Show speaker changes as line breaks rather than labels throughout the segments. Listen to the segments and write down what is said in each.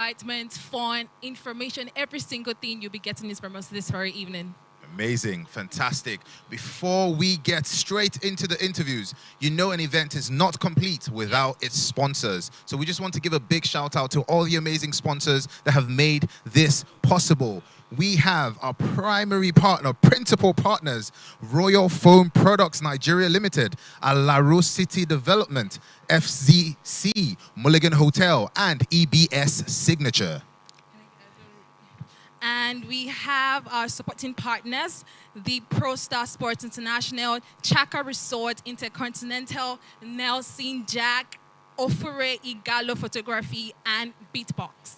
excitement, fun, information, every single thing you'll be getting is from us this very evening.
Amazing, fantastic. Before we get straight into the interviews, you know an event is not complete without its sponsors. So we just want to give a big shout out to all the amazing sponsors that have made this possible. We have our primary partner, principal partners, Royal Foam Products Nigeria Limited, Alaro City Development, FZC, Mulligan Hotel, and EBS Signature.
And we have our supporting partners, the Pro Star Sports International, Chaka Resort, Intercontinental, Nelson Jack, Ofure Igalo Photography, and Beatbox.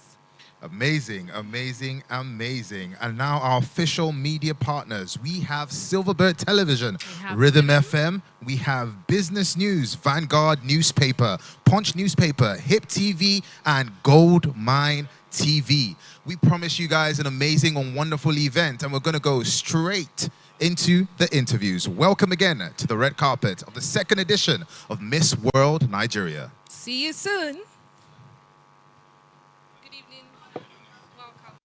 Amazing, amazing, amazing. And now our official media partners. We have Silverbird Television, Rhythm FM, we have Business News, Vanguard Newspaper, Punch Newspaper, Hip TV, and Gold Mine TV. We promise you guys an amazing and wonderful event, and we're going to go straight into the interviews. Welcome again to the red carpet of the second edition of Miss World Nigeria.
See you soon. Good evening. Welcome.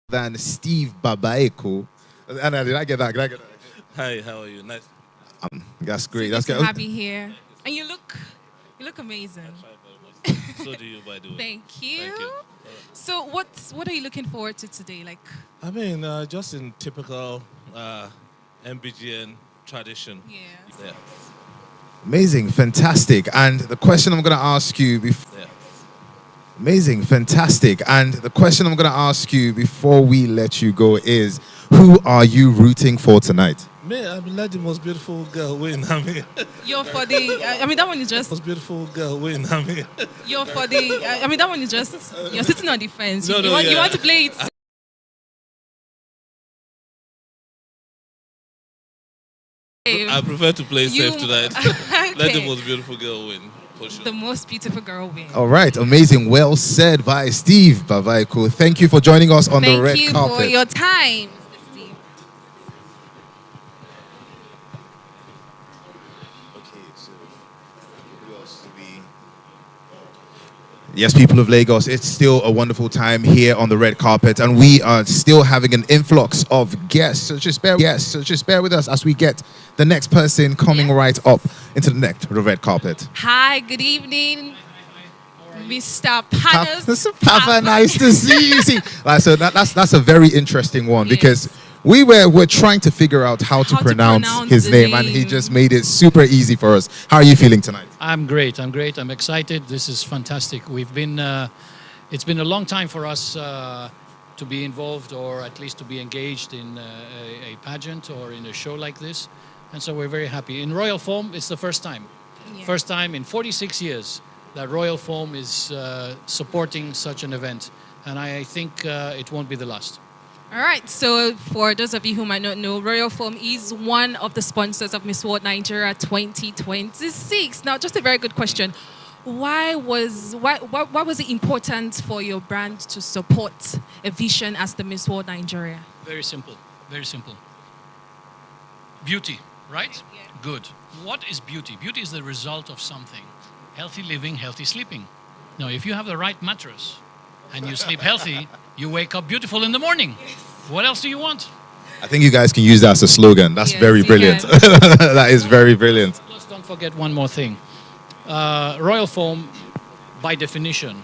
Than Steve Babaeko. Anna, did I get that? Did I get that?
Hi, how are you? Nice.
That's great.
It's
That's
good
good.
to have you here. And you look amazing.
So do you, by the way.
Thank you.
Thank you.
So what are you looking forward to today? Like,
I mean, just in typical MBGN tradition.
yeah.
Amazing, fantastic. And the question I'm going to ask you before.
Yeah.
Amazing, fantastic. And the question I'm going to ask you before we let you go is, who are you rooting for tonight?
Me, I mean, let the most beautiful girl win. I mean,
You're for the. I mean, that one is just.
most beautiful girl win. I mean,
You're for the. I mean, that one is just. You're sitting on the fence.
No,
you,
no,
want, you
yeah.
want to play it.
I prefer to play safe tonight. Let the
Okay.
most beautiful girl win, for sure.
The most beautiful girl win.
All right, amazing. Well said by Steve Babaeko. Thank you for joining us on the red
Thank you
carpet.
for your time, Mr. Steve.
Yes, people of Lagos, it's still a wonderful time here on the red carpet, and we are still having an influx of guests. So just bear with us as we get the next person coming right up into the red carpet.
Hi, good evening, Mr. Panos.
Papa, nice to see you. See, so that's a very interesting one,
Yes.
because we're trying to figure out how to pronounce his
the
name, and he just made it super easy for us. How are you feeling tonight?
I'm great. I'm excited. This is fantastic. We've been, it's been a long time for us to be involved, or at least to be engaged in a pageant or in a show like this. And so we're very happy. In Royal Foam, it's the first time.
Yeah.
First time in 46 years that Royal Foam is supporting such an event. And I think it won't be the last.
All right, so for those of you who might not know, Royal Foam is one of the sponsors of Miss World Nigeria 2026. Now, just a very good question. Why was it important for your brand to support a vision as the Miss World Nigeria?
Very simple. Very simple. Beauty, right?
Yeah.
Good. What is beauty? Beauty is the result of something. Healthy living, healthy sleeping. Now, if you have the right mattress and you sleep healthy, you wake up beautiful in the morning. Yes. What else do you want?
I think you guys can use that as a slogan. That's very brilliant. That is very brilliant.
Plus, don't forget one more thing. Royal Foam, by definition,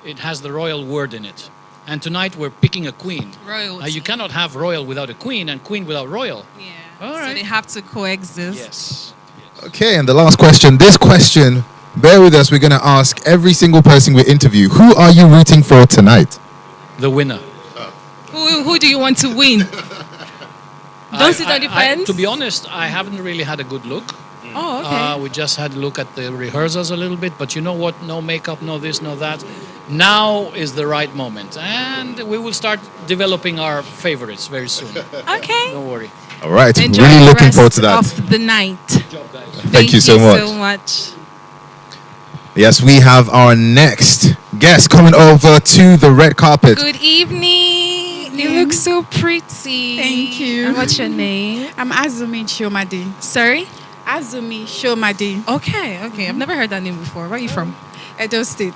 it has the royal word in it. And tonight we're picking a queen.
Royalty.
You cannot have royal without a queen and queen without royal.
Yeah.
All
So
right.
they have to coexist.
Yes.
Okay, and the last question. This question, bear with us, we're going to ask every single person we interview. Who are you rooting for tonight?
The winner.
Who do you want to win? Don't sit on the fence.
To be honest, I haven't really had a good look.
Oh, okay.
We just had a look at the rehearsals a little bit, but you know what? No makeup, no this, no that. Now is the right moment, and we will start developing our favorites very soon.
Okay.
Don't worry.
All right.
Enjoy
Really
the
looking forward
rest
to that.
of the night.
Good job, guys.
Thank you so much. Yes, we have our next guest coming over to the red carpet.
Good evening. You look so pretty.
Thank you.
And what's your name?
I'm Azumi Shomade.
Sorry?
Azumi Shomade.
Okay. I've never heard that name before. Where are you from?
Edo State.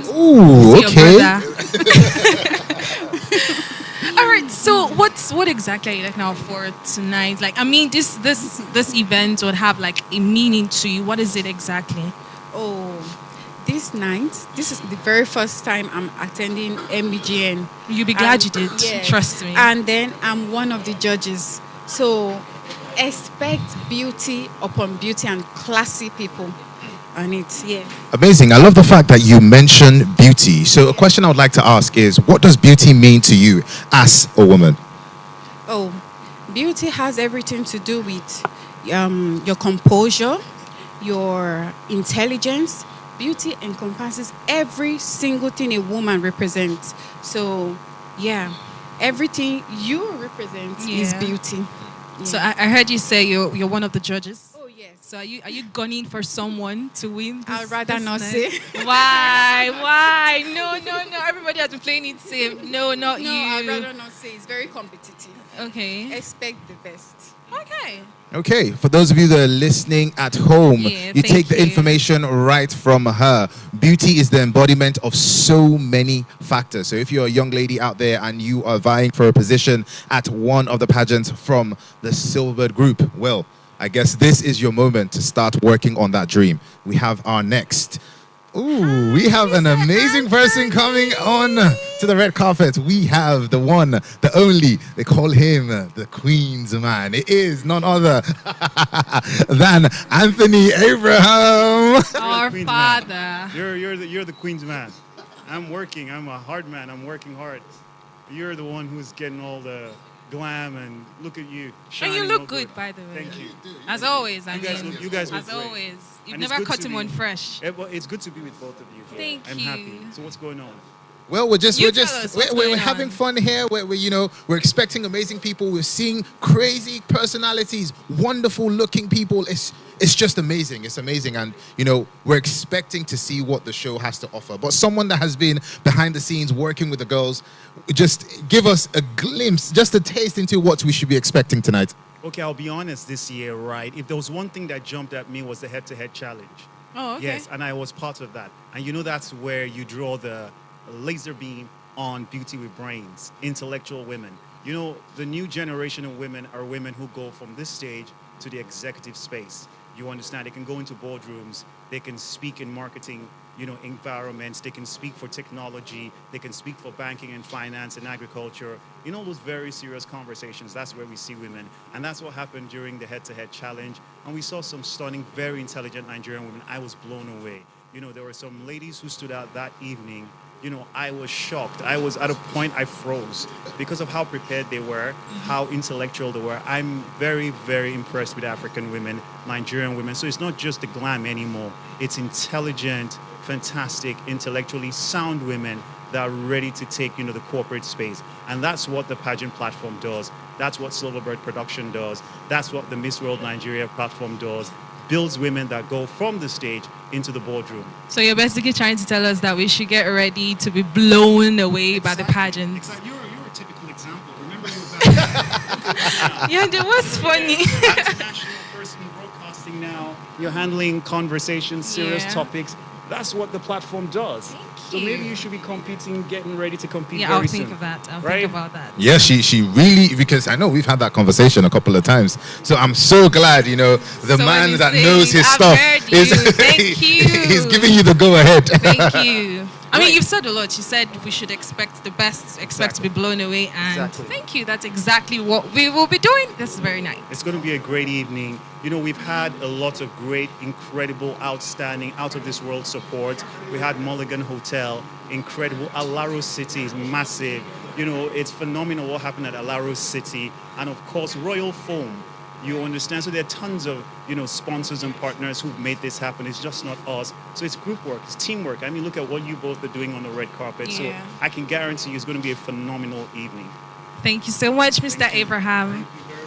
Ooh, okay.
All right. So what exactly are you like now for tonight? Like, I mean, this event would have like a meaning to you. What is it exactly?
Oh, this night, this is the very first time I'm attending MBGN.
You'll be glad you did.
Yes.
Trust me.
And then I'm one of the judges. So expect beauty upon beauty and classy people on it. Yeah.
Amazing. I love the fact that you mentioned beauty. So a question I would like to ask is, what does beauty mean to you as a woman?
Oh, beauty has everything to do with your composure, your intelligence. Beauty encompasses every single thing a woman represents. So, yeah, everything you represent is beauty. Yeah.
So I heard you say you're one of the judges.
Oh yes.
So are you gunning for someone to win?
I'd rather not
night?
say.
Why? No. Everybody has been playing it safe. No, not you.
No, I'd rather not say. It's very competitive.
Okay.
Expect the best.
Okay, for those of you that are listening at home, you take the information right from her. Beauty is the embodiment of so many factors. So if you're a young lady out there and you are vying for a position at one of the pageants from the Silverbird Group, well, I guess this is your moment to start working on that dream. We have our next. Ooh, we have an amazing person coming on to the red carpet. We have the one, the only, they call him the Queen's man. It is none other than Anthony Abraham.
Our father.
Man. You're the Queen's man. I'm working. I'm a hard man. I'm working hard. You're the one who's getting all the glam, and look at you.
And you look good, by the way.
Thank you.
As always,
you guys look
as
great.
always. You've
And
never cut him on fresh.
Well, it's good to be with both of you here.
Thank
I'm
you.
happy. So what's going on?
Well, we're having
on?
fun here. We're expecting amazing people. We're seeing crazy personalities, wonderful looking people. It's just amazing. It's amazing, and we're expecting to see what the show has to offer. But someone that has been behind the scenes working with the girls, just give us a glimpse, just a taste into what we should be expecting tonight.
Okay, I'll be honest. This year, right? If there was one thing that jumped at me, was the head-to-head challenge.
Oh, okay.
Yes, and I was part of that. And that's where you draw the laser beam on beauty with brains, intellectual women. The new generation of women are women who go from this stage to the executive space. You understand? They can go into boardrooms. They can speak in marketing, environments. They can speak for technology. They can speak for banking and finance and agriculture. Those very serious conversations. That's where we see women. And that's what happened during the head-to-head challenge. And we saw some stunning, very intelligent Nigerian women. I was blown away. There were some ladies who stood out that evening. I was shocked. I was at a point I froze because of how prepared they were, how intellectual they were. I'm very, very impressed with African women, Nigerian women. So it's not just the glam anymore. It's intelligent, fantastic, intellectually sound women that are ready to take, the corporate space. And that's what the pageant platform does. That's what Silverbird Production does. That's what the Miss World Nigeria platform does. Builds women that go from the stage into the boardroom.
So you're basically trying to tell us that we should get ready to be blown away by the pageant.
Exactly. You're a typical example. Remember you were back.
Yeah, that was funny.
International person broadcasting now. You're handling conversations, serious topics. That's what the platform does. So maybe you should be getting ready to compete very soon.
Yeah, I'll think of that. I'll think about that.
Yeah, she really, because I know we've had that conversation a couple of times. So I'm so glad, the man that knows his stuff
Thank you.
He's giving you the go ahead.
Thank you. I mean, you've said a lot. You said we should expect the best, to be blown away. And thank you. That's exactly what we will be doing. This is very nice.
It's going to be a great evening. We've had a lot of great, incredible, outstanding, out-of-this-world support. We had Mulligan Hotel, incredible. Alaro City is massive. It's phenomenal what happened at Alaro City. And, of course, Royal Foam. You understand? So there are tons of, sponsors and partners who've made this happen. It's just not us. So it's group work, it's teamwork. I mean, look at what you both are doing on the red carpet.
Yeah.
So I can guarantee you it's going to be a phenomenal evening.
Thank you so much, Mr. Abraham.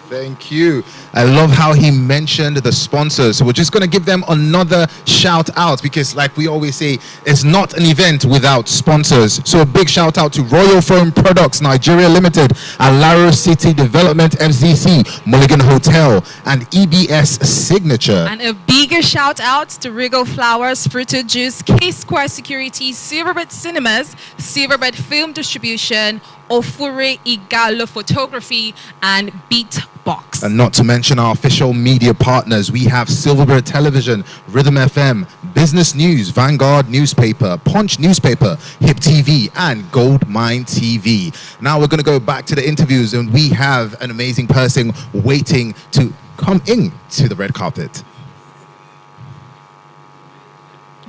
Thank you. I love how he mentioned the sponsors. So we're just going to give them another shout out because, like we always say, it's not an event without sponsors. So a big shout out to Royal Foam Products Nigeria Limited, Alaro City Development FCC, Mulligan Hotel, and EBS Signature.
And a bigger shout out to Regal Flowers, Fruto Juice, K Square Security, Silverbird Cinemas, Silverbird Film Distribution, Ofure Igalo Photography, and Beatbox.
And not to mention our official media partners, we have Silverbird Television, Rhythm FM, Business News, Vanguard Newspaper, Punch Newspaper, Hip TV, and Goldmine TV. Now we're going to go back to the interviews, and we have an amazing person waiting to come in to the red carpet.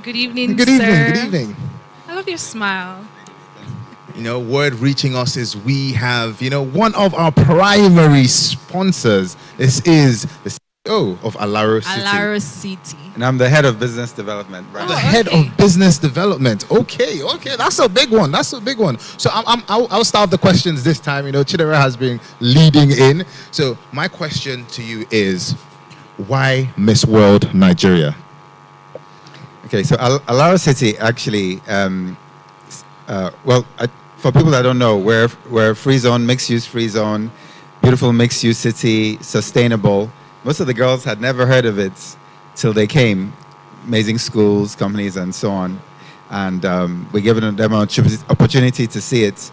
Good evening,
Good
sir.
evening, good evening.
I love your smile.
Word reaching us is we have, one of our primary sponsors. This is the CEO of Alaro City.
Alaro City.
And I'm the head of business development. Right?
The head of business development. Okay, that's a big one. So I'll start the questions this time. Chidera has been leading in. So my question to you is, why Miss World Nigeria?
Okay, so Alaro City actually, for people that don't know, we're a free zone, mixed-use free zone, beautiful mixed-use city, sustainable. Most of the girls had never heard of it till they came. Amazing schools, companies, and so on. And we're giving them an opportunity to see it.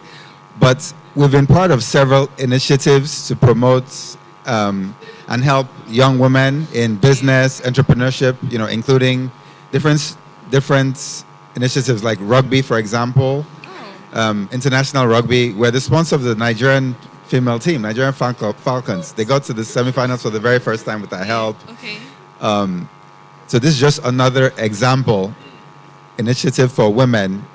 But we've been part of several initiatives to promote and help young women in business, entrepreneurship,
including
different initiatives like rugby, for example. International rugby. We're the sponsor of the Nigerian female team, Nigerian Falcons. They got to the semifinals for the very first time with our help.
Okay.
So this is just another example, initiative for women,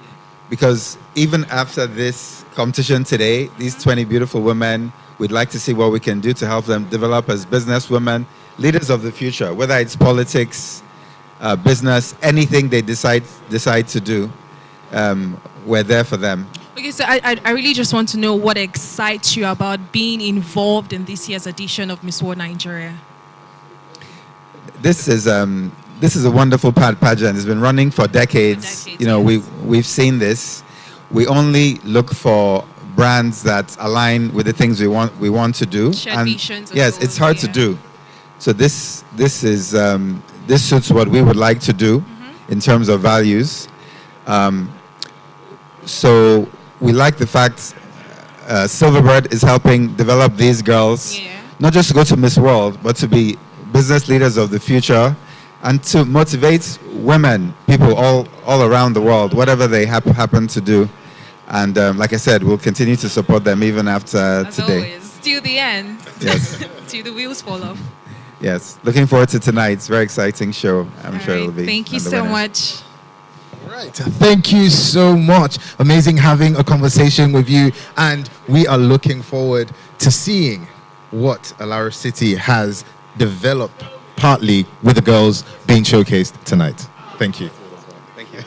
because even after this competition today, these 20 beautiful women, we'd like to see what we can do to help them develop as business women, leaders of the future, whether it's politics, business, anything they decide to do. We're there for them.
Okay, so I really just want to know what excites you about being involved in this year's edition of Miss World Nigeria.
This is a wonderful pageant. It's been running for decades. We've seen this. We only look for brands that align with the things we want to do.
Shared visions.
Yes, it's hard to do. So this suits what we would like to do in terms of values. So we like the fact Silverbird is helping develop these girls, not just to go to Miss World, but to be business leaders of the future and to motivate women, people all around the world, whatever they happen to do. And like I said, we'll continue to support them even after
As
today.
always, till the end.
Yes.
Till the wheels fall off.
Yes. Looking forward to tonight's very exciting show. I'm sure
All
it'll be.
Thank you
one of the
so
winners.
much.
Right. Thank you so much. Amazing having a conversation with you. And we are looking forward to seeing what Alaro City has developed, partly with the girls being showcased tonight. Thank you.
Thank you.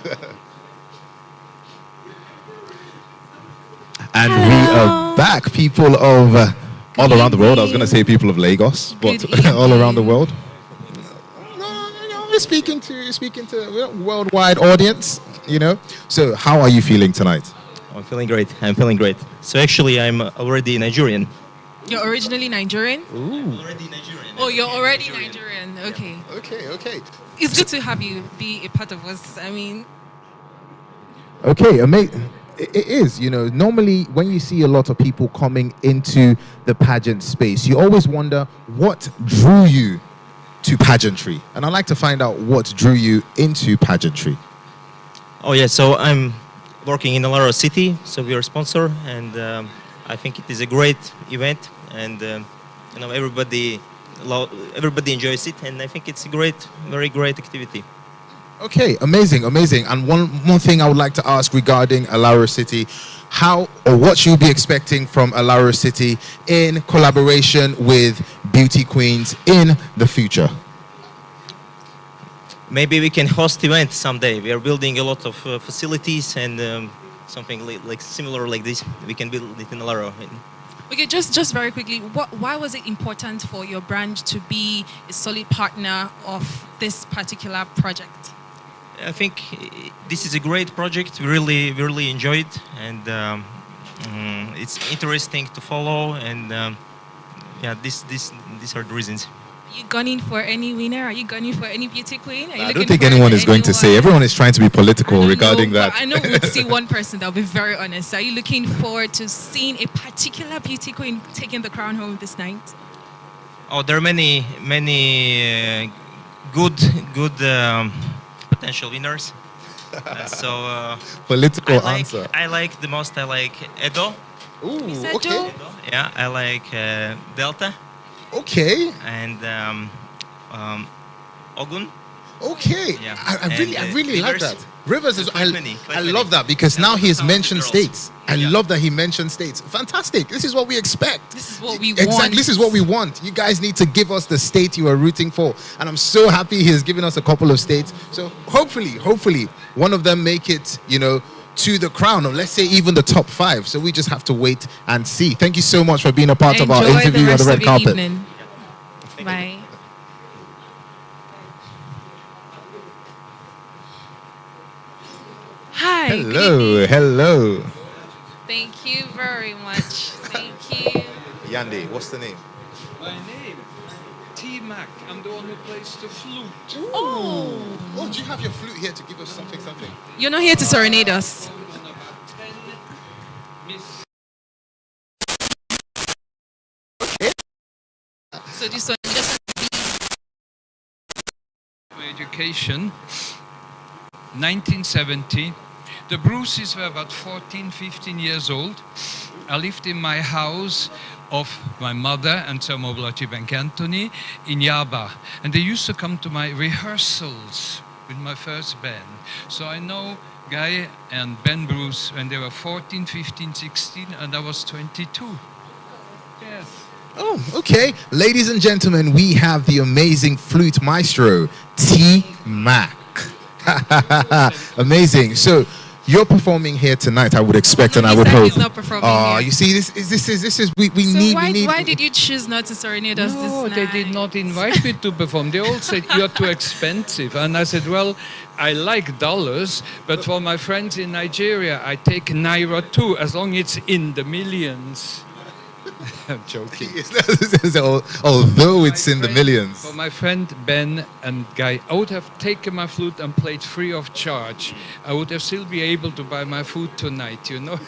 And we are back, people of all around the world. I was going to say people of Lagos, but all around the world. We're speaking to a worldwide audience, So how are you feeling tonight?
I'm feeling great. So actually, I'm already Nigerian.
You're originally Nigerian?
Ooh. Already Nigerian.
Oh, you're already Nigerian. Okay.
Okay.
It's good to have you be a part of us. I mean...
Okay, it is, normally when you see a lot of people coming into the pageant space, you always wonder what drew you to pageantry. And I'd like to find out what drew you into pageantry.
Oh yeah, so I'm working in Alaro City, so we are a sponsor, and I think it is a great event, and everybody enjoys it, and I think it's a very great activity.
Okay, amazing, amazing. And one more thing I would like to ask regarding Alaro City, how or what you'll be expecting from Alaro City in collaboration with beauty queens in the future.
Maybe we can host event someday. We are building a lot of facilities and something like similar like this. We can build it in Alaro.
Okay, just very quickly, why was it important for your brand to be a solid partner of this particular project?
I think this is a great project. We really enjoy it, and it's interesting to follow. And yeah, these are the reasons.
Are you gunning for any winner? Are you gunning for any beauty queen?
I don't think anyone is going to say. Everyone is trying to be political regarding that.
I know we'll see one person that'll be very honest. Are you looking forward to seeing a particular beauty queen taking the crown home this night?
Oh, there are many good potential winners.
Political answer.
I like the most. I like Edo.
Ooh, okay.
Yeah, I like Delta.
Okay.
And Ogun.
Okay.
Yeah.
I really like that. Rivers is
Quite
I
many.
love that because now he has mentioned
girls.
states. I love that he mentioned states. Fantastic. This is what we expect.
This is what we
Exactly.
want.
This is what we want. You guys need to give us the state you are rooting for. And I'm so happy he has given us a couple of states. So hopefully one of them make it, to the crown, or let's say even the top 5. So we just have to wait and see. Thank you so much for being a part of our interview on the red carpet.
Evening. Bye. Hi.
Hello.
Thank you very much. Thank you.
Yande, what's the name?
My name, T-Mac. I'm the one who plays the flute.
Oh,
do you have your flute here to give us something?
you're not here to serenade us. So this one just
My education, 1970. The Bruces were about 14, 15 years old. I lived in my house of my mother and Samoblachi Benkantoni in Yaba. And they used to come to my rehearsals with my first band. So I know Guy and Ben Bruce when they were 14, 15, 16, and I was 22. Yes.
Oh, okay. Ladies and gentlemen, we have the amazing flute maestro, T-Mac. Amazing. So you're performing here tonight, I would expect, and I would hope.
He's not performing here.
You see, this is we
So
need.
why did you choose not to serenade us this
No,
night?
they did not invite me to perform. They all said, you're too expensive. And I said, well, I like dollars, but for my friends in Nigeria, I take Naira too, as long as it's in the millions. I'm joking.
Although it's in the millions.
For my friend Ben and Guy, I would have taken my flute and played free of charge. I would have still be able to buy my food tonight,
All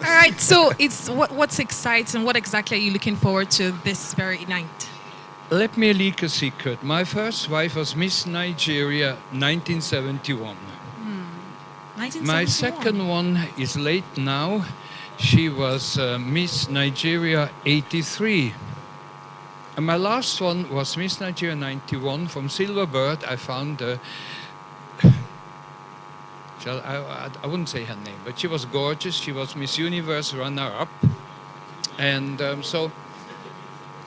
right, so it's what's exciting? What exactly are you looking forward to this very night?
Let me leak a secret. My first wife was Miss Nigeria 1971.
1971.
My second one is late now. She was Miss Nigeria 83. And my last one was Miss Nigeria 91 from Silverbird. I found I wouldn't say her name, but she was gorgeous. She was Miss Universe runner-up. And so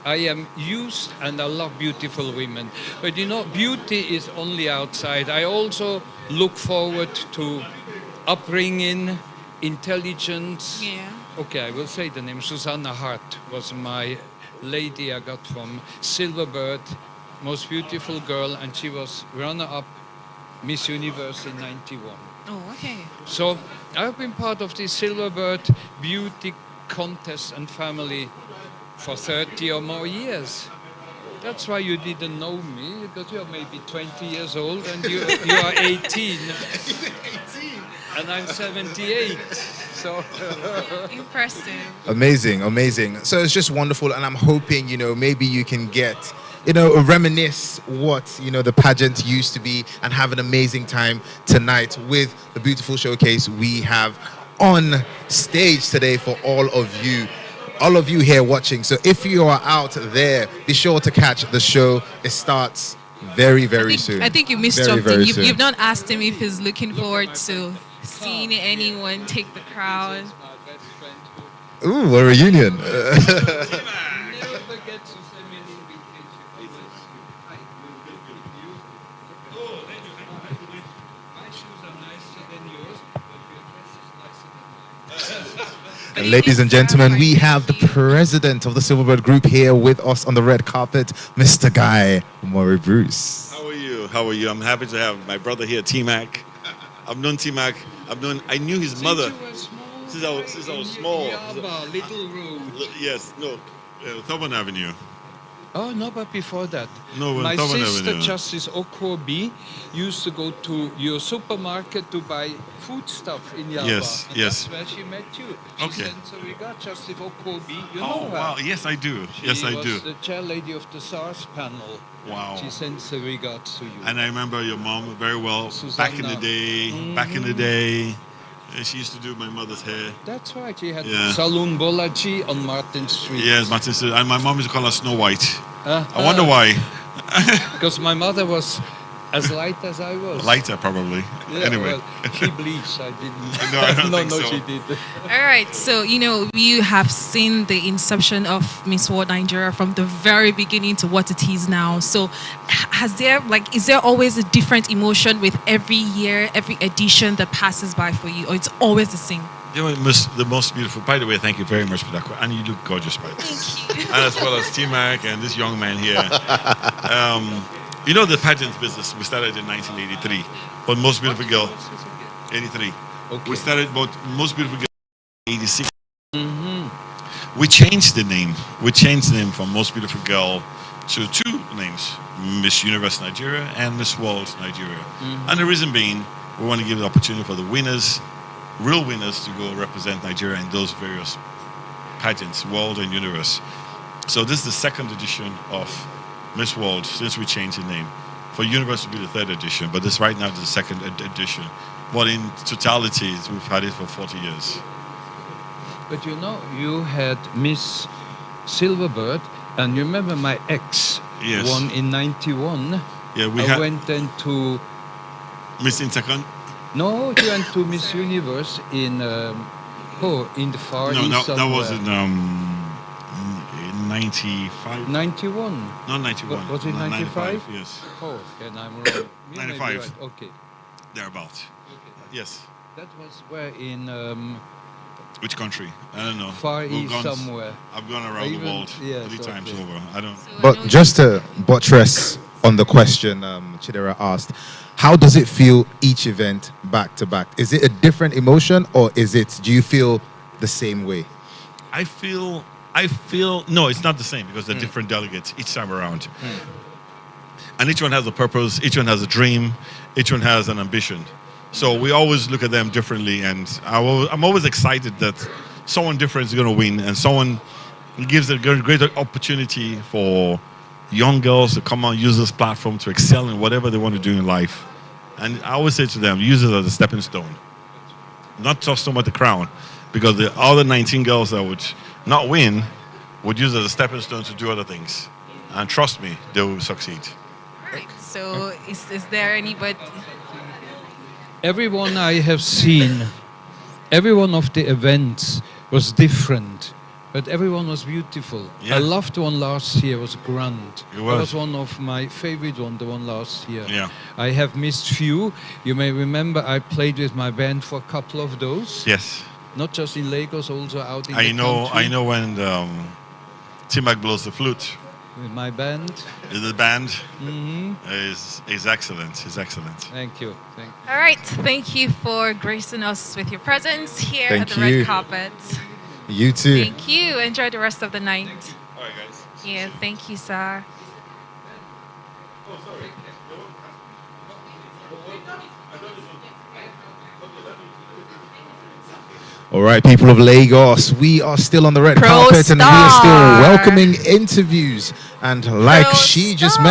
I am used and I love beautiful women. But beauty is only outside. I also look forward to upbringing, intelligence.
Yeah.
Okay, I will say the name. Susanna Hart was my lady I got from Silverbird, most beautiful girl, and she was runner-up Miss Universe in 91.
Oh, okay.
So I've been part of the Silverbird beauty contest and family for 30 or more years. That's why you didn't know me, because you're maybe 20 years old and you are 18. And I'm 78, so...
Impressive.
Amazing. So it's just wonderful, and I'm hoping, maybe you can get, reminisce what, the pageant used to be and have an amazing time tonight with the beautiful showcase we have on stage today for all of you here watching. So if you are out there, be sure to catch the show. It starts very, very soon.
I think you missed
Very,
something.
very
You've,
soon.
you've not asked him if he's looking forward to seeing anyone take the crown.
Ooh, a reunion.
Never forget to send me an invitation. My shoes are nicer than yours, but your dress is nicer than mine.
And ladies and gentlemen, we have the president of the Silverbird Group here with us on the red carpet, Mr. Guy Murray Bruce.
How are you? How are you? I'm happy to have my brother here, T-Mac. I've known T-Mac. I knew his mother since I was small.
Yaba, Little Road.
Yes, no, Thurman Avenue.
Oh, no, but before that.
No,
My
Thurman
sister,
Avenue.
Justice Okobi, used to go to your supermarket to buy foodstuff in Yaba.
Yes,
and
yes.
That's where she met you. She
Okay.
sent a regard, Justice Okobi. You know
Oh,
her.
wow. Yes, I do. Yes, I
She
do.
was the chair lady of the SARS panel.
Wow.
She sends her regards to you.
And I remember your mom very well back in the
Susanna.
day. Back in the day, she used to do my mother's hair.
That's right. She had
Yeah.
Saloon Bolaji on Martin Street.
Yes, Martin said, and my mom used to call her Snow White. I wonder why.
Because my mother was as light as I was.
Lighter, probably.
Yeah,
Anyway.
well, she bleached. I didn't.
No, I don't think
no,
so.
she did.
All right, so you have seen the inception of Miss World Nigeria from the very beginning to what it is now. So, is there always a different emotion with every year, every edition that passes by for you, or it's always the same?
You know, the most beautiful. By the way, thank you very much for that. And you look gorgeous, by the way.
Thank you.
And as well as T-Mac and this young man here. You know, the pageant business, we started in 1983. But Most Beautiful Girl, 83.
Okay.
We started, but Most Beautiful Girl, 86.
Mm-hmm.
We changed the name. We changed the name from Most Beautiful Girl to two names, Miss Universe Nigeria and Miss World Nigeria.
Mm-hmm.
And the reason being, we want to give the opportunity for the winners, real winners, to go represent Nigeria in those various pageants, World and Universe. So this is the second edition of Miss World since we changed the name. For Universe to be the third edition, but this right now is the second edition. But in totality, we've had it for 40 years.
But you know, you had Miss Silverbird, and you remember my ex
Yes.
won in 91.
Yeah, we
I
had
went then to,
Miss Intercon.
no, she went to Miss Universe in the Far
No,
East
that
somewhere.
was in 95.
91.
Not 91.
Was it 95?
Yes,
Oh, and I'm wrong. You may be
95.
right. Okay.
thereabouts. Yes.
That was where in
Which country? I don't know.
Far
We've
East
gone-
somewhere.
I've gone around the
Even-
world
yes,
3 times
okay.
over. I don't.
But just to buttress on the question Chidera asked, how does it feel each event back to back? Is it a different emotion, or do you feel the same way?
I feel. No, it's not the same because they're different delegates each time around, and each one has a purpose. Each one has a dream. Each one has an ambition. So we always look at them differently, and I'm always excited that someone different is going to win, and someone gives a great opportunity for young girls to come on, use this platform to excel in whatever they want to do in life. And I always say to them, use it as a stepping stone, not just so much the crown, because the other 19 girls that would not win would use it as a stepping stone to do other things. And trust me, they will succeed.
Right. So, is there anybody?
Everyone I have seen, every one of the events was different, but everyone was beautiful.
Yeah.
I loved the one last year, was grand.
It
That
was.
was one of my favorite one, the one last year.
Yeah.
I have missed few. You may remember I played with my band for a couple of those.
Yes.
Not just in Lagos, also out in
I
the
know
country
when T-Mac blows the flute.
with my band.
The band
Hmm.
is excellent. It's excellent.
Thank you. Thank you.
All right. Thank you for gracing us with your presence here
Thank
at the
you.
red carpet.
You too.
Thank you. Enjoy the rest of the night.
All right, guys.
Yeah. Thank you, sir.
All right, people of Lagos, we are still on the red
Pro
carpet and we are still
Star.
welcoming interviews. And like
Pro
she just
Star.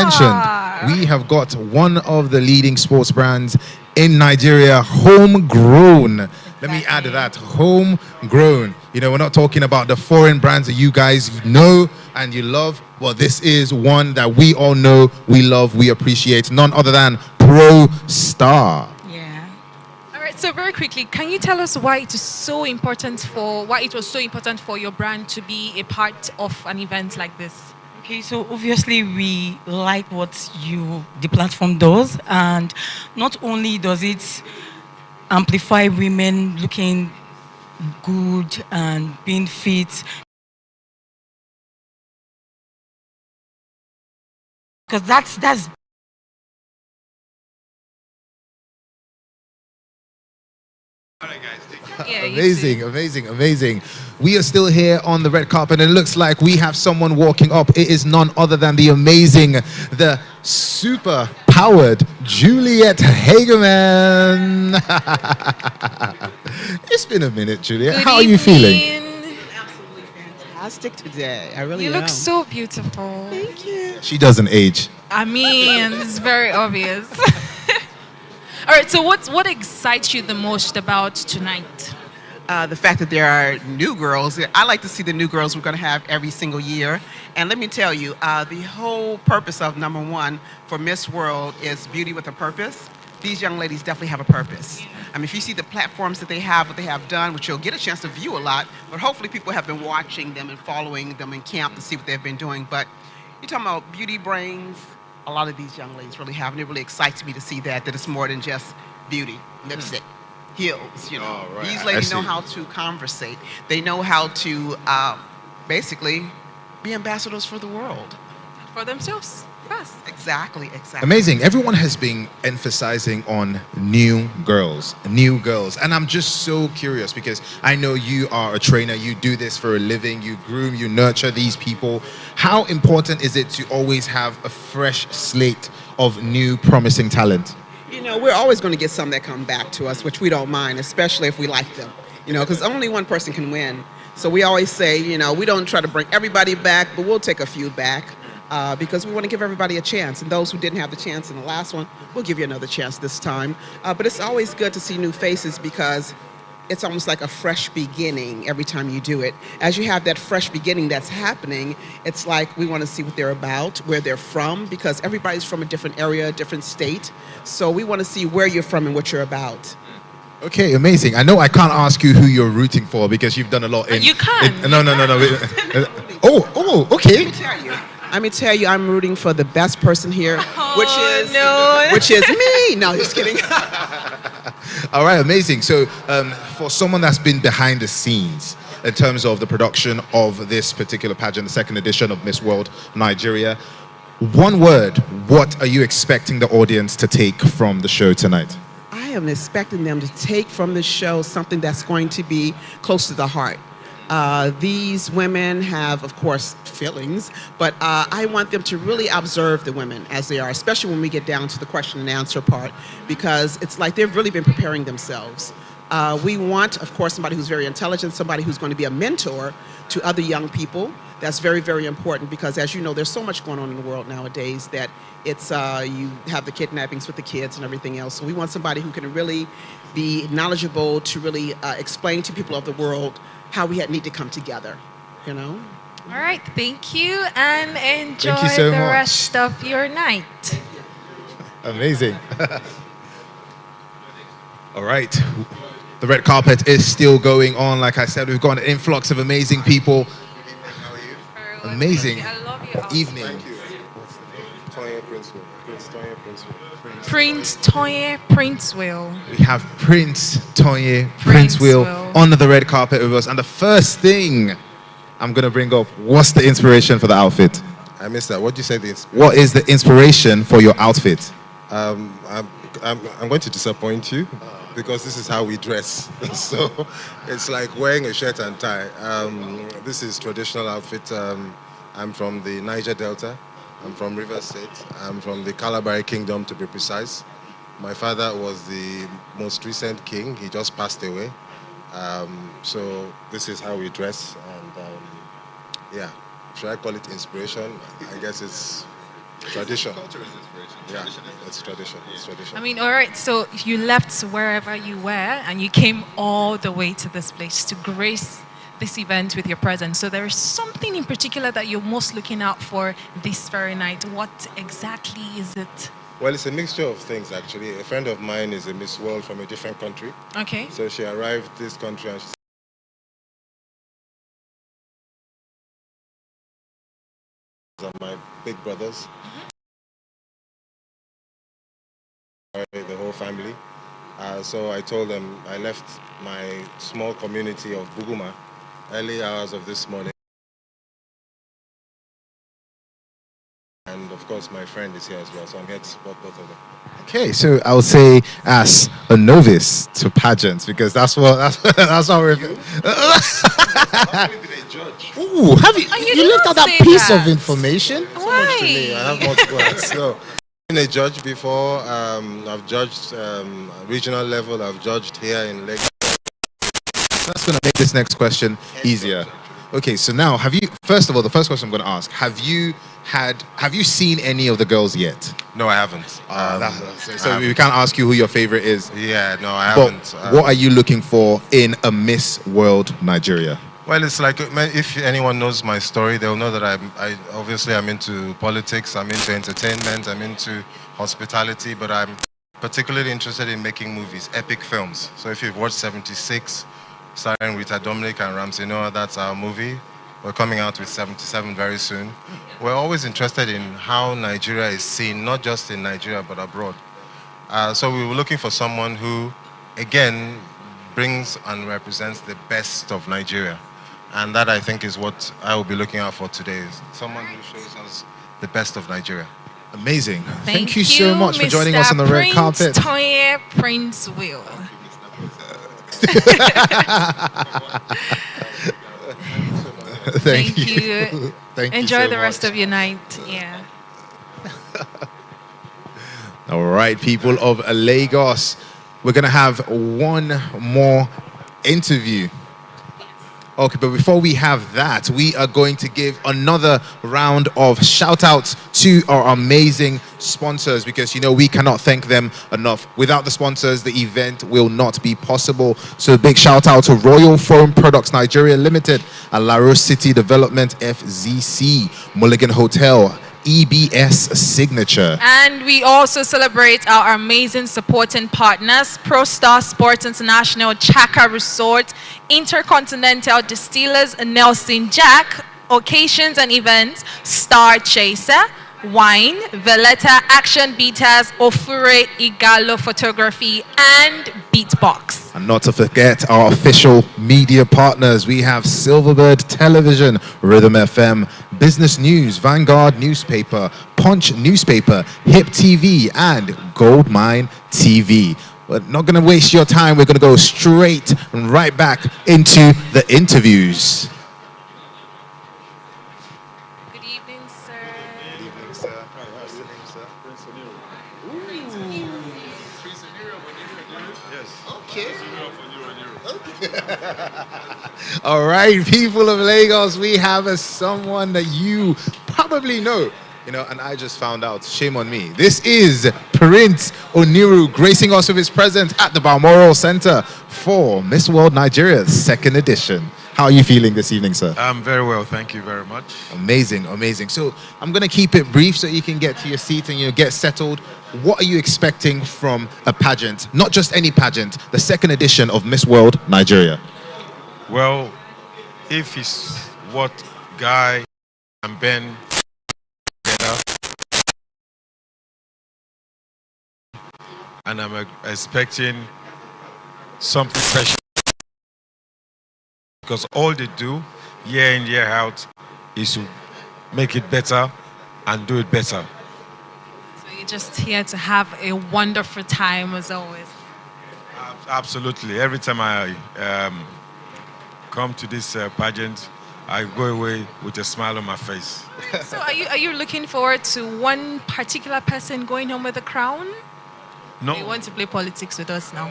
mentioned, we have got one of the leading sports brands in Nigeria, homegrown. Let me add to that, homegrown. You know, we're not talking about the foreign brands that you guys know and you love, but this is one that we all know, we love, we appreciate. None other than Pro Star.
Yeah. All right. So very quickly, can you tell us why it was so important for your brand to be a part of an event like this?
Okay, so obviously we like what the platform does, and not only does it amplify women looking good and being fit, because that's
Yeah,
amazing. We are still here on the red carpet, and it looks like we have someone walking up. It is none other than the amazing, the super powered Juliet Hageman. It's been a minute, Juliet.
Good
How are you feeling?
Absolutely fantastic today. I really
You
am.
look so beautiful.
Thank you.
She doesn't age.
I mean, it's very obvious. All right, so what excites you the most about tonight?
The fact that there are new girls. I like to see the new girls we're going to have every single year. And let me tell you, the whole purpose of number one for Miss World is beauty with a purpose. These young ladies definitely have a purpose. I mean, if you see the platforms that they have, what they have done, which you'll get a chance to view a lot, but hopefully people have been watching them and following them in camp to see what they've been doing. But you're talking about beauty brains. A lot of these young ladies really have, and it really excites me to see that it's more than just beauty, lipstick, heels, you know.
Oh, right.
These ladies know how to conversate. They know how to basically be ambassadors for the world.
For themselves. Yes.
Exactly.
Amazing. Everyone has been emphasizing on new girls. And I'm just so curious because I know you are a trainer. You do this for a living. You groom, you nurture these people. How important is it to always have a fresh slate of new promising talent?
You know, we're always going to get some that come back to us, which we don't mind, especially if we like them. You know, because only one person can win. So we always say, you know, we don't try to bring everybody back, but we'll take a few back. Because we want to give everybody a chance. And those who didn't have the chance in the last one, we'll give you another chance this time. But it's always good to see new faces because it's almost like a fresh beginning every time you do it. As you have that fresh beginning that's happening, it's like we want to see what they're about, where they're from, because everybody's from a different area, a different state. So we want to see where you're from and what you're about.
Okay, amazing. I know I can't ask you who you're rooting for because you've done a lot in...
You can.
No. Okay.
Let me tell you, I'm rooting for the best person here, which is me. No, just kidding.
All right, amazing. So for someone that's been behind the scenes in terms of the production of this particular pageant, the second edition of Miss World Nigeria, one word, what are you expecting the audience to take from the show tonight?
I am expecting them to take from the show something that's going to be close to the heart. These women have, of course, feelings, but I want them to really observe the women as they are, especially when we get down to the question and answer part, because it's like they've really been preparing themselves. We want, of course, somebody who's very intelligent, somebody who's going to be a mentor to other young people. That's very, very important because, as you know, there's so much going on in the world nowadays that it's you have the kidnappings with the kids and everything else. So we want somebody who can really be knowledgeable to really explain to people of the world how we need to come together, you know?
All right, thank you, and enjoy
so
the
much.
rest of your night.
Amazing. All right. The red carpet is still going on. Like I said, we've got an influx of amazing people. Amazing
I love your outfit.
evening.
Prince Toye Princewell.
We have Prince Toye
Princewell.
Princewell on the red carpet with us. And the first thing I'm going to bring up, what's the inspiration for the outfit?
I missed that. What did you say?
What is the inspiration for your outfit?
I'm going to disappoint you because this is how we dress. So it's like wearing a shirt and tie. This is traditional outfit. I'm from the Niger Delta. I'm from Rivers State. I'm from the Kalabari Kingdom, to be precise. My father was the most recent king. He just passed away. So this is how we dress. And yeah, should I call it inspiration? I guess it's Tradition. Yeah, it's tradition. It's tradition.
I mean, all right, so you left wherever you were and you came all the way to this place to grace this event with your presence. So there is something in particular that you're most looking out for this very night. What exactly is it?
Well, it's a mixture of things, actually. A friend of mine is a Miss World from a different country.
Okay.
So she arrived this country and she said, my big brothers. The whole family. So I told them I left my small community of Buguma early hours of this morning. And of course, my friend is here as well, so I'm here to support both of them.
Okay, so I would say as a novice to pageants, because that's what we're. Ooh, have you left out that piece of information?
Why? To me, I have multiple hats. So, been a judge before. I've judged regional level. I've judged here in Lagos.
That's going to make this next question easier. Okay, so now, first of all, the first question I'm going to ask, have you seen any of the girls yet?
No, I haven't.
So we can't ask you who your favorite is.
Yeah, no, I haven't.
What are you looking for in a Miss World Nigeria?
Well, it's like, if anyone knows my story, they'll know that I'm into politics, I'm into entertainment, I'm into hospitality, but I'm particularly interested in making movies, epic films. So if you've watched 76, starring Rita Dominic and Ramsey Noah, that's our movie. We're coming out with 77 very soon. We're always interested in how Nigeria is seen, not just in Nigeria, but abroad. So we were looking for someone who, again, brings and represents the best of Nigeria. And that, I think, is what I will be looking out for today. Someone who shows us the best of Nigeria.
Amazing. Thank you so much for joining us on the red carpet.
Toye Prince Will. Thank you. Enjoy the rest of your night. Yeah.
All right, people of Lagos, we're going to have one more interview. Okay, but before we have that, we are going to give another round of shout-outs to our amazing sponsors, because, we cannot thank them enough. Without the sponsors, the event will not be possible. So a big shout-out to Royal Foam Products Nigeria Limited, Alaro City Development FZC, Mulligan Hotel, EBS Signature.
And we also celebrate our amazing supporting partners, ProStar Sports International, Chaka Resort, Intercontinental Distillers, Nelson Jack, Occasions and Events, Star Chaser, Wine, Valletta Action Beaters, Ofure Igalo Photography, and Beatbox.
And not to forget our official media partners. We have Silverbird Television, Rhythm FM, Business News, Vanguard Newspaper, Punch Newspaper, Hip TV, and Goldmine TV. We're not going to waste your time. We're going to go straight and right back into the interviews.
Good evening, sir.
Good evening, sir. What's the name, sir?
All right, people of Lagos, we have someone that you probably know. And I just found out, shame on me. This is Prince Oniru gracing us with his presence at the Balmoral Center for Miss World Nigeria's second edition. How are you feeling this evening, sir?
I'm very well, thank you very much.
Amazing, amazing. So I'm going to keep it brief so you can get to your seat and get settled. What are you expecting from a pageant? Not just any pageant, the second edition of Miss World Nigeria.
Well, if it's what Guy and Ben together, and I'm expecting something special, because all they do year in, year out is to make it better and do it better.
So you're just here to have a wonderful time as always.
Absolutely. Every time I come to this pageant, I go away with a smile on my face.
So are you looking forward to one particular person going home with the crown?
No.
You want to play politics with us now?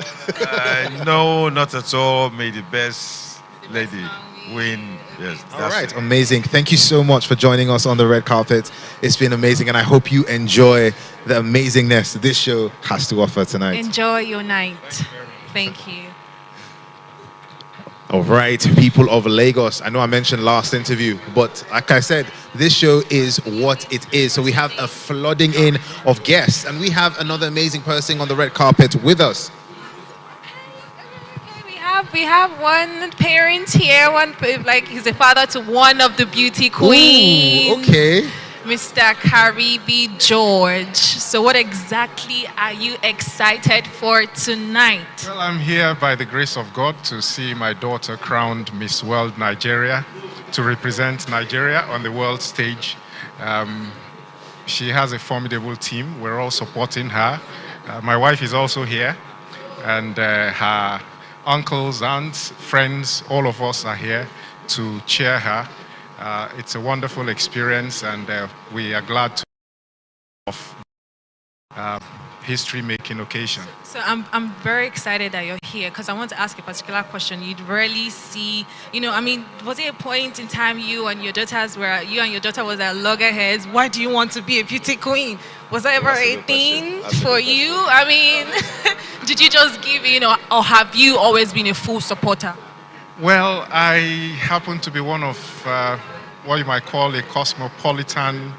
No, not at all. May the best lady. win. Yes.
All right, amazing. Thank you so much for joining us on the red carpet. It's been amazing, and I hope you enjoy the amazingness this show has to offer tonight.
Enjoy your night. Thank you.
All right, people of Lagos. I know I mentioned last interview, but like I said, this show is what it is. So we have a flooding in of guests, and we have another amazing person on the red carpet with us.
We have one parent here, he's a father to one of the beauty queens.
Ooh, okay.
Mr. Karibi-George. So what exactly are you excited for tonight?
Well, I'm here by the grace of God to see my daughter crowned Miss World Nigeria, to represent Nigeria on the world stage. She has a formidable team. We're all supporting her. My wife is also here, and her uncles, aunts, friends, all of us are here to cheer her. It's a wonderful experience, and we are glad to have history-making occasion.
So I'm very excited that you're here, because I want to ask a particular question. You'd rarely see, was there a point in time you and your daughter was at loggerheads? Why do you want to be a beauty queen? Was that ever a thing for you? Did you just give, or have you always been a full supporter?
Well, I happen to be one of what you might call a cosmopolitan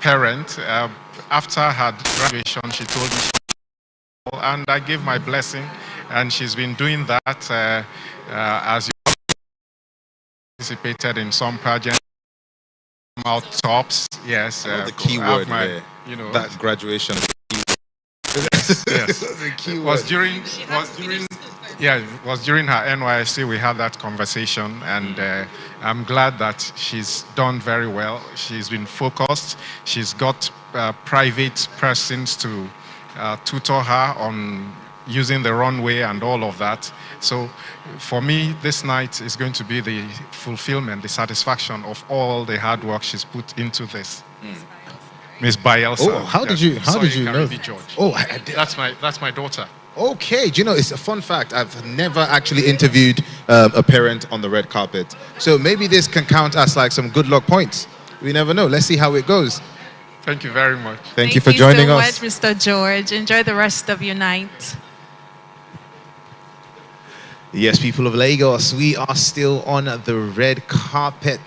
parent. After her graduation, she told me, and I gave my blessing, and she's been doing that as you participated in some pageants, out tops. Yes,
the key word there. That graduation.
Yes, the key word. Was during her NYSC we had that conversation, and I'm glad that she's done very well. She's been focused. She's got private persons to tutor her on using the runway and all of that. So for me, this night is going to be the fulfillment, the satisfaction of all the hard work she's put into this. Miss Bayelsa.
Oh, how did you know?
George.
Oh, I did.
That's my daughter.
Okay, do you know, it's a fun fact. I've never actually interviewed a parent on the red carpet. So maybe this can count as like some good luck points. We never know. Let's see how it goes.
Thank you very much.
Thank you for joining us.
Thank you so much, Mr. George. Enjoy the rest of your night.
Yes, people of Lagos, we are still on the red carpet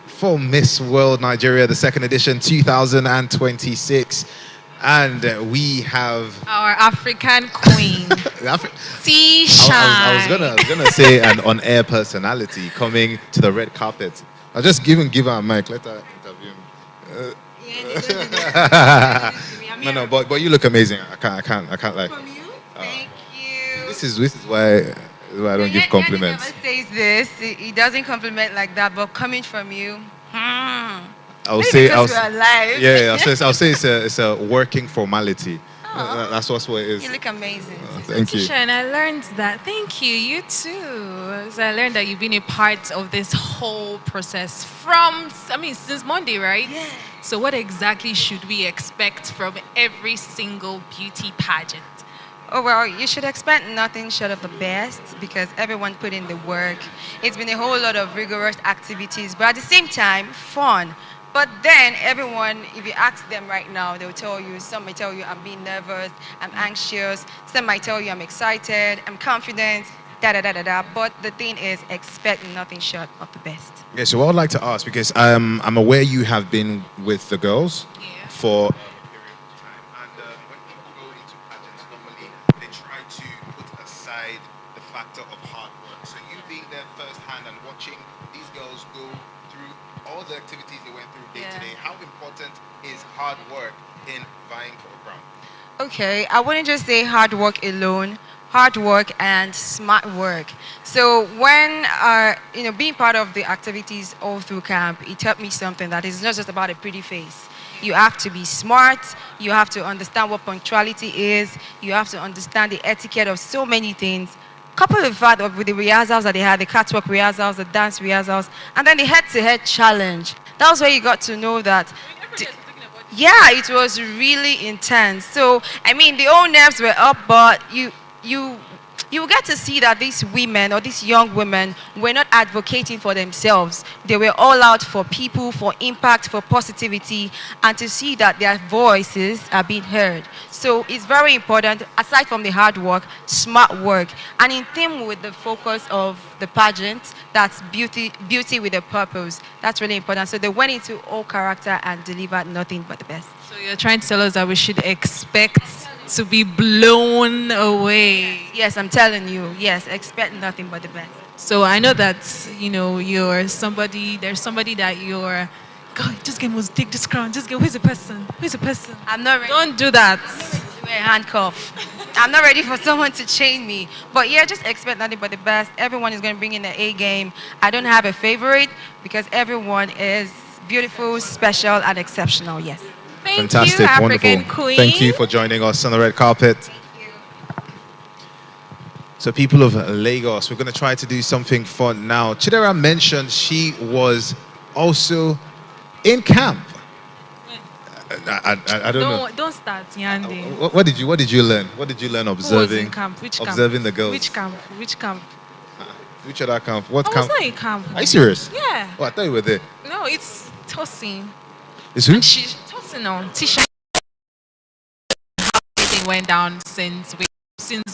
for Miss World Nigeria, the second edition, 2026. And we have
our African queen, T-Shine.
I was gonna say an on-air personality coming to the red carpet. I'll just give her a mic. Let her interview me. No, but you look amazing. I can't lie.
From you? Thank you.
This is why I don't give compliments.
Never says this. He doesn't compliment like that, but coming from you.
I'll say it's a working formality. That's what it is.
You look amazing.
Thank you.
And I learned that. Thank you. You too. So I learned that you've been a part of this whole process since Monday, right?
Yeah.
So what exactly should we expect from every single beauty pageant?
Oh, well, you should expect nothing short of the best, because everyone put in the work. It's been a whole lot of rigorous activities, but at the same time, fun. But then everyone, if you ask them right now, they'll tell you, some might tell you I'm being nervous, I'm anxious, some might tell you I'm excited, I'm confident, da-da-da-da-da. But the thing is, expect nothing short of the best.
Yeah, so what I'd like to ask, because I'm aware you have been with the girls for a period of time, and when people go into pageants, normally they try to put aside the factor of hard work. So you being there firsthand and watching these girls go through all the activities they went through day to day, how important is hard work in vying for a crown?
Okay, I wouldn't just say hard work alone. Hard work and smart work. So when being part of the activities all through camp, it taught me something that is not just about a pretty face. You have to be smart. You have to understand what punctuality is. You have to understand the etiquette of so many things. Coupled with that, with the rehearsals that they had, the catwalk rehearsals, the dance rehearsals, and then the head-to-head challenge. That was where you got to know that. Yeah, it was really intense. So, the old nerves were up, but you you will get to see that these women or these young women were not advocating for themselves. They were all out for people, for impact, for positivity, and to see that their voices are being heard. So it's very important, aside from the hard work, smart work. And in theme with the focus of the pageant, that's beauty with a purpose. That's really important. So they went into all character and delivered nothing but the best.
So you're trying to tell us that we should expect to be blown away.
Yes, I'm telling you. Yes, expect nothing but the best.
So I know that, you know, there's somebody that you're, God, just take this crown. Just get, who's the person? Who's the person?
I'm not ready.
Don't do that.
Wear a handcuff. I'm not ready for someone to chain me. But yeah, just expect nothing but the best. Everyone is going to bring in the A game. I don't have a favorite because everyone is beautiful, special, and exceptional. Yes.
Thank
Fantastic,
you, African
wonderful.
Queen.
Thank you for joining us on the red carpet. So people of Lagos, we're going to try to do something fun now. Chidera mentioned she was also in camp. I don't know.
Don't start, Yande.
What did you learn? What did you learn observing?
Who was in camp? Which camp?
Observing the girls.
Which camp? Which camp?
Which other camp? What
I
camp?
was not in camp.
Are you serious?
Yeah.
Oh, I thought you were there.
No, it's tossing.
It's who?
She's tossing on Tisha. Everything went down since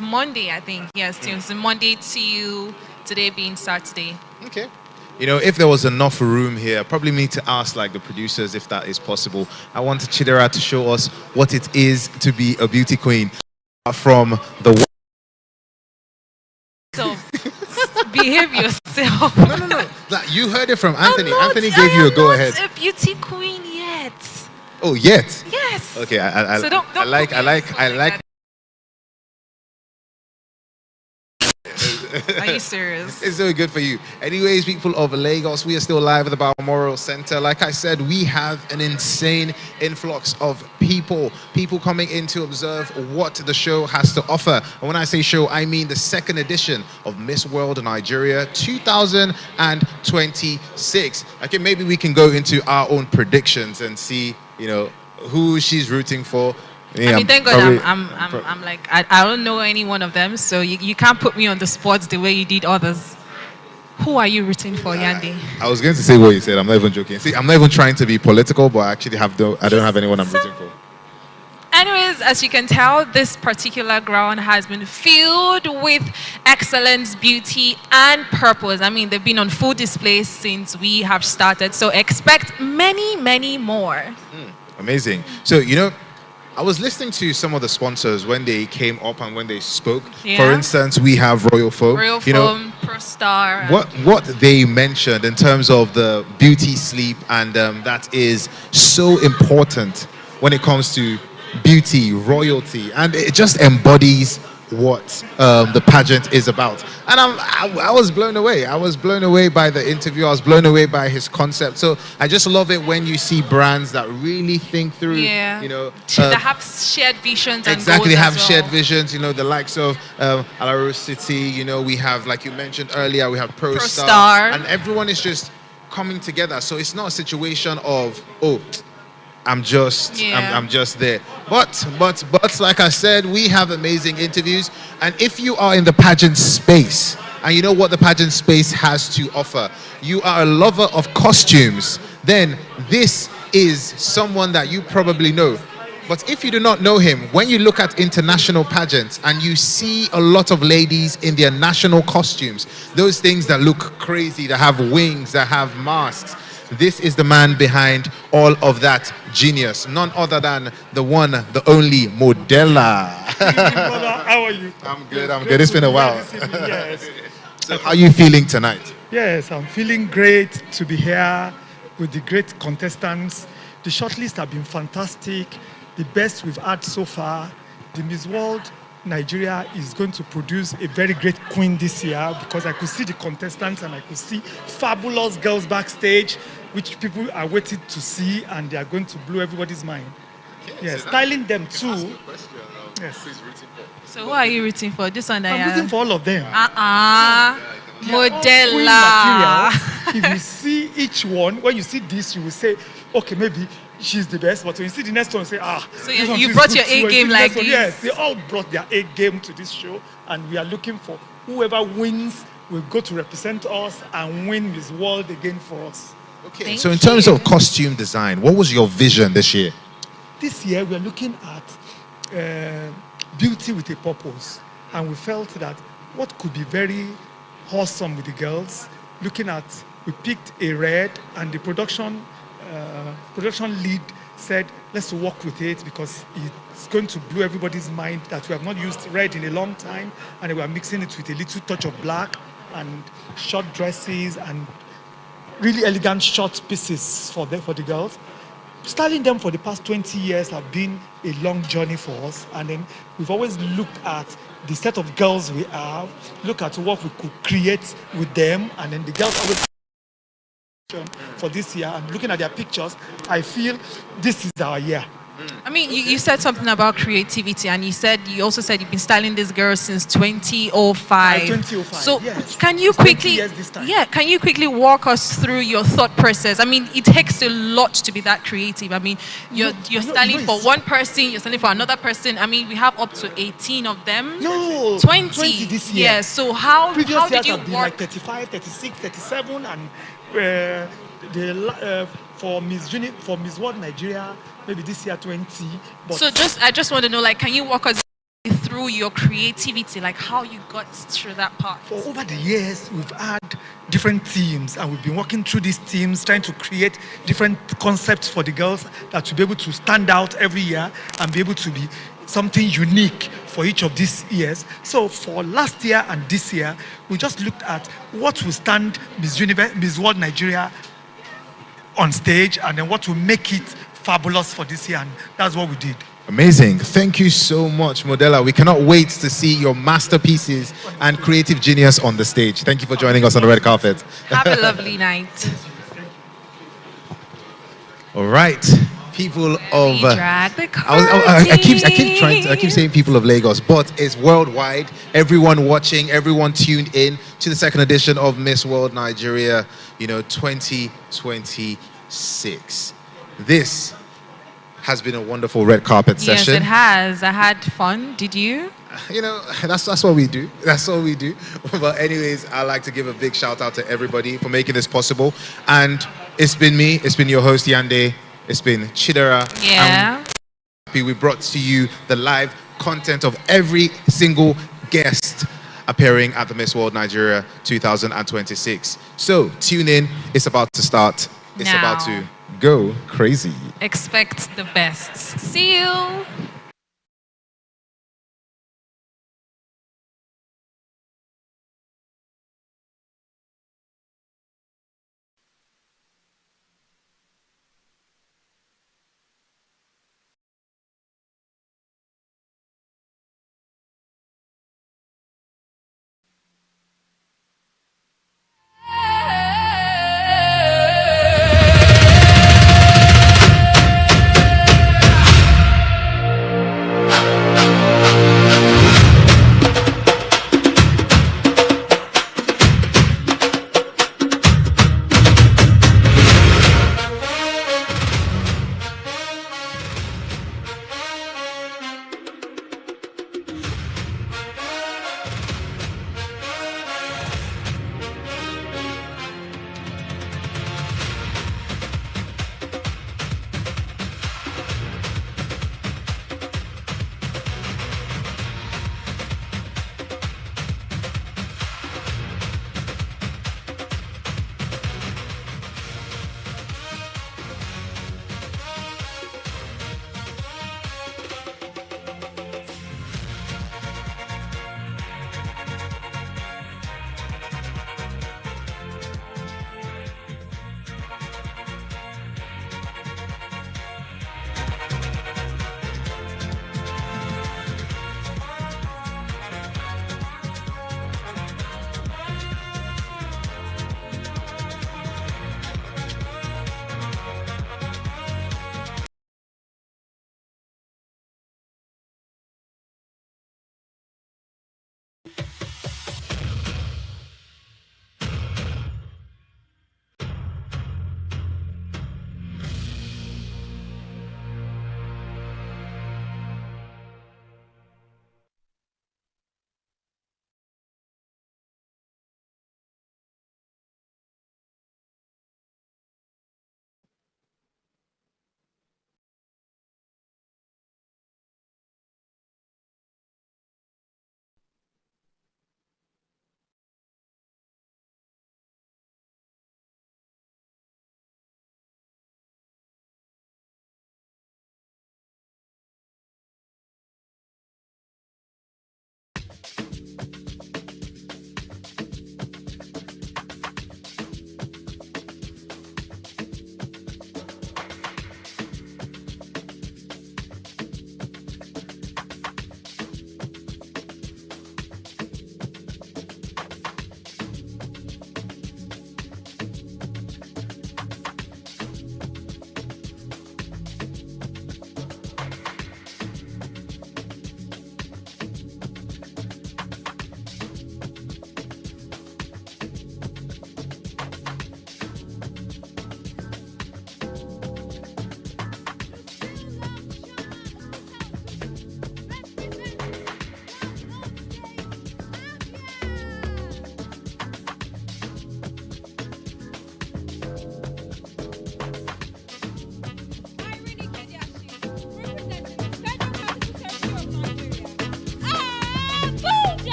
Monday, I think. Yes, since Monday till today being Saturday.
Okay. You know, if there was enough room here, probably need to ask like the producers if that is possible. I want Chidera to show us what it is to be a beauty queen from the.
So behave yourself.
No. Like, you heard it from Anthony. Anthony gave you a go ahead.
I'm not a beauty queen yet.
Oh, yet?
Yes.
Okay,
So don't
I like.
Are you serious?
It's so good for you. Anyways, people of Lagos, we are still live at the Balmoral Center. Like I said, we have an insane influx of people coming in to observe what the show has to offer. And when I say show, I mean the second edition of Miss World Nigeria 2026. Okay, maybe we can go into our own predictions and see, you know, who she's rooting for. Yeah,
I mean, thank God I'm like, I don't know any one of them, so you can't put me on the spot the way you did others. Who are you rooting for, Yandi?
I was going to say what you said. I'm not even joking. See, I'm not even trying to be political, but I actually I don't have anyone I'm rooting for.
Anyways, as you can tell, this particular ground has been filled with excellence, beauty, and purpose. I mean, they've been on full display since we have started, so expect many, many more.
Amazing. So, you know, I was listening to some of the sponsors when they came up and when they spoke.
Yeah.
For instance, we have Royal Foam.
Royal Foam, Pro Star.
What they mentioned in terms of the beauty sleep, and that is so important when it comes to beauty, royalty, and it just embodies what the pageant is about. And I was blown away. I was blown away by the interview. I was blown away by his concept. So I just love it when you see brands that really think through, you know.
That have shared visions and
exactly,
goals
have
as
shared
well.
visions, you know, the likes of Alaro City, you know, we have, like you mentioned earlier, we have Pro Star. And everyone is just coming together. So it's not a situation of, oh, I'm just there. But like I said, we have amazing interviews. And if you are in the pageant space and you know what the pageant space has to offer, you are a lover of costumes, then this is someone that you probably know. But if you do not know him, when you look at international pageants and you see a lot of ladies in their national costumes, those things that look crazy, that have wings, that have masks, this is the man behind all of that genius. None other than the one, the only Modella.
How are you?
I'm good. It's been a while.
Yes.
So how are you feeling tonight?
Yes, I'm feeling great to be here with the great contestants. The shortlist have been fantastic. The best we've had so far. The Miss World Nigeria is going to produce a very great queen this year, because I could see the contestants and I could see fabulous girls backstage, which people are waiting to see, and they are going to blow everybody's mind. Okay, yes, so styling them too. Yes.
So who are you rooting for? This one
I'm rooting for all of them.
Modella.
If you see each one, when you see this, you will say, okay, maybe she's the best. But when you see the next one, you say,
So you brought your A game like this?
Yes, they all brought their A game to this show. And we are looking for whoever wins will go to represent us and win Miss World again for us.
Okay. So in terms of costume design, what was your vision this year?
This year, we are looking at beauty with a purpose. And we felt that what could be very wholesome with the girls, looking at, we picked a red, and the production lead said, let's work with it because it's going to blow everybody's mind that we have not used red in a long time, and we are mixing it with a little touch of black and short dresses and really elegant short pieces for the girls. Styling them for the past 20 years have been a long journey for us, and then we've always looked at the set of girls we have, look at what we could create with them, and then the girls always for this year, and looking at their pictures, I feel this is our year.
I mean, you said something about creativity, and you also said you've been styling this girl since 2005.
2005.
So
yes.
Can you quickly walk us through your thought process? I mean, it takes a lot to be that creative. I mean, you're styling for one person, you're styling for another person. I mean, we have up to 18 of them.
No,
20
this year.
Yeah. So how did you
have
work?
Been like 35, 36, 37, and for Miss World Nigeria, maybe this year 20. But
so I just want to know, like, can you walk us through your creativity, like how you got through that part?
For over the years, we've had different teams, and we've been working through these teams, trying to create different concepts for the girls that will be able to stand out every year and be able to be something unique for each of these years. So for last year and this year, we just looked at what will stand Miss World Nigeria on stage, and then what will make it fabulous for this year, and that's what we did.
Amazing. Thank you so much, Modella. We cannot wait to see your masterpieces and creative genius on the stage. Thank you for joining us on the red carpet.
Have a lovely night.
All right. People of
drag the
I keep saying people of Lagos, but it's worldwide. Everyone watching, everyone tuned in to the second edition of Miss World Nigeria, 2026. This has been a wonderful red carpet session.
Yes, it has. I had fun. Did you?
That's what we do. That's what we do. But anyways, I'd like to give a big shout out to everybody for making this possible. And it's been me. It's been your host, Yande. It's been Chidera.
Yeah.
We brought to you the live content of every single guest appearing at the Miss World Nigeria 2026. So tune in. It's about to start. It's about to go crazy.
Expect the best. See you.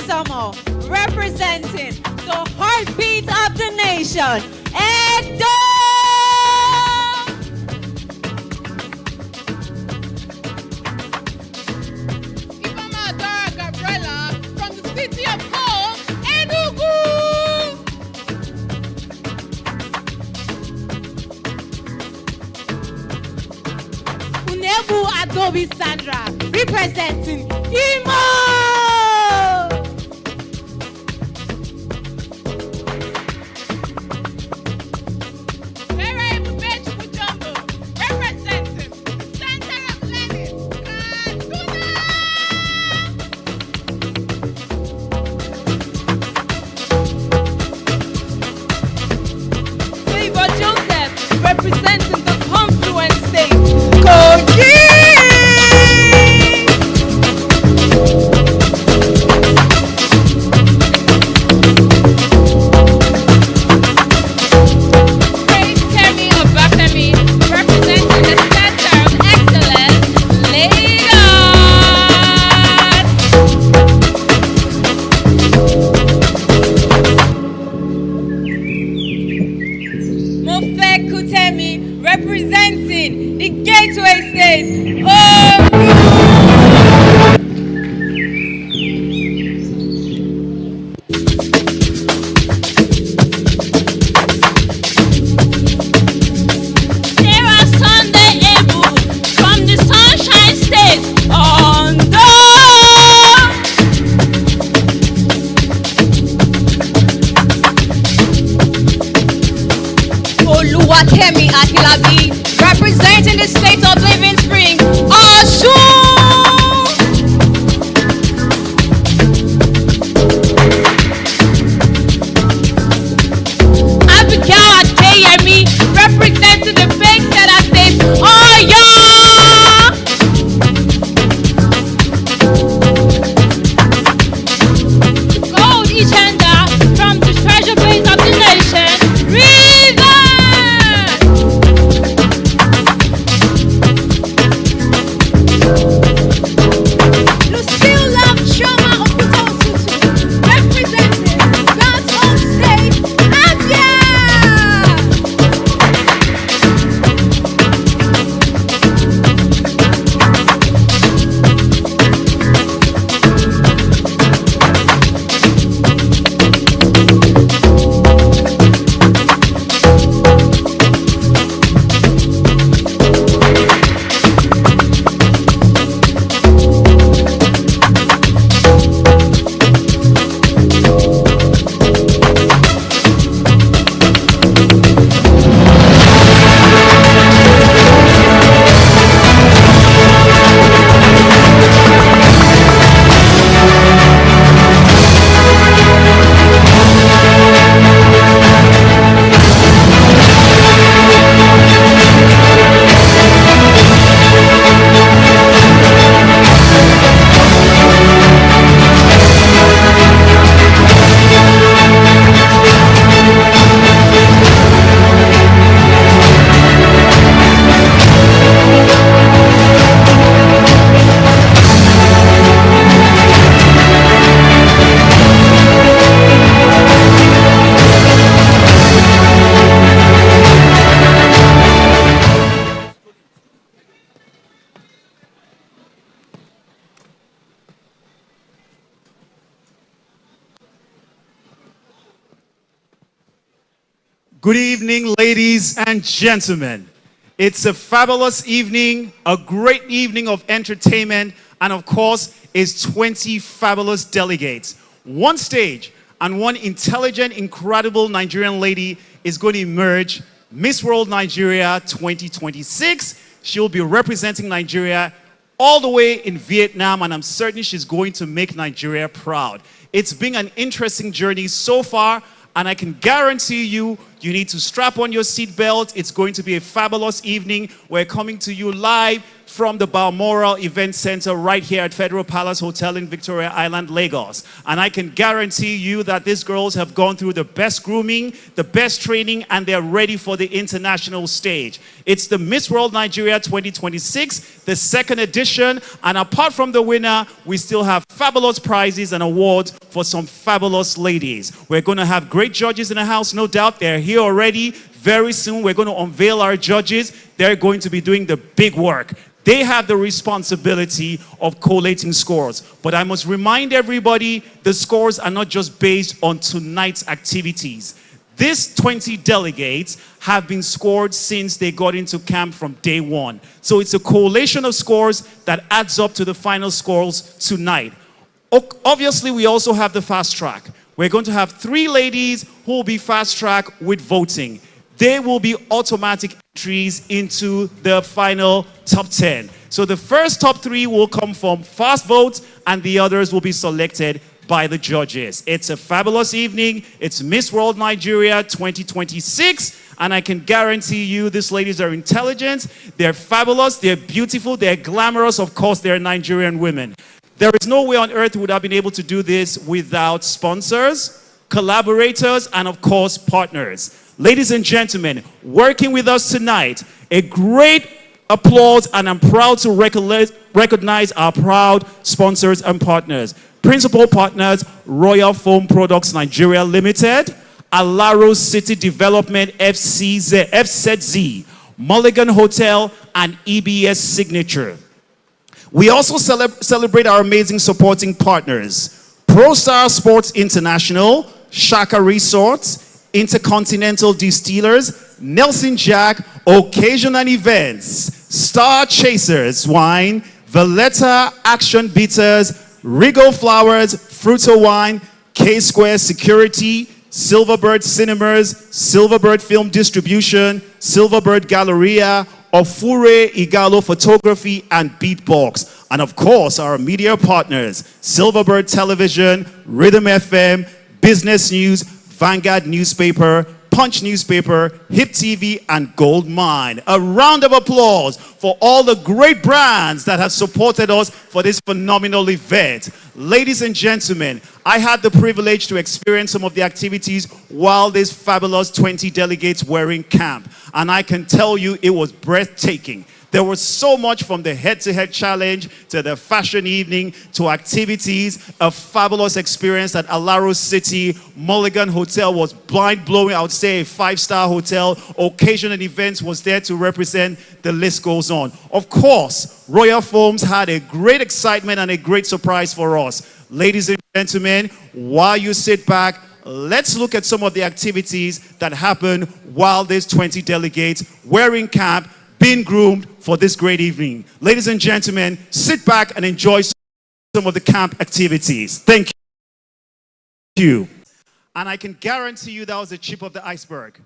Isomo, representing the heartbeat of the nation, Edo!
Ifeoma Gabriela from the city of Hull, Enugu!
Unebu Adobe Sandra, representing Imo!
Representing the confluence state, Kogi! Praise Kemi Obafemi, representing the Center of Excellence, Lagos! Mofe Kutemi, representing the Gateway State. Sarah Sunday Ebu from the Sunshine State. Ondo. Oluwakemi Akilabi, representing the state of Living Spring, Osun. Abigail Adeyemi, representing the Bayelsa state, Oyo. Gold Ichenda from the treasure base of the nation, Rivers. Lucille Love Choma Okutotutu, representing God's own state, Abia.
Good evening, ladies and gentlemen. It's a fabulous evening, a great evening of entertainment, and of course, it's 20 fabulous delegates. One stage and one intelligent, incredible Nigerian lady is going to emerge, Miss World Nigeria 2026. She'll be representing Nigeria all the way in Vietnam, and I'm certain she's going to make Nigeria proud. It's been an interesting journey so far, and I can guarantee you, you need to strap on your seatbelt. It's going to be a fabulous evening. We're coming to you live from the Balmoral Event Center right here at Federal Palace Hotel in Victoria Island, Lagos. And I can guarantee you that these girls have gone through the best grooming, the best training, and they're ready for the international stage. It's the Miss World Nigeria 2026, the second edition. And apart from the winner, we still have fabulous prizes and awards for some fabulous ladies. We're going to have great judges in the house, no doubt. They're here already. Very soon, we're going to unveil our judges. They're going to be doing the big work. They have the responsibility of collating scores. But I must remind everybody, the scores are not just based on tonight's activities. These 20 delegates have been scored since they got into camp from day one. So it's a collation of scores that adds up to the final scores tonight. Obviously, we also have the fast track. We're going to have 3 ladies who will be fast track with voting. They will be automatic entries into the final top 10. So the first top 3 will come from fast votes, and the others will be selected by the judges. It's a fabulous evening. It's Miss World Nigeria 2026, and I can guarantee you these ladies are intelligent, they're fabulous, they're beautiful, they're glamorous. Of course, they're Nigerian women. There is no way on earth we would have been able to do this without sponsors, collaborators, and of course, partners. Ladies and gentlemen, working with us tonight, a great applause, and I'm proud to recognize our proud sponsors and partners. Principal partners, Royal Foam Products Nigeria Limited, Alaro City Development FZZ, Mulligan Hotel, and EBS Signature. We also celebrate our amazing supporting partners, ProStar Sports International, Shaka Resorts, Intercontinental Distillers, Nelson Jack, Occasion and Events, Star Chasers Wine, Valletta Action Bitters, Regal Flowers, Fruto Wine, K-Square Security, Silverbird Cinemas, Silverbird Film Distribution, Silverbird Galleria, Ofure Igalo Photography and Beatbox. And of course, our media partners, Silverbird Television, Rhythm FM, Business News, Vanguard Newspaper, Punch Newspaper, Hip TV, and Gold Mine. A round of applause for all the great brands that have supported us for this phenomenal event. Ladies and gentlemen, I had the privilege to experience some of the activities while these fabulous 20 delegates were in camp. And I can tell you it was breathtaking. There was so much from the head-to-head challenge to the fashion evening to activities, a fabulous experience at Alaro City. Mulligan Hotel was blind-blowing, I would say a 5-star hotel. Occasion and Events was there to represent. The list goes on. Of course, Royal Foams had a great excitement and a great surprise for us. Ladies and gentlemen, while you sit back, let's look at some of the activities that happened while these 20 delegates were in camp, being groomed for this great evening. Ladies and gentlemen, sit back and enjoy some of the camp activities. Thank you. And I can guarantee you that was the tip of the iceberg.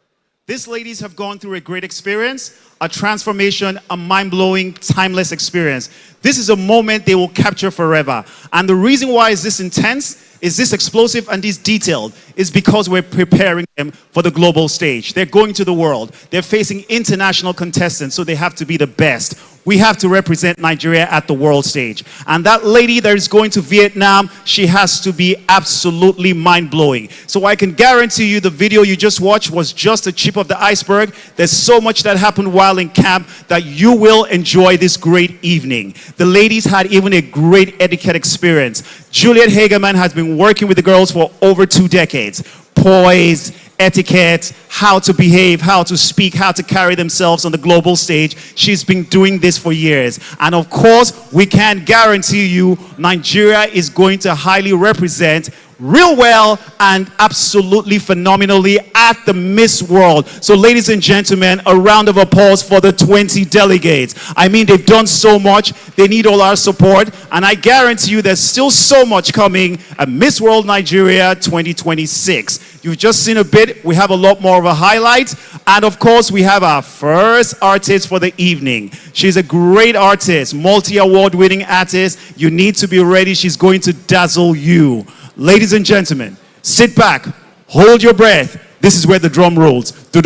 These ladies have gone through a great experience, a transformation, a mind-blowing, timeless experience. This is a moment they will capture forever. And the reason why is this intense, is this explosive and this detailed, is because we're preparing them for the global stage. They're going to the world. They're facing international contestants, so they have to be the best. We have to represent Nigeria at the world stage. And that lady that is going to Vietnam, she has to be absolutely mind-blowing. So I can guarantee you the video you just watched was just the tip of the iceberg. There's so much that happened while in camp that you will enjoy this great evening. The ladies had even a great etiquette experience. Juliet Hagerman has been working with the girls for over 2 decades. Poise, etiquette, how to behave, how to speak, how to carry themselves on the global stage. She's been doing this for years. And of course, we can guarantee you Nigeria is going to highly represent real well and absolutely phenomenally at the Miss World. So ladies and gentlemen, a round of applause for the 20 delegates. I mean, they've done so much. They need all our support. And I guarantee you there's still so much coming at Miss World Nigeria 2026. You've just seen a bit. We have a lot more of a highlight. And of course, we have our first artist for the evening. She's a great artist, multi-award winning artist. You need to be ready. She's going to dazzle you. Ladies and gentlemen, sit back, hold your breath. This is where the drum rolls. A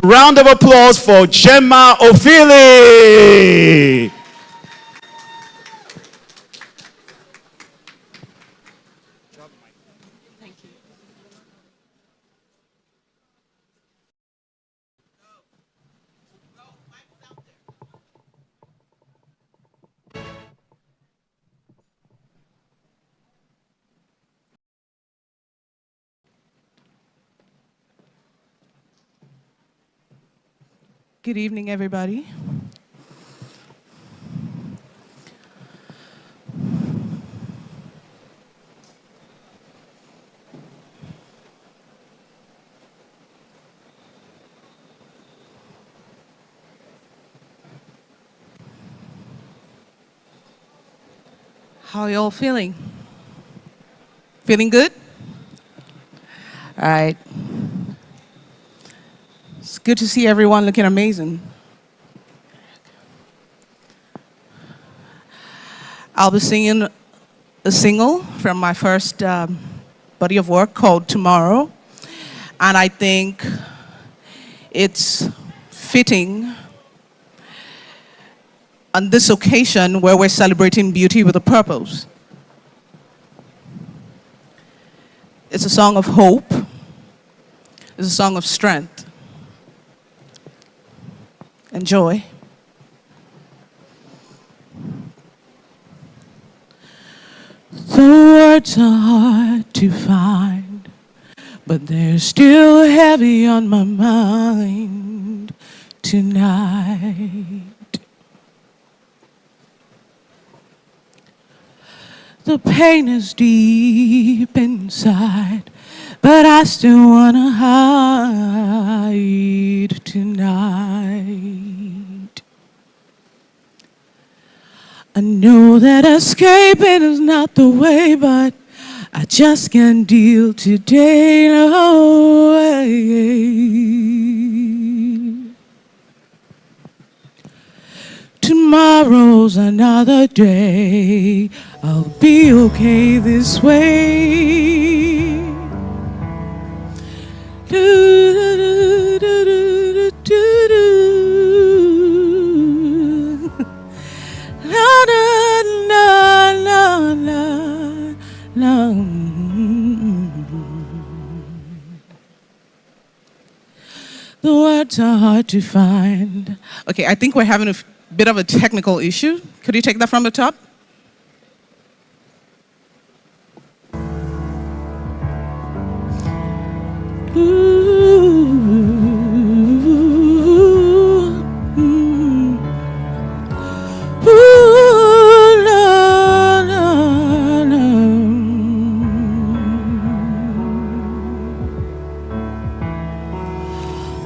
round of applause for Gemma Ophili.
Good evening, everybody. How are you all feeling? Feeling good? All right. It's good to see everyone looking amazing. I'll be singing a single from my first body of work called Tomorrow. And I think it's fitting on this occasion where we're celebrating beauty with a purpose. It's a song of hope. It's a song of strength. Enjoy. The words are hard to find, but they're still heavy on my mind tonight. The pain is deep inside, but I still wanna hide tonight. I know that escaping is not the way, but I just can't deal today, no way. Tomorrow's another day. I'll be okay this way. La, la, la, la, la. The words are hard to find. Okay, I think we're having a bit of a technical issue. Could you take that from the top?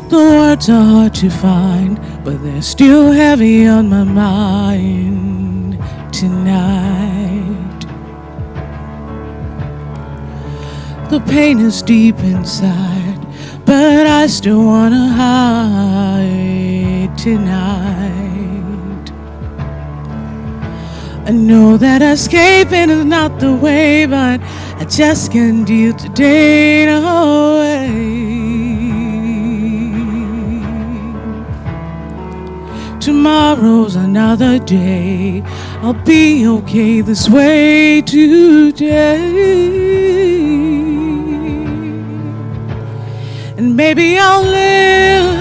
The words are hard to find, but they're still heavy on my mind tonight. The pain is deep inside, but I still wanna hide tonight. I know that escaping is not the way, but I just can't deal today, no way. Tomorrow's another day. I'll be okay this way today. And maybe I'll live,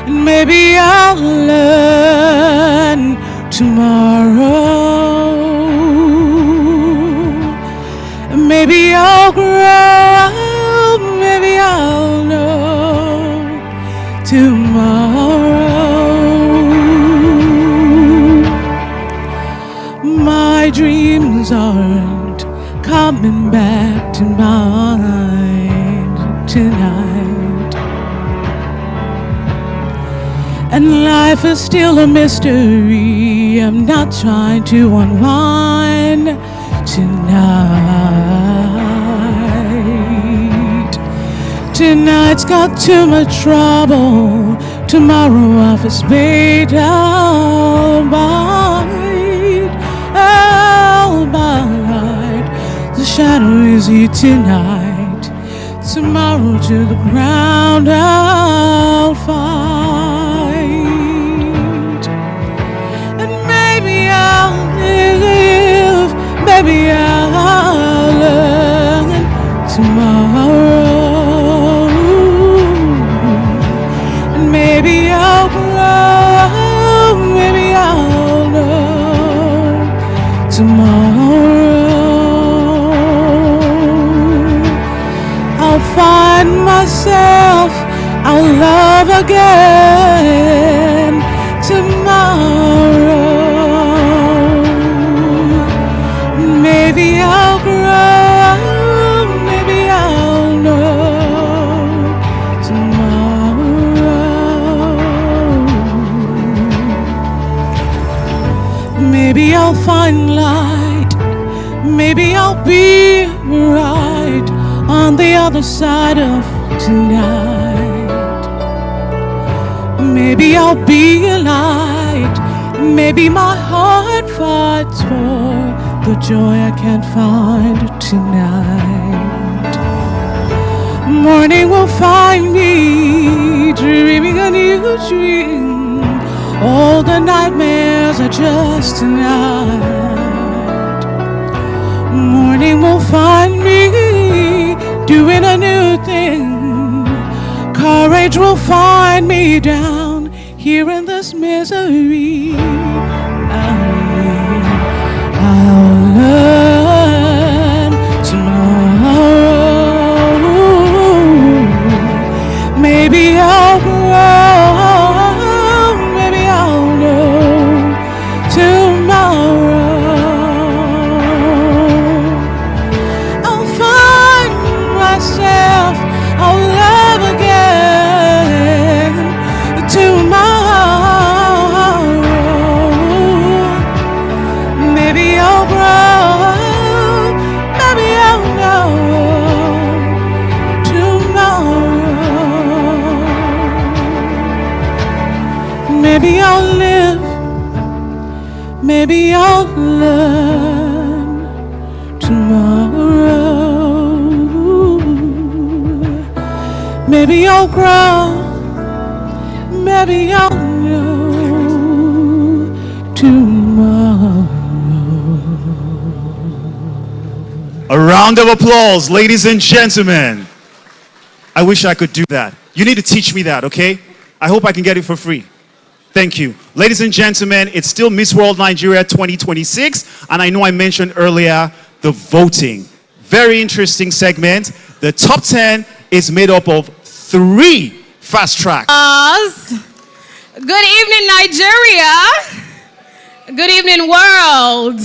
and maybe I'll learn tomorrow. And maybe I'll grow, maybe I'll know tomorrow. My dreams aren't coming back to mind tonight, and life is still a mystery. I'm not trying to unwind tonight. Tonight's got too much trouble. Tomorrow office made I'll bide. The shadow is here tonight. Tomorrow to the ground I'll fight. And maybe I'll live, maybe I'll learn tomorrow. And maybe I'll grow, maybe I'll know tomorrow. I'll find myself, I'll love again tomorrow. Maybe I'll grow, maybe I'll know tomorrow. Maybe I'll find light, maybe I'll be right on the other side of tonight. Maybe I'll be a light, maybe my heart fights for the joy I can't find tonight. Morning will find me dreaming a new dream. All the nightmares are just tonight. Morning will find me doing a new thing. Courage will find me down here in this misery. I'll learn tomorrow. Maybe I'll grow, maybe I'll know tomorrow. I'll love again tomorrow. Maybe I'll grow, maybe I'll know tomorrow. Maybe I'll live, maybe I'll learn tomorrow. Maybe I'll grow, maybe I'll know tomorrow.
A round of applause, ladies and gentlemen. I wish I could do that. You need to teach me that, okay? I hope I can get it for free. Thank you. Ladies and gentlemen, it's still Miss World Nigeria 2026, and I know I mentioned earlier the voting. Very interesting segment. The top 10 is made up of 3 fast tracks.
Good evening, Nigeria. Good evening, world.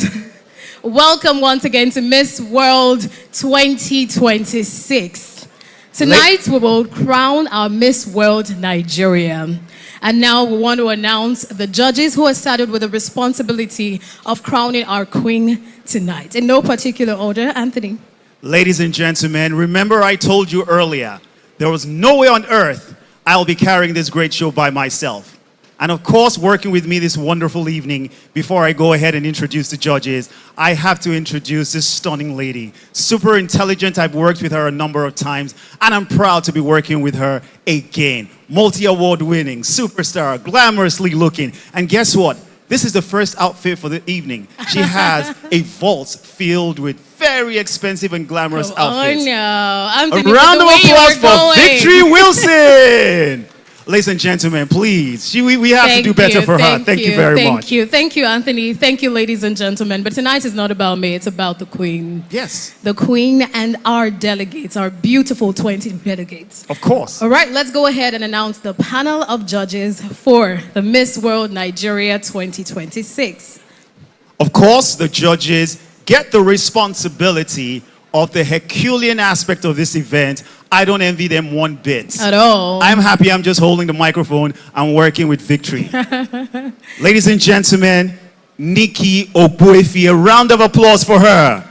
Welcome once again to Miss World 2026. Tonight we will crown our Miss World Nigeria. And now we want to announce the judges who are saddled with the responsibility of crowning our queen tonight. In no particular order, Anthony.
Ladies and gentlemen, remember I told you earlier, there was no way on earth I'll be carrying this great show by myself. And of course, working with me this wonderful evening, before I go ahead and introduce the judges, I have to introduce this stunning lady. Super intelligent, I've worked with her a number of times, and I'm proud to be working with her again. Multi-award winning, superstar, glamorously looking. And guess what? This is the first outfit for the evening. She has a vault filled with very expensive and glamorous outfits.
Oh no.
A round of applause for Victory Wilson. Ladies and gentlemen, please. We have to do better for her. Thank you very much.
Thank you, Anthony. Thank you, ladies and gentlemen. But tonight is not about me. It's about the Queen.
Yes.
The Queen and our delegates, our beautiful 20 delegates.
Of course.
All right, let's go ahead and announce the panel of judges for the Miss World Nigeria 2026.
Of course, the judges get the responsibility of the Herculean aspect of this event. I don't envy them one bit.
At all.
I'm happy I'm just holding the microphone and working with Victory. Ladies and gentlemen, Nikki Obuefi, a round of applause for her.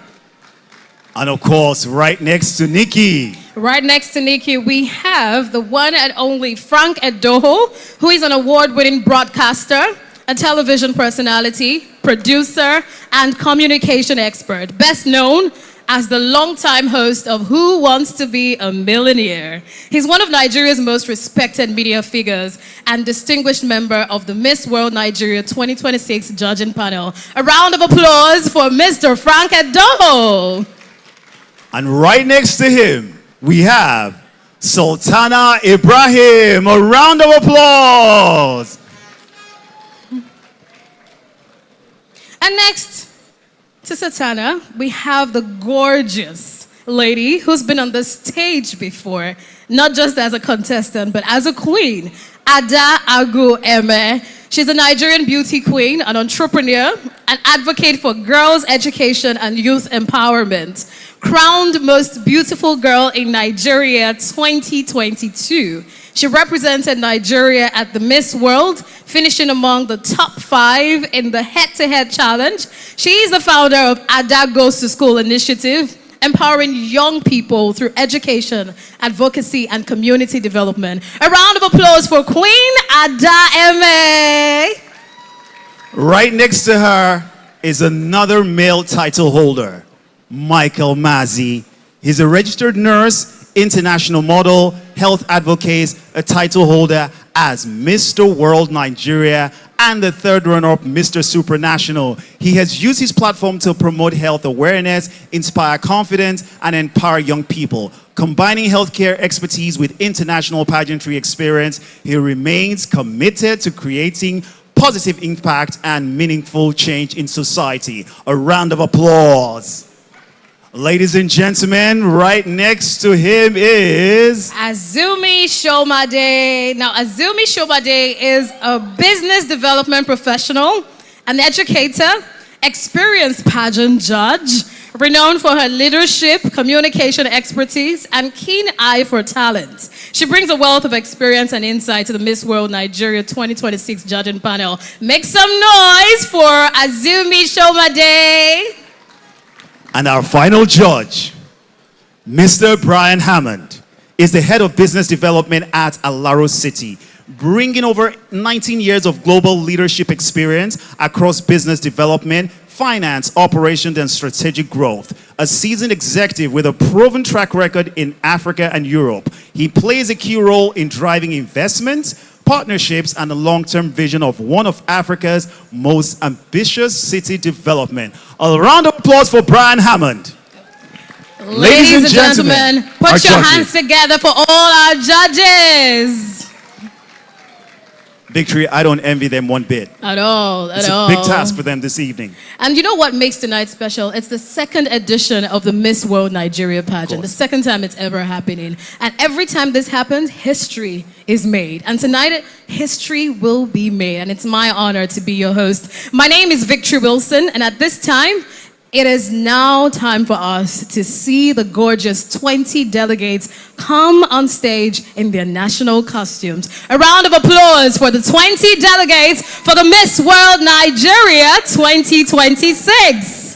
And of course, right next to Nikki.
Right next to Nikki, we have the one and only Frank Edoho, who is an award-winning broadcaster, a television personality, producer, and communication expert, best known as the longtime host of Who Wants to Be a Millionaire. He's one of Nigeria's most respected media figures and distinguished member of the Miss World Nigeria 2026 judging panel. A round of applause for Mr. Frank Edoho.
And right next to him, we have Sultana Ibrahim. A round of applause.
And next to Sultana, we have the gorgeous lady who's been on the stage before, not just as a contestant, but as a queen, Ada Agu Eme. She's a Nigerian beauty queen, an entrepreneur, an advocate for girls' education and youth empowerment. Crowned Most Beautiful Girl in Nigeria 2022. She represented Nigeria at the Miss World, finishing among the top 5 in the head-to-head challenge. She is the founder of Ada Goes to School initiative, empowering young people through education, advocacy, and community development. A round of applause for Queen Ada Eme.
Right next to her is another male title holder, Michael Mazzi. He's a registered nurse, international model, health advocate, a title holder as Mr. World Nigeria and the third runner-up Mr. Supranational. He has used his platform to promote health awareness, inspire confidence, and empower young people. Combining healthcare expertise with international pageantry experience, he remains committed to creating positive impact and meaningful change in society. A round of applause. Ladies and gentlemen, right next to him is
Azumi Shomade. Now, Azumi Shomade is a business development professional, an educator, experienced pageant judge, renowned for her leadership, communication expertise, and keen eye for talent. She brings a wealth of experience and insight to the Miss World Nigeria 2026 judging panel. Make some noise for Azumi Shomade.
And our final judge, Mr. Brian Hammond, is the head of business development at Alaro City, bringing over 19 years of global leadership experience across business development, finance, operations, and strategic growth. A seasoned executive with a proven track record in Africa and Europe, he plays a key role in driving investments, partnerships, and a long-term vision of one of Africa's most ambitious city development. A round of applause for Brian Hammond.
Ladies and gentlemen, put your hands together for all our judges.
Victory, I don't envy them one bit.
At all.
It's a big task for them this evening.
And you know what makes tonight special? It's the second edition of the Miss World Nigeria pageant. The second time it's ever happening. And every time this happens, history is made. And tonight, history will be made. And it's my honor to be your host. My name is Victory Wilson. And at this time, it is now time for us to see the gorgeous 20 delegates come on stage in their national costumes. A round of applause for the 20 delegates for the Miss World Nigeria 2026.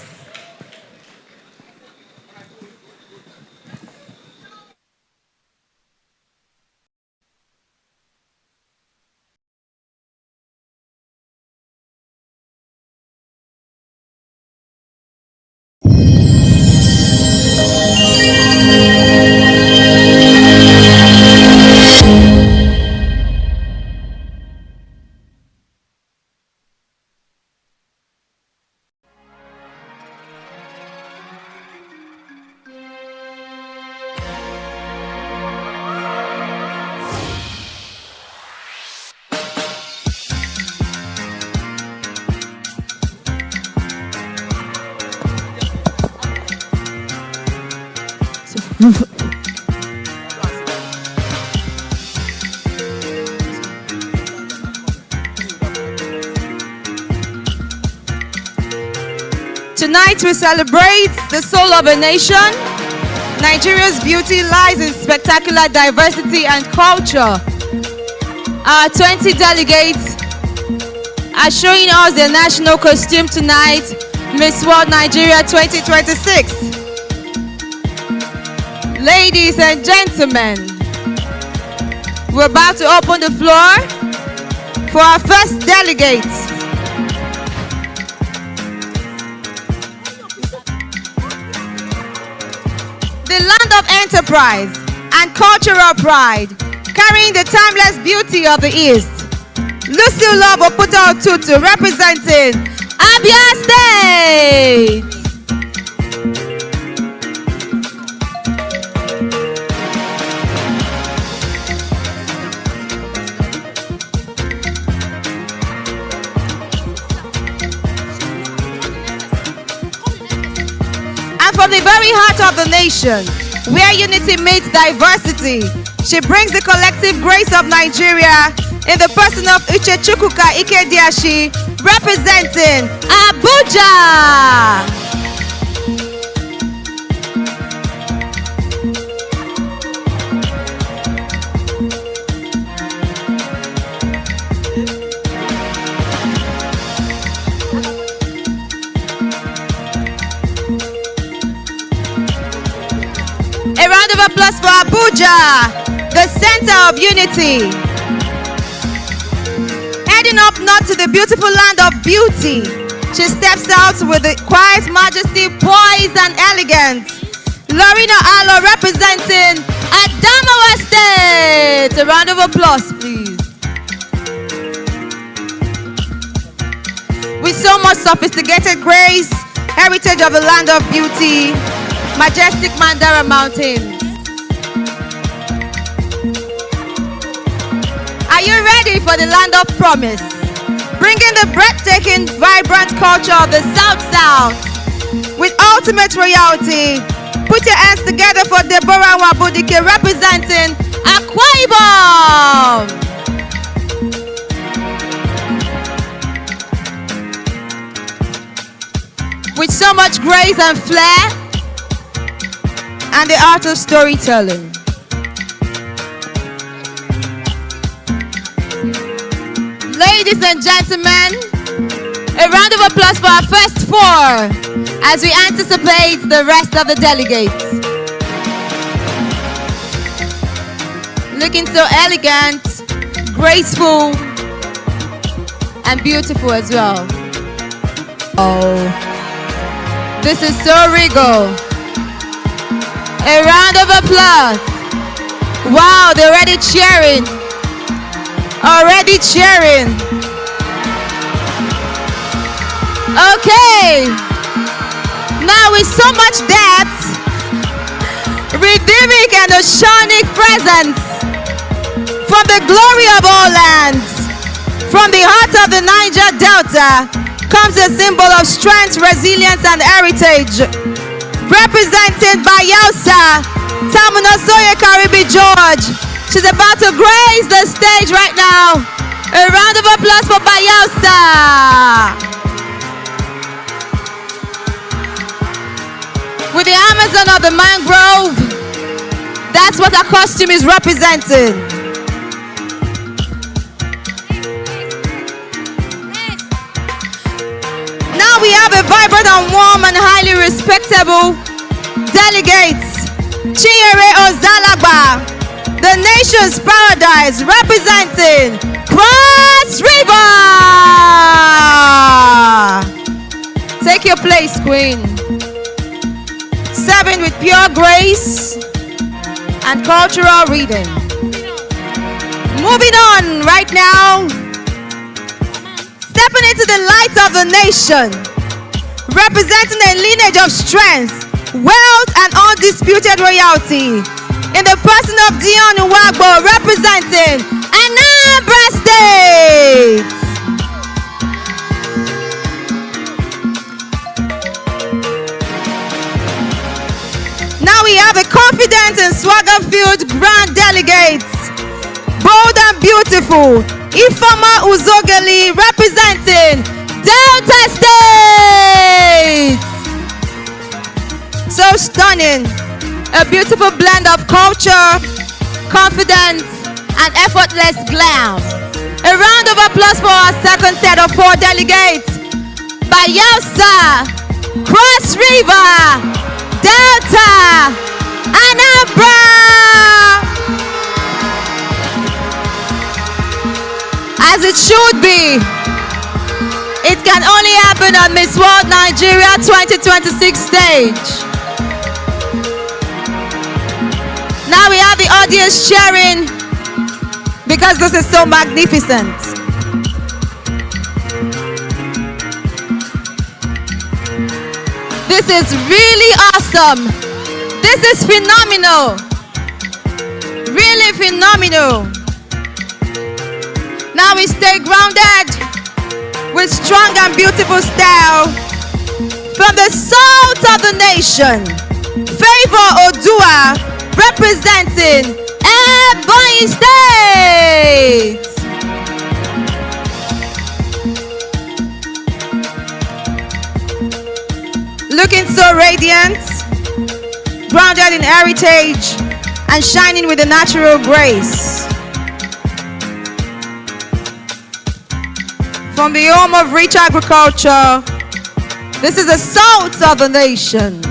Tonight we celebrate the soul of a nation. Nigeria's beauty lies in spectacular diversity and culture. Our 20 delegates are showing us their national costume tonight, Miss World Nigeria 2026. Ladies and gentlemen, we're about to open the floor for our first delegate. the land of enterprise and cultural pride, carrying the timeless beauty of the East. Lucille Love Oputa Otutu, representing Abia State. And from the very heart of the nation, where unity meets diversity, she brings the collective grace of Nigeria in the person of Uche Chukwuka Ikediashi, representing Abuja. A round of applause for Abuja, the center of unity. Heading up north to the beautiful land of beauty, she steps out with the quiet majesty, poise, and elegance. Lorena Alo representing Adamawa State. A round of applause, please. With so much sophisticated grace, heritage of the land of beauty, majestic Mandara Mountains. Are you ready for the land of promise? Bringing the breathtaking, vibrant culture of the South with ultimate royalty. Put your hands together for Deborah Wabudike representing Akwa Ibom. With so much grace and flair, and the art of storytelling. Ladies and gentlemen, a round of applause for our first four as we anticipate the rest of the delegates. Looking so elegant, graceful, and beautiful as well. Oh, this is so regal. A round of applause. Wow, they're already cheering. Already cheering. Okay. Now with so much depth, rhythmic and oceanic presence from the glory of all lands, from the heart of the Niger Delta, comes a symbol of strength, resilience, and heritage. Represented by Bayelsa, Tamunosoye Karibi-George. She's about to grace the stage right now. A round of applause for Bayelsa. With the Amazon of the mangrove, that's what her costume is representing. Now we have a vibrant and warm and highly respectable delegates. Chinyere Ozalagba, the nation's paradise, representing Cross River. Take your place, Queen. Serving with pure grace and cultural reading. Moving on right now. Stepping into the light of the nation, representing a lineage of strength, wealth, and undisputed royalty, in the person of Dion Nwagbo, representing Anambra State. Now we have a confident and swagger-filled grand delegates, bold and beautiful, Ifama Uzogeli, representing Delta State. So stunning. A beautiful blend of culture, confidence, and effortless glam. A round of applause for our second set of four delegates. Bayelsa, Cross River, Delta, Anambra. As it should be. It can only happen on Miss World Nigeria 2026 stage.
Now we have the audience cheering because this is so magnificent. This is really awesome. This is phenomenal. Really phenomenal. Now we stay grounded with strong and beautiful style from the south of the nation. Favor Odua representing Ebonyi State. Looking so radiant, grounded in heritage, and shining with a natural grace. From the home of rich agriculture, this is the south of the nation.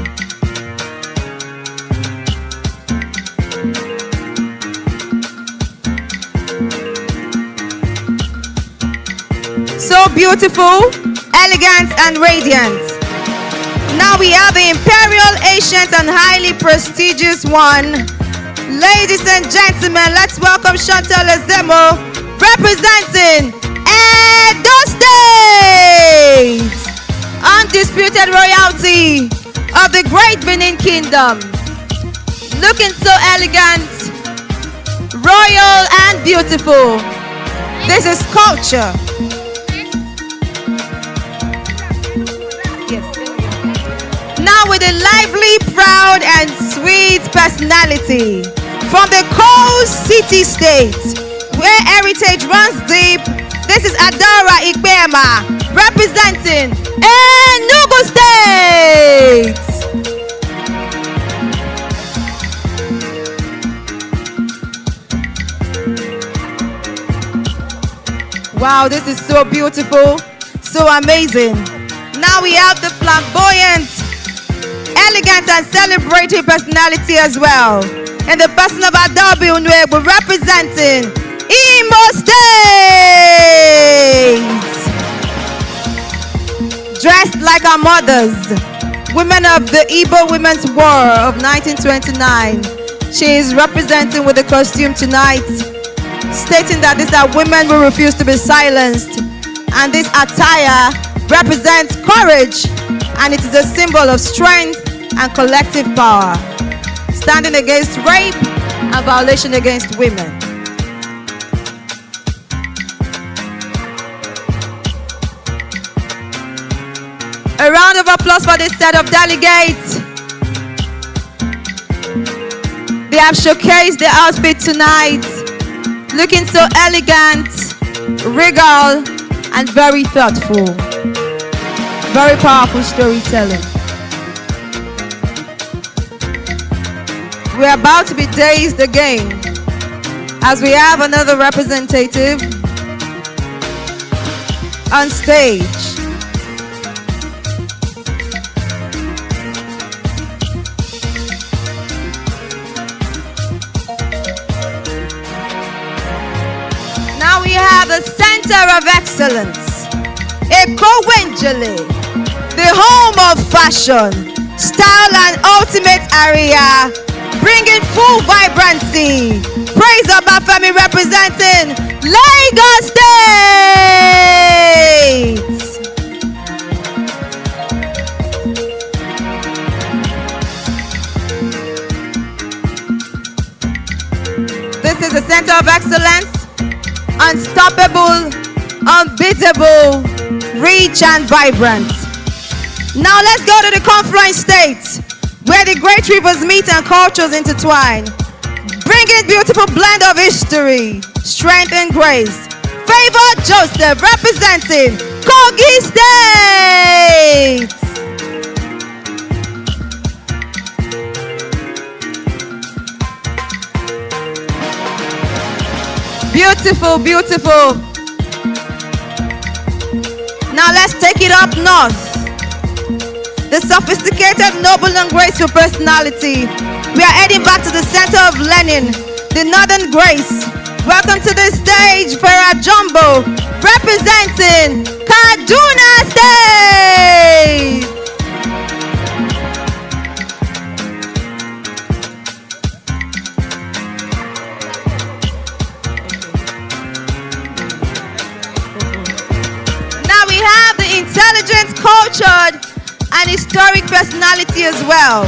So beautiful, elegant, and radiant. Now we have the imperial, ancient, and highly prestigious one. Ladies and gentlemen, let's welcome Chantal Ezemo, representing Edo State. Undisputed royalty of the great Benin Kingdom. Looking so elegant, royal, and beautiful. This is culture. Now with a lively, proud, and sweet personality from the coast city state where heritage runs deep, this is Adara Ikpema representing Enugu State. Wow, this is so beautiful, so amazing. Now we have the flamboyant, elegant, and celebratory personality as well. And the person of Adobe Unwegbu representing Imo State. Dressed like our mothers, women of the Igbo Women's War of 1929. She is representing with the costume tonight, stating that these are women who refuse to be silenced. And this attire represents courage, and it is a symbol of strength and collective power, standing against rape and violation against women. A round of applause for this set of delegates. They have showcased their outfit tonight, looking so elegant, regal, and very thoughtful. Very powerful storytelling. We're about to be dazed again as we have another representative on stage. Now we have the Center of Excellence, Eko-Wenjele, the home of fashion, style, and ultimate area, bringing full vibrancy. Praise Obafemi representing Lagos State. This is the Center of Excellence, unstoppable, unbeatable, rich, and vibrant. Now let's go to the Confluence State, where the great rivers meet and cultures intertwine, bringing beautiful blend of history, strength, and grace. Favor Joseph representing Kogi State. Beautiful, beautiful. Now let's take it up north. The sophisticated, noble, and graceful personality. We are heading back to the center of learning, the Northern Grace. Welcome to the stage, Farah Jumbo, representing Kaduna State. cultured and historic personality as well.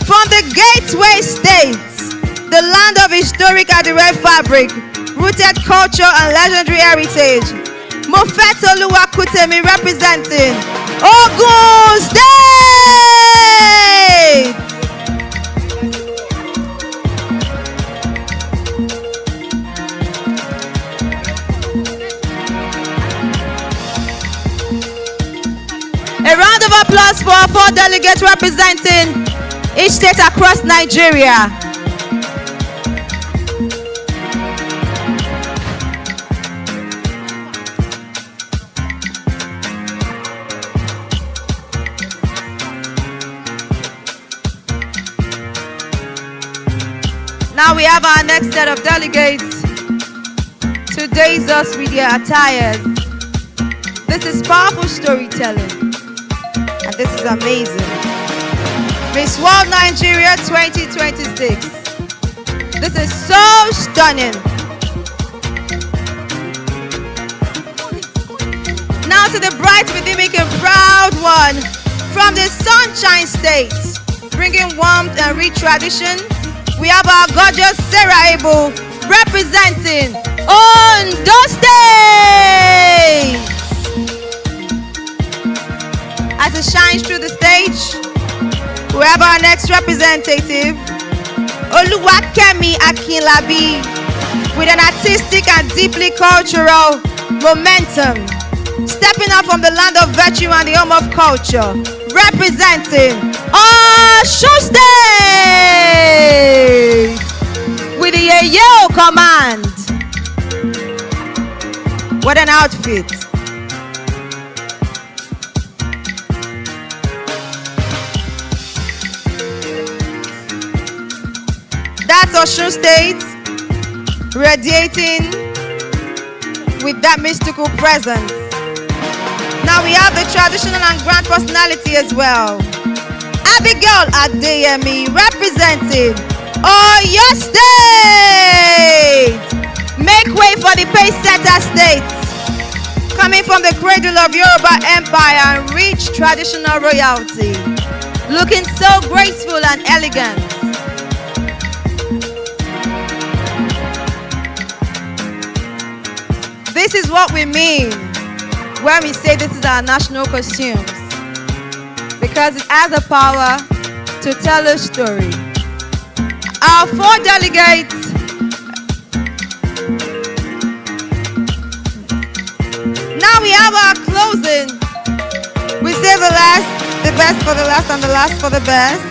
From the Gateway States, the land of historic Adire fabric, rooted culture and legendary heritage, Mofetoluwa Kutemi representing Ogun State! A round of applause for our 4 delegates representing each state across Nigeria. Now we have our next set of delegates to daze us with their attires. This is powerful storytelling, and this is amazing. Miss World Nigeria 2026. This is so stunning. Now to the bright, rhythmic, and proud one from the Sunshine State, bringing warmth and rich tradition. We have our gorgeous Sarah Abel representing Ondo State. As it shines through the stage, we have our next representative, Oluwakemi Akinlabi, with an artistic and deeply cultural momentum, stepping up from the land of virtue and the home of culture, representing Osun State with the Yeo command. What an outfit. That's Osun State radiating with that mystical presence. Now we have the traditional and grand personality as well. Abigail Adeyemi representing Oyo State. Make way for the pace-setter states, coming from the cradle of Yoruba Empire and rich traditional royalty, looking so graceful and elegant. This is what we mean when we say this is our national costumes, because it has the power to tell a story. Our 4 delegates now we have our closing. We say the best for the last, and the last for the best.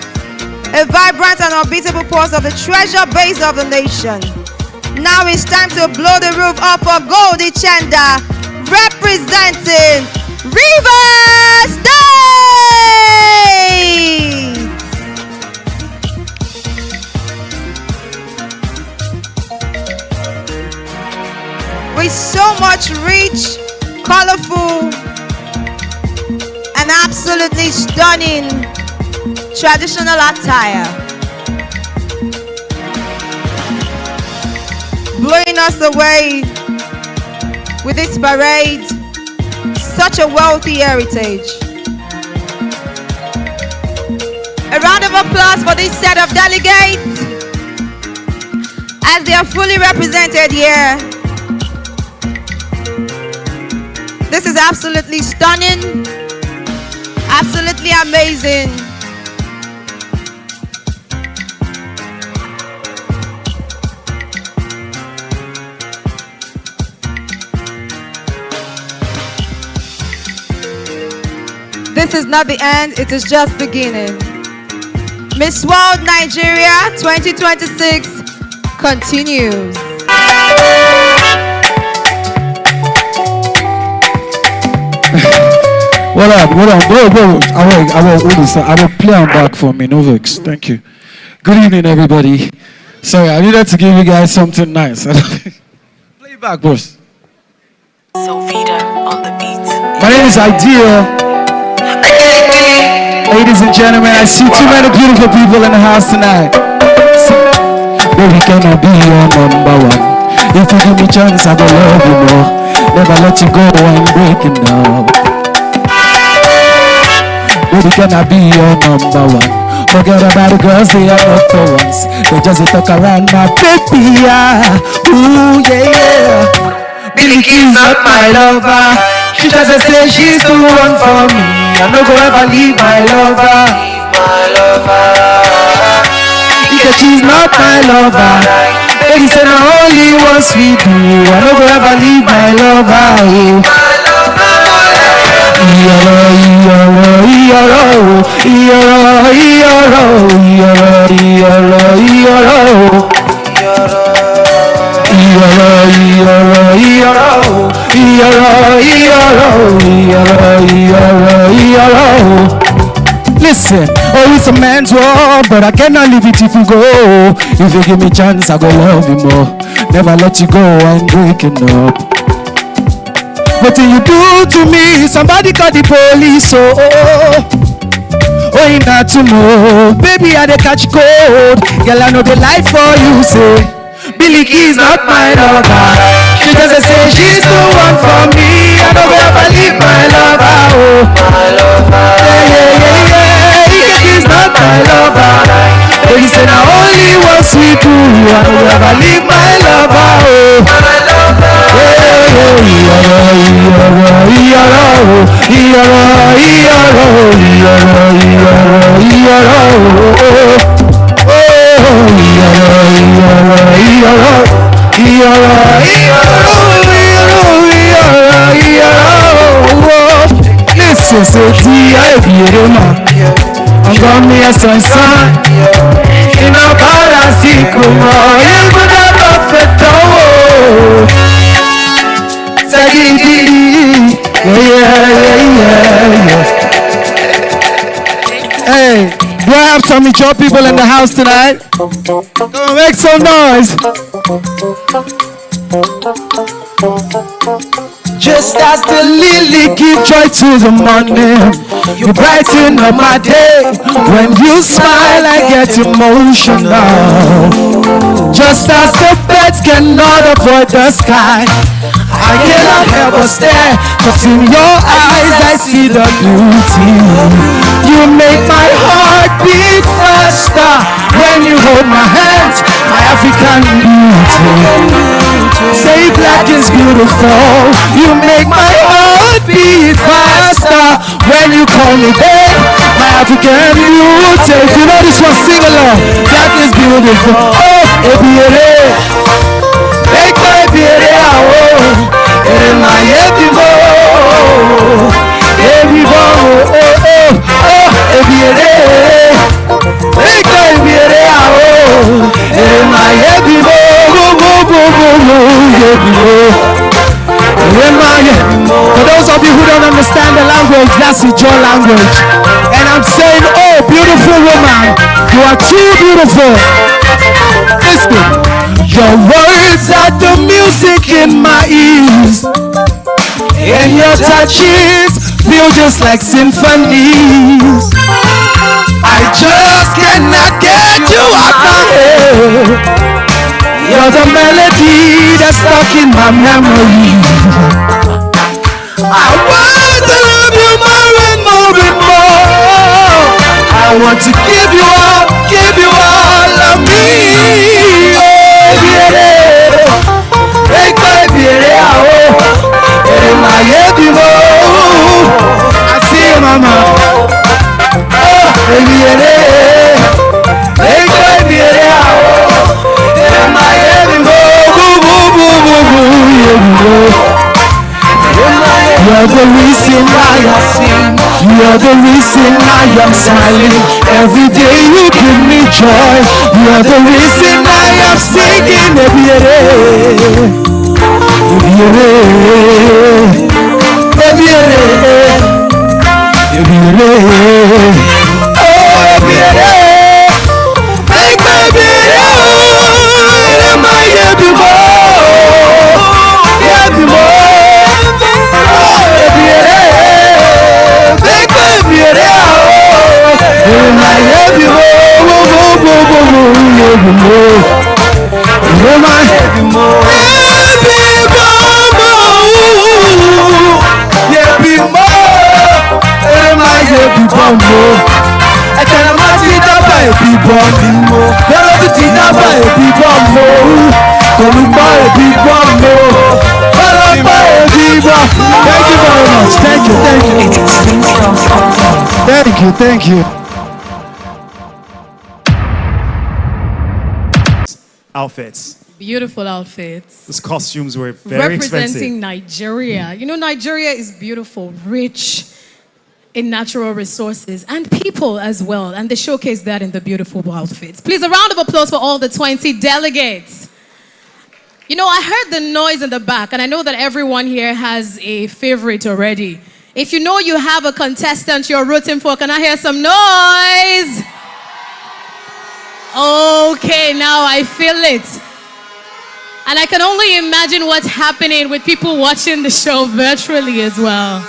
A vibrant and unbeatable pulse of the treasure base of the nation. Now it's time to blow the roof off of Goldie Chenda, representing Rivers State. With so much rich, colorful, and absolutely stunning traditional attire, blowing us away with this parade, such a wealthy heritage. A round of applause for this set of delegates as they are fully represented here. This is absolutely stunning, absolutely amazing. This is not the end, it is just beginning. Miss World Nigeria 2026 continues.
What up? Bro, I will play on back for me, no vex. Thank you. Good evening, everybody. Sorry, I needed to give you guys something nice. Play it back, boss.
Sovita on the beat.
My name is Idea. Ladies and gentlemen, I see too many beautiful people in the house tonight. Baby, can I be your number one? If you give me a chance, I will love you more. Never let you go and break it now. Baby, can I be your number one? Forget about the girls, they are not the ones. They just talk around my baby, yeah. Ooh, yeah, yeah. Billie Key's not my lover. She doesn't say she's the one for me. I no go ever leave my lover. Because she's not my lover. Baby said I only once we do. I no go ever leave my lover. Listen, oh, it's a man's world, but I cannot leave it if you go. If you give me chance, I go love you more. Never let you go, I'm breaking up. What do you do to me? Somebody call the police, oh, you not to know. Baby, I dey catch cold. Girl, I know the life for you, say Billie Key's not my lover. She doesn't say she's the one for me. I don't ever leave my lover, oh. My lover. Yeah. She's not my lover. Baby said I only once we do. I don't ever leave my lover, oh. My lover. Listen, say Tia, I'm gonna be a son. In a parasico, you could have perfect. Hey, do I have some mature people in the house tonight? Go make some noise. Just as the lily give joy to the morning, you brighten up my day. When you smile, I get emotional. Just as the birds cannot avoid the sky, I cannot help but stare, 'cause in your eyes I see the beauty. You make my heart beat faster when you hold my hands, my African beauty. Say black is beautiful. You make my heart beat faster when you call me babe, my African beauty. If you know this one, sing along. Black is beautiful. Oh, beauty. Make my beauty out. In my every bow, every bow, beauty. Make my beauty out. In my every bow, for those of you who don't understand the language, that's your language. And I'm saying, oh, beautiful woman, you are too beautiful. Listen, your words are the music in my ears, and your touches feel just like symphonies. I just cannot get you out my head. You're the melody that's stuck in my memory. I want to love you more and more and more. I want to give you all of me. Oh, beauty, make my beauty out. In my every move, I see you, mama. Oh, beauty, make my beauty out. In my every move, you're the reason why I sing. You're the reason I am smiling. Every day you give me joy. You're the reason I am singing. Make my baby in my every big bomb mo. Bẹ́rẹ̀ bí ti dábà a big bomb mo. Kòlùpá a big bomb mo. Bẹ́rẹ̀ bá a big bomb. Thank you very much. Thank you. Thank you.
Outfits.
Beautiful outfits.
Those costumes were very
Representing
expensive.
Nigeria. You know, Nigeria is beautiful, rich in natural resources and people as well. And they showcase that in the beautiful outfits. Please, a round of applause for all the 20 delegates. You know, I heard the noise in the back, and I know that everyone here has a favorite already. If you know you have a contestant you're rooting for, can I hear some noise? Okay, now I feel it. And I can only imagine what's happening with people watching the show virtually as well.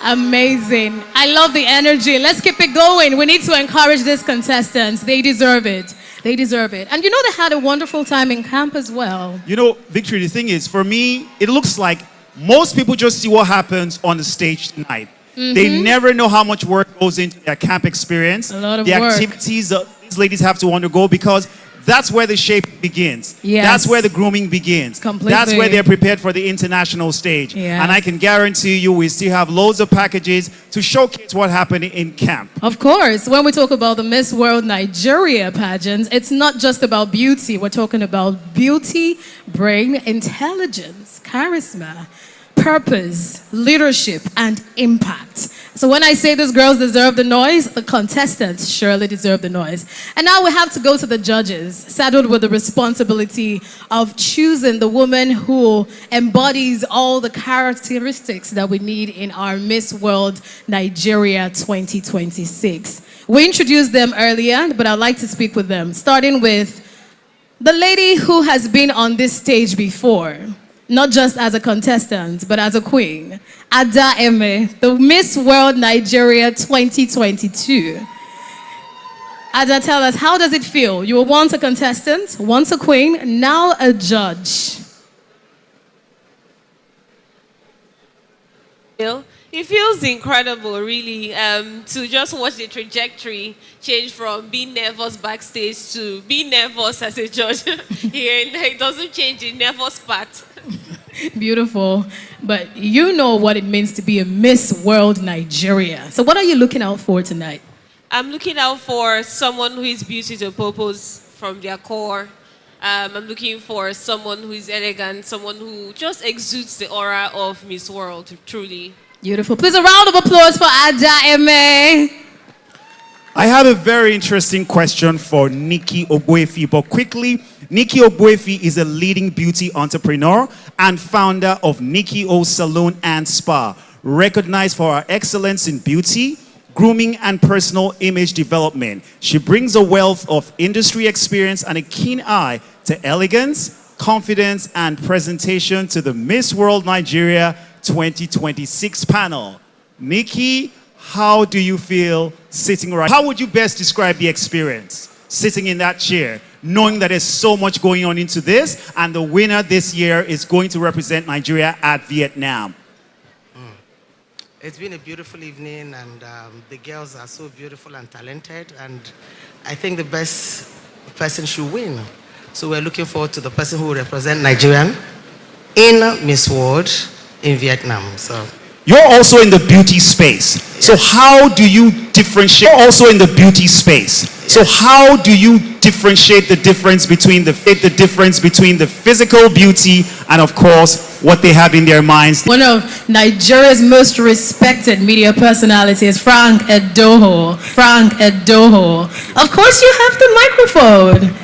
Amazing. I love the energy. Let's keep it going. We need to encourage these contestants. They deserve it. They deserve it. And you know, they had a wonderful time in camp as well.
You know, Victory, the thing is, for me, it looks like most people just see what happens on the stage tonight. They never know how much work goes into their camp experience.
A lot of
the
work.
activities these ladies have to undergo, because that's where the shape begins.
Yes.
That's where the grooming begins.
Completely.
That's where they're prepared for the international stage.
Yes.
And I can guarantee you we still have loads of packages to showcase what happened in camp.
Of course, when we talk about the Miss World Nigeria pageant, it's not just about beauty. We're talking about beauty, brain, intelligence, charisma, purpose, leadership, and impact. So when I say these girls deserve the noise, the contestants surely deserve the noise. And now we have to go to the judges, saddled with the responsibility of choosing the woman who embodies all the characteristics that we need in our Miss World Nigeria 2026. We introduced them earlier, but I'd like to speak with them, starting with the lady who has been on this stage before. Not just as a contestant, but as a queen. Ada Eme, the Miss World Nigeria 2022. Ada, tell us, how does it feel? You were once a contestant, once a queen, now a judge.
It feels incredible, really, to just watch the trajectory change from being nervous backstage to being nervous as a judge here. It doesn't change the nervous part.
Beautiful. But you know what it means to be a Miss World Nigeria. So what are you looking out for tonight?
I'm looking out for someone who is beauty to purpose from their core. I'm looking for someone who is elegant, someone who just exudes the aura of Miss World, truly.
Beautiful. Please, a round of applause for Ada Eme.
I have a very interesting question for Nikki Ogbuefi, but quickly, Nikki Ogbuefi is a leading beauty entrepreneur and founder of Nikki O Salon and Spa, recognized for her excellence in beauty, grooming, and personal image development. She brings a wealth of industry experience and a keen eye to elegance, confidence, and presentation to the Miss World Nigeria 2026 panel. Nikki, how do you feel sitting right? How would you best describe the experience sitting in that chair, knowing that there's so much going on into this, and the winner this year is going to represent Nigeria at Vietnam?
It's been a beautiful evening, and the girls are so beautiful and talented, and I think the best person should win. So we're looking forward to the person who will represent Nigeria in Miss World in Vietnam. So
you're also in the beauty space. Yes. So how do you differentiate? You're also in the beauty space. Yes. So how do you differentiate the difference between the physical beauty and, of course, what they have in their minds?
One of Nigeria's most respected media personalities, Frank Edoho. Frank Edoho. Of course, you have the microphone.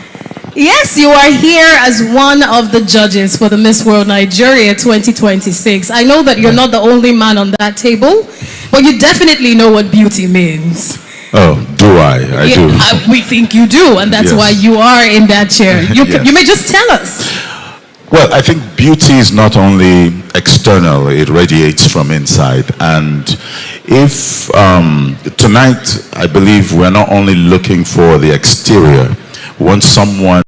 Yes, you are here as one of the judges for the Miss World Nigeria 2026. I know that you're not the only man on that table, but you definitely know what beauty means.
Oh, do I? I do.
We think you do, and that's why you are in that chair. You may just tell us.
Well, I think beauty is not only external, it radiates from inside. And if tonight, I believe we're not only looking for the exterior, we want someone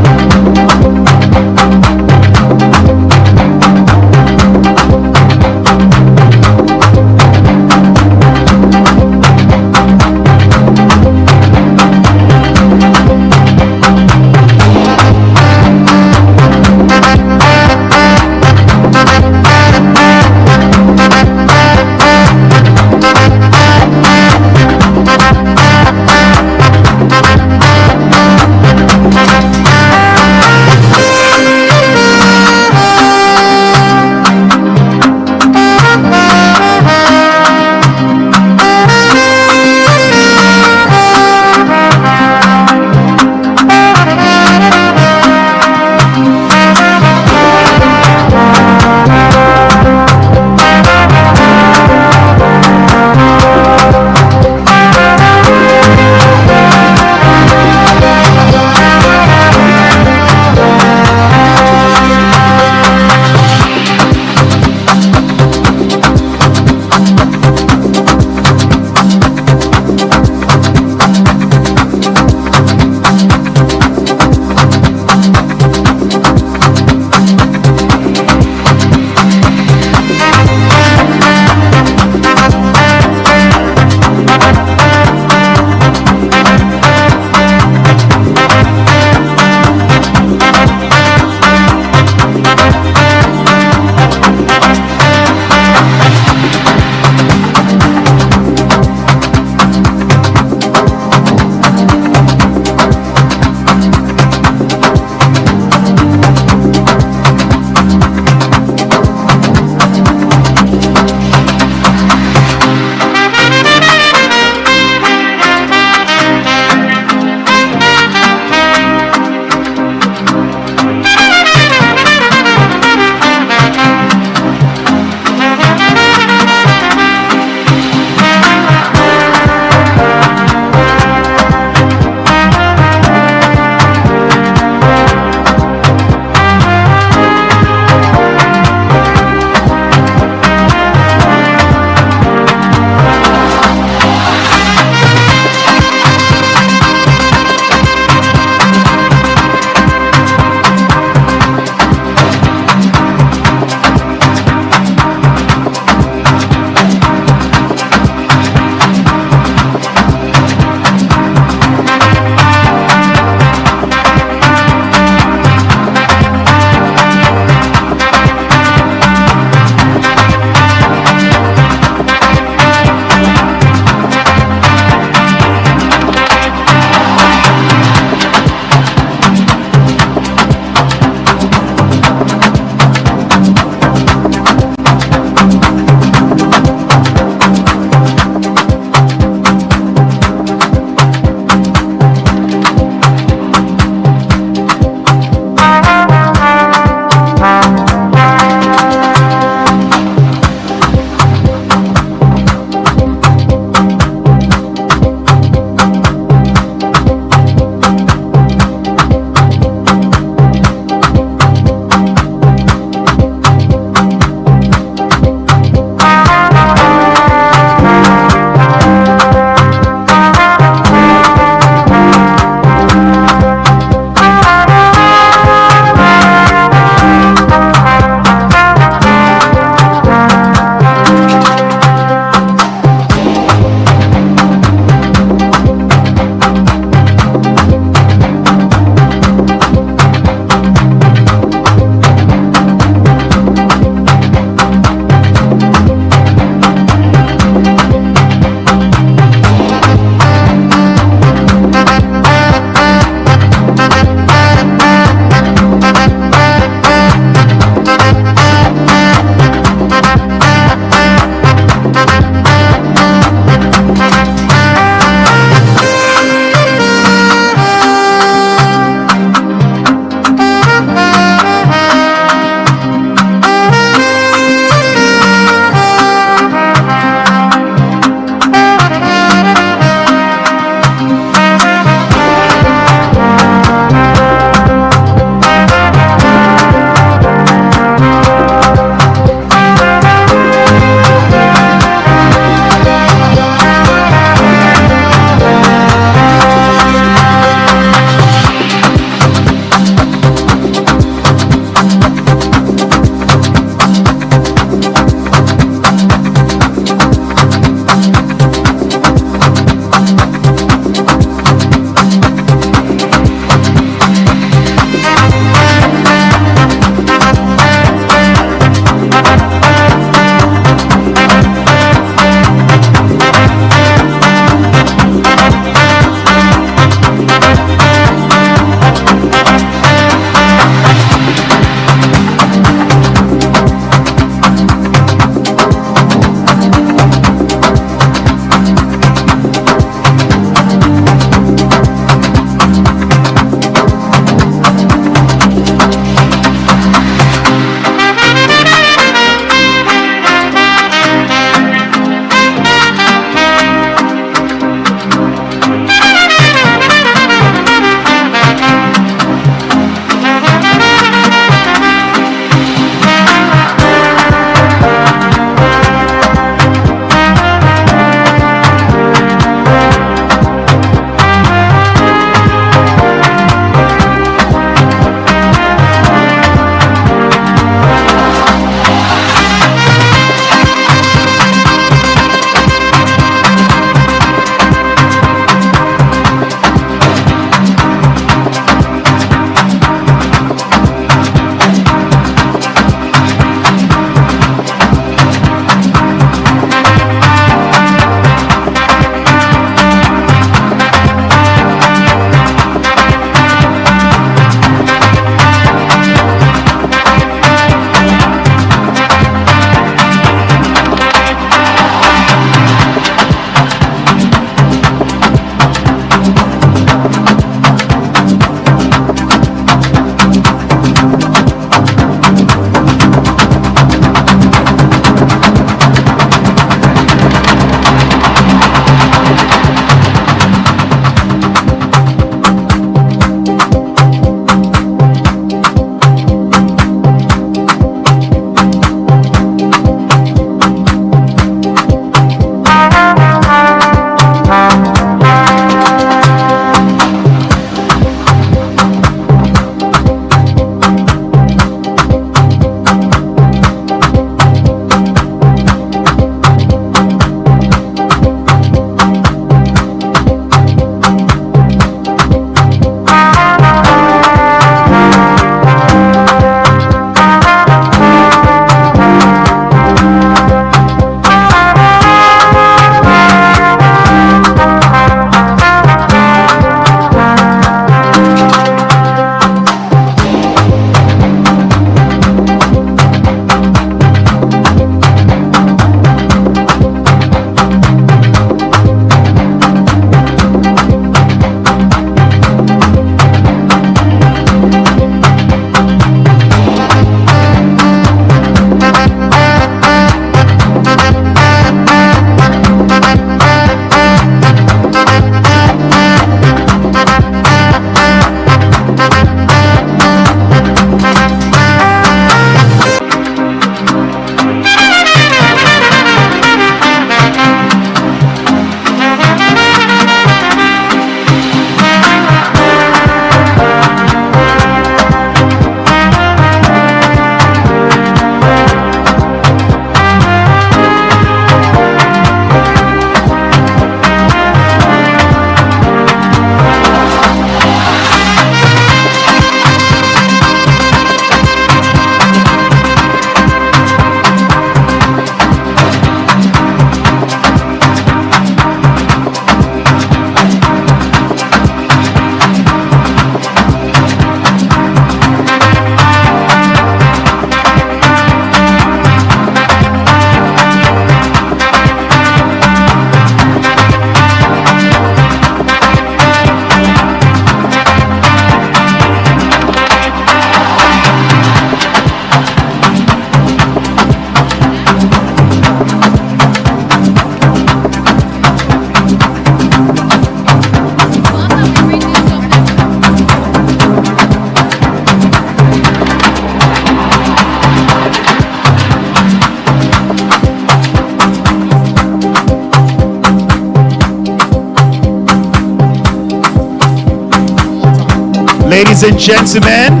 Ladies and gentlemen,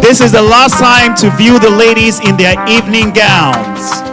this is the last time to view the ladies in their evening gowns.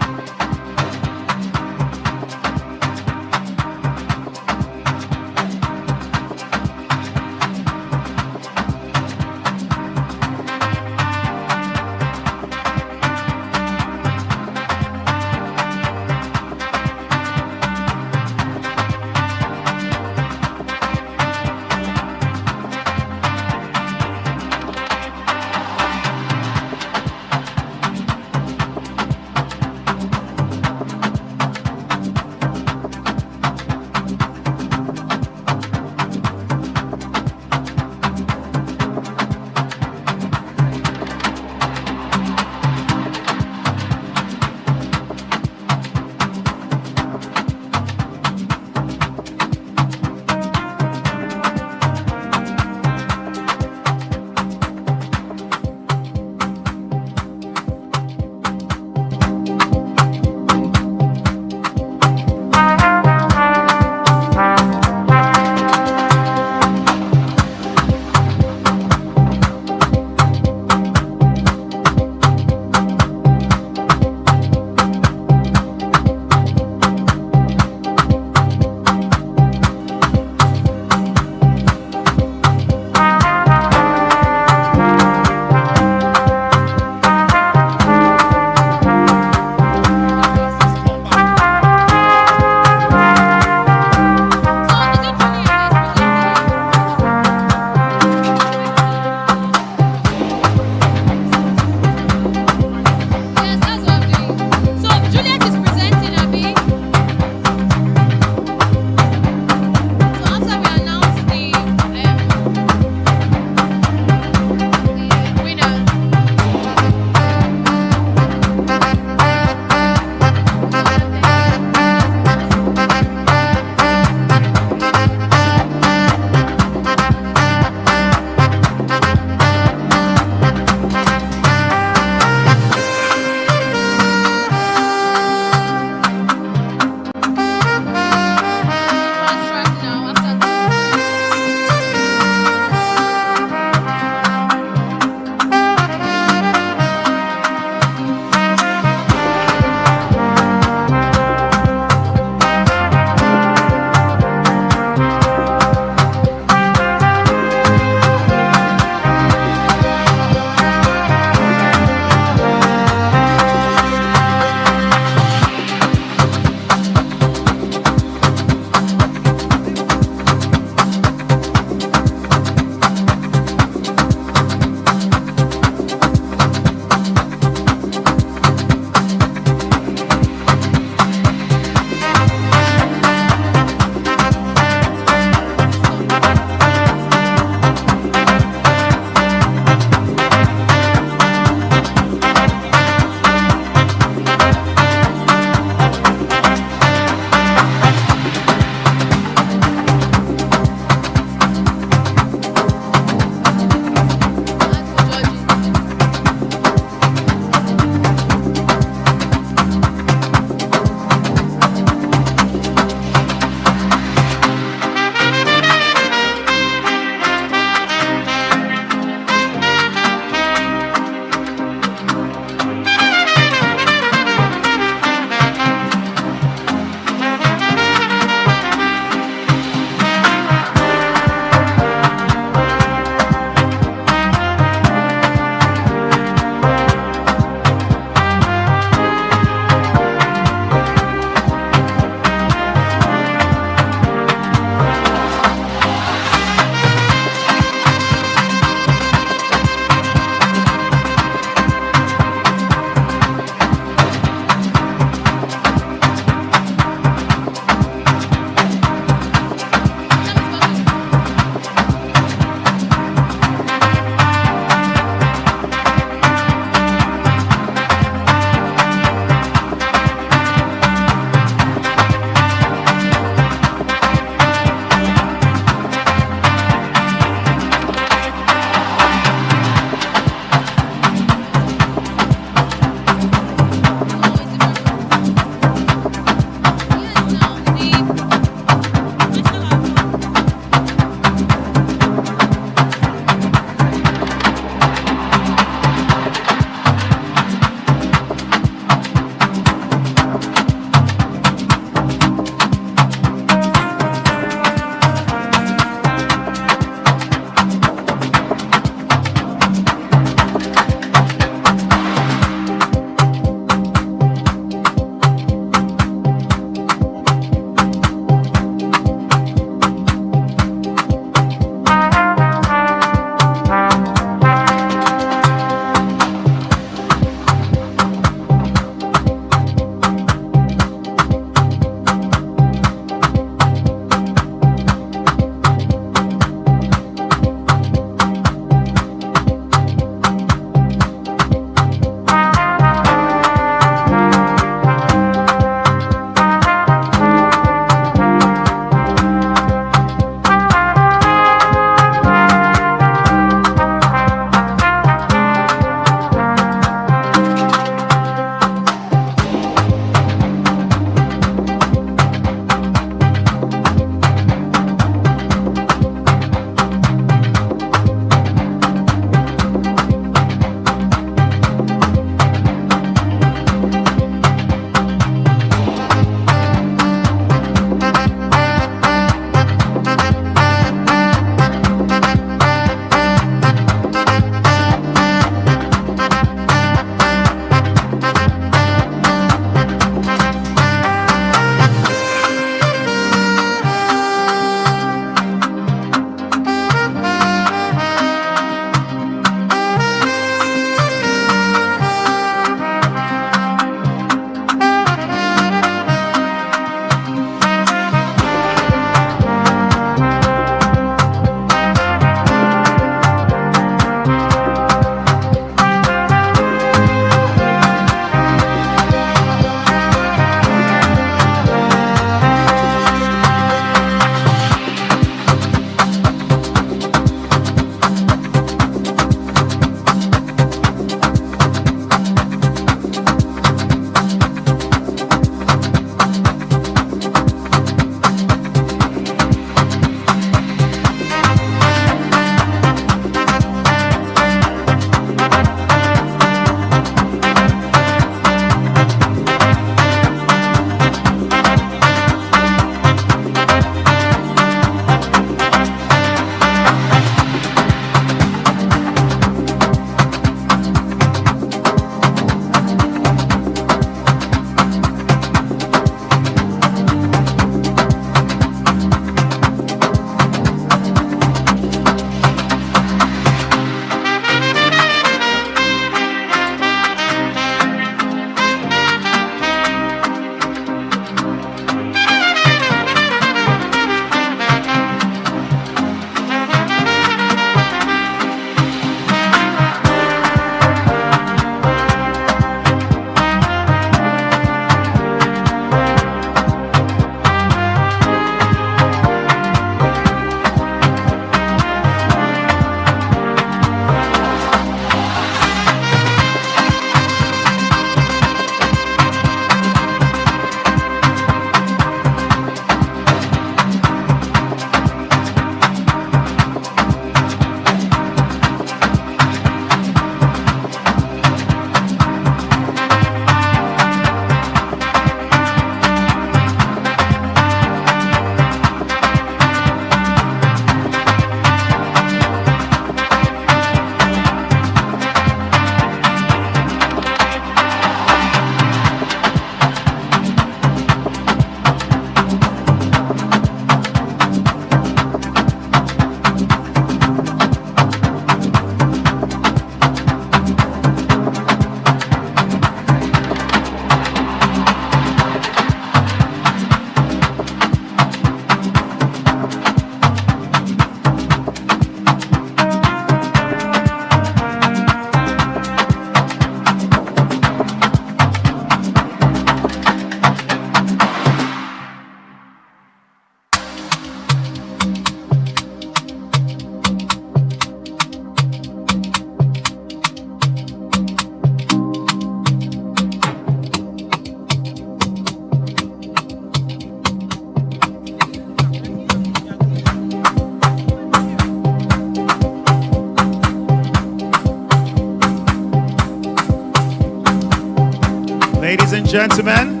Ladies and gentlemen,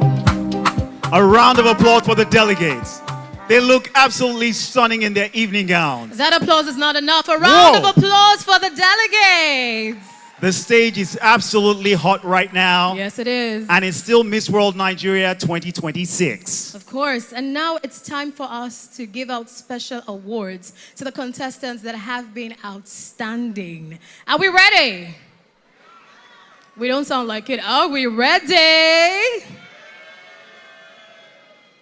a round of applause for the delegates. They look absolutely stunning in their evening gowns.
That applause is not enough. A round of applause for the delegates.
The stage is absolutely hot right now.
Yes, it is.
And it's still Miss World Nigeria 2026.
Of course. And now it's time for us to give out special awards to the contestants that have been outstanding. Are we ready? We don't sound like it. Are we ready?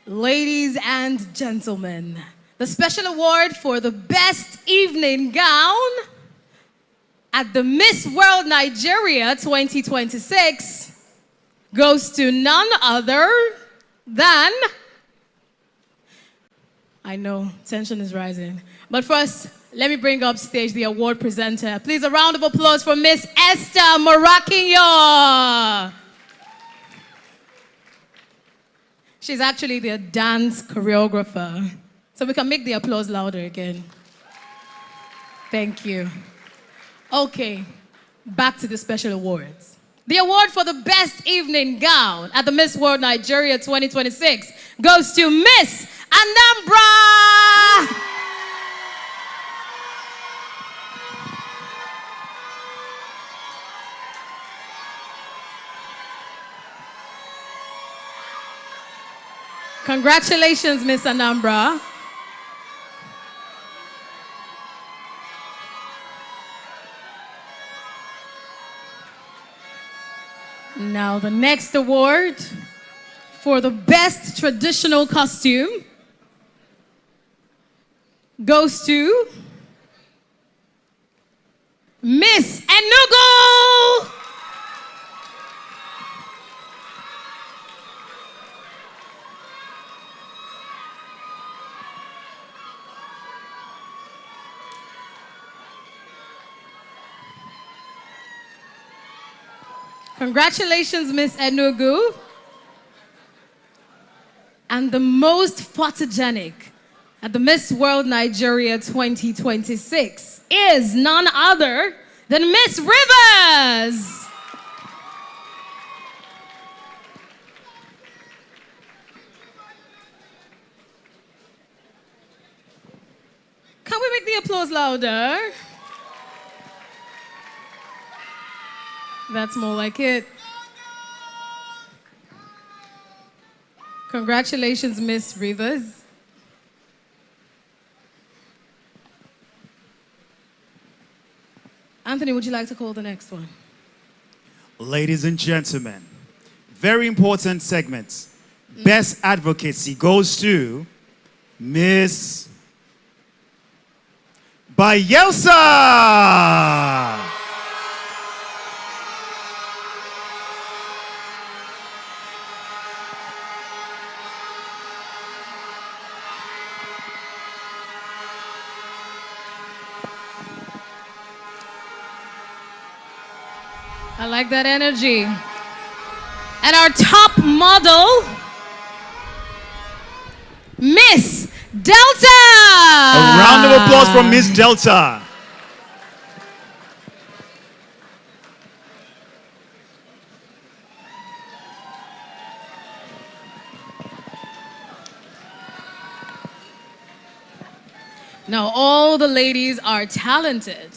Ladies and gentlemen, the special award for the best evening gown at the Miss World Nigeria 2026 goes to none other than, I know, tension is rising. But first, let me bring up stage the award presenter. Please, a round of applause for Miss Esther Morakinyo. She's actually the dance choreographer. So we can make the applause louder again. Thank you. Okay, back to the special awards. The award for the best evening gown at the Miss World Nigeria 2026 goes to Miss Anambra. Congratulations, Miss Anambra. Now, the next award for the best traditional costume goes to Miss Enugu. Congratulations, Miss Enugu. And the most photogenic at the Miss World Nigeria 2026 is none other than Miss Rivers. Can we make the applause louder? That's more like it. Congratulations, Miss Rivers. Anthony, would you like to call the next one?
Ladies and gentlemen, very important segment. Best advocacy goes to Miss Bayelsa.
I like that energy. And our top model, Miss Delta.
A round of applause from Miss Delta.
Now, all the ladies are talented,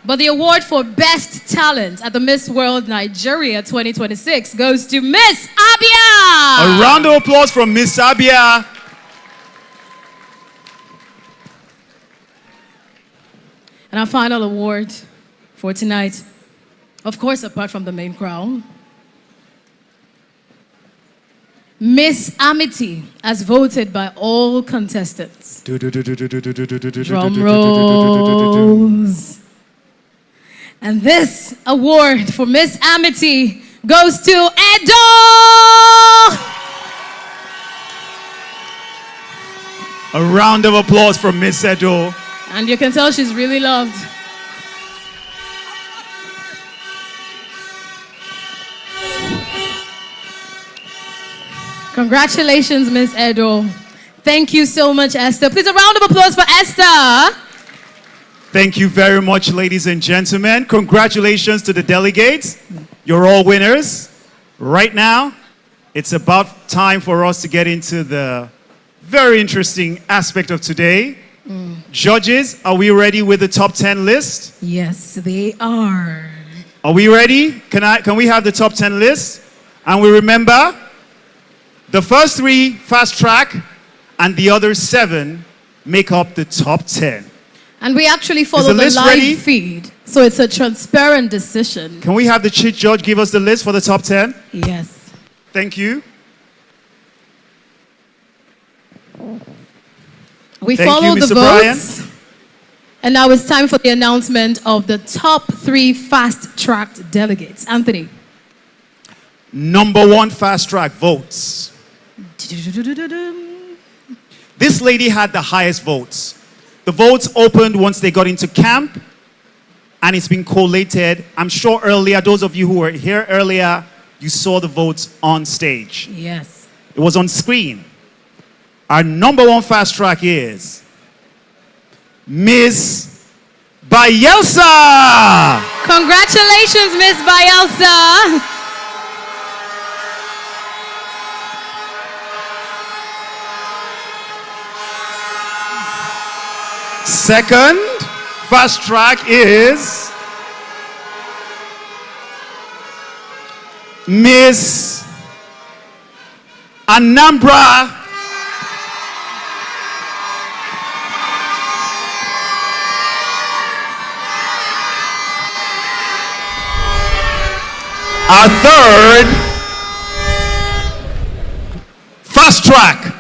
but the award for Best Talent at the Miss World Nigeria 2026 goes to Miss Abia.
A round of applause from Miss Abia.
And our final award for tonight, of course, apart from the main crown, Miss Amity, as voted by all contestants. Drum rolls. And this award for Miss Amity goes to Edo!
A round of applause from Miss Edo.
And you can tell she's really loved. Congratulations, Miss Edo. Thank you so much, Esther. Please, a round of applause for Esther.
Thank you very much, ladies and gentlemen. Congratulations to the delegates. You're all winners. Right now, it's about time for us to get into the very interesting aspect of today. Judges, are we ready with the top 10 list?
Yes, they are.
Are we ready? Can we have the top 10 list? And we remember, the first 3 fast track and the other 7 make up the top 10.
And we actually follow the live feed, so it's a transparent decision.
Can we have the chief judge give us the list for the top 10?
Yes.
Thank you.
We
Thank
follow
you,
the
Mr.
votes.
Brian.
And now it's time for the announcement of the top 3 fast-tracked delegates. Anthony.
Number 1 fast track votes. This lady had the highest votes. The votes opened once they got into camp, and it's been collated. I'm sure earlier, those of you who were here earlier, you saw the votes on stage.
Yes.
It was on screen. Our number 1 fast track is Miss Bayelsa.
Congratulations, Miss Bayelsa.
Second fast track is Miss Anambra Our third fast track,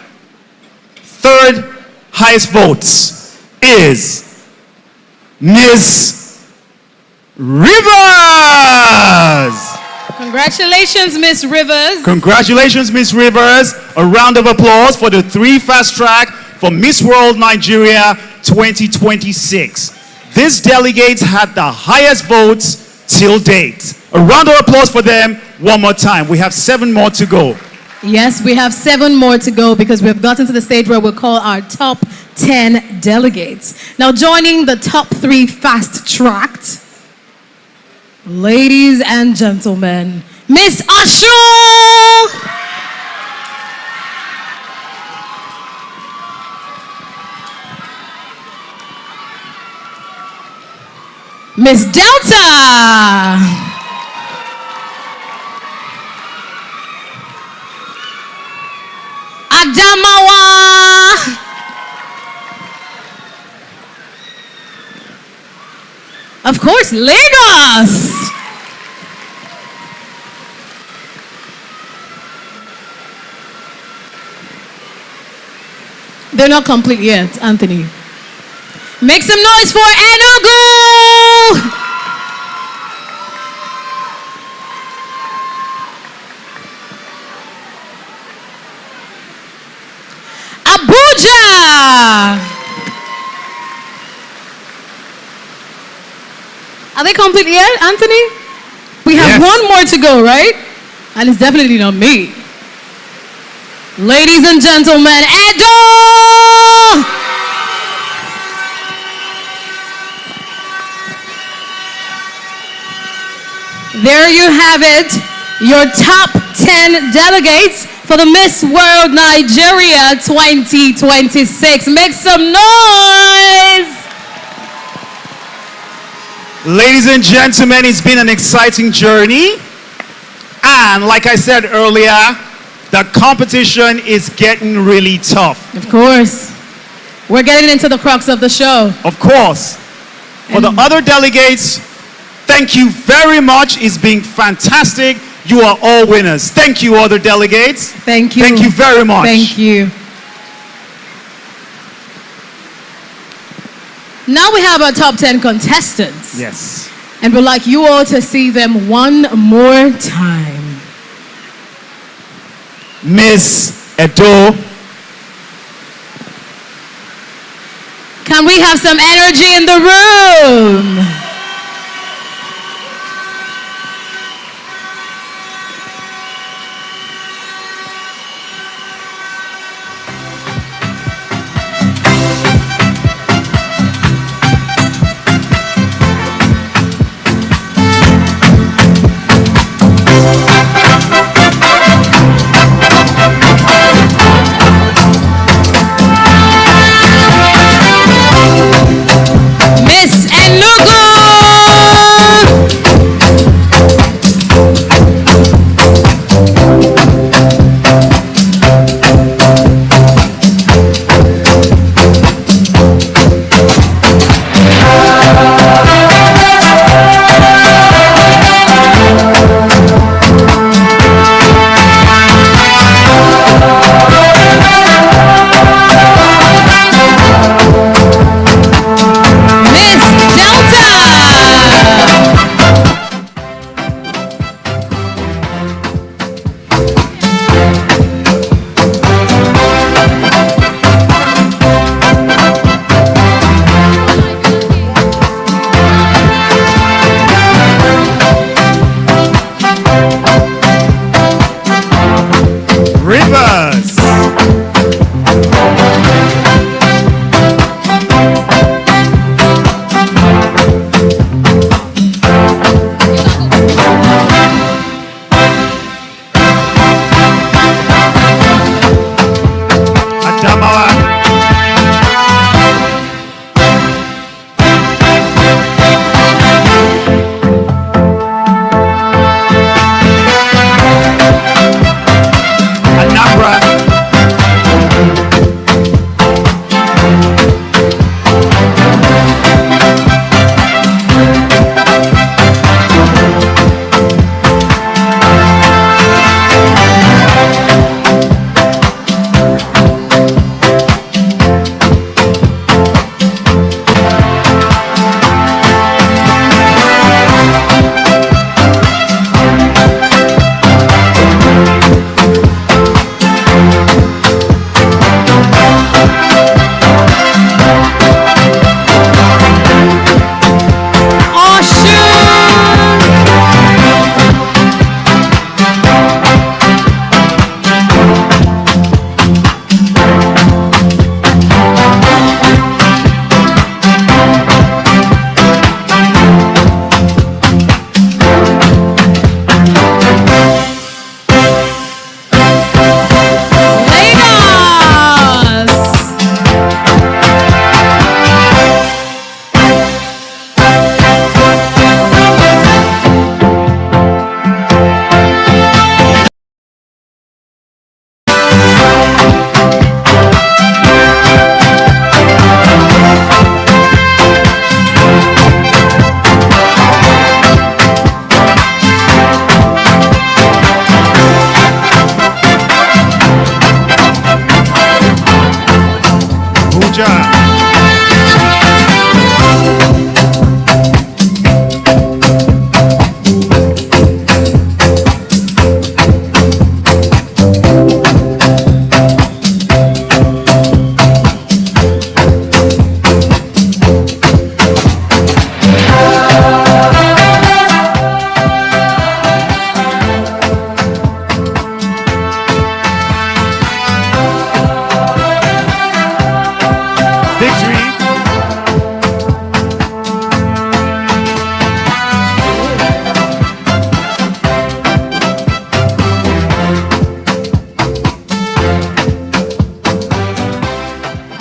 third highest votes is Miss Rivers.
Congratulations, Miss Rivers.
Congratulations, Miss Rivers. A round of applause for the 3 fast track for Miss World Nigeria 2026. These delegates had the highest votes till date. A round of applause for them one more time. We have 7 more to go.
Yes, we have 7 more to go because we've gotten to the stage where we'll call our top 10 delegates. Now joining the top 3 fast-tracked, ladies and gentlemen, Miss Ashu! Miss Delta! Adamawa! Of course, Lagos! They're not complete yet, Anthony. Make some noise for Enugu! Abuja! Are they complete yet, Anthony? We have 1 more to go, right? And it's definitely not me. Ladies and gentlemen, Edo! There you have it, your top 10 delegates for the Miss World Nigeria 2026. Make some noise!
Ladies and gentlemen, it's been an exciting journey. And like I said earlier, the competition is getting really tough.
Of course. We're getting into the crux of the show.
Of course. For the other delegates, thank you very much. It's been fantastic. You are all winners. Thank you, other delegates.
Thank you.
Thank you very much.
Thank you. Now we have our top 10 contestants.
Yes.
And we'd like you all to see them one more time.
Miss Edo.
Can we have some energy in the room?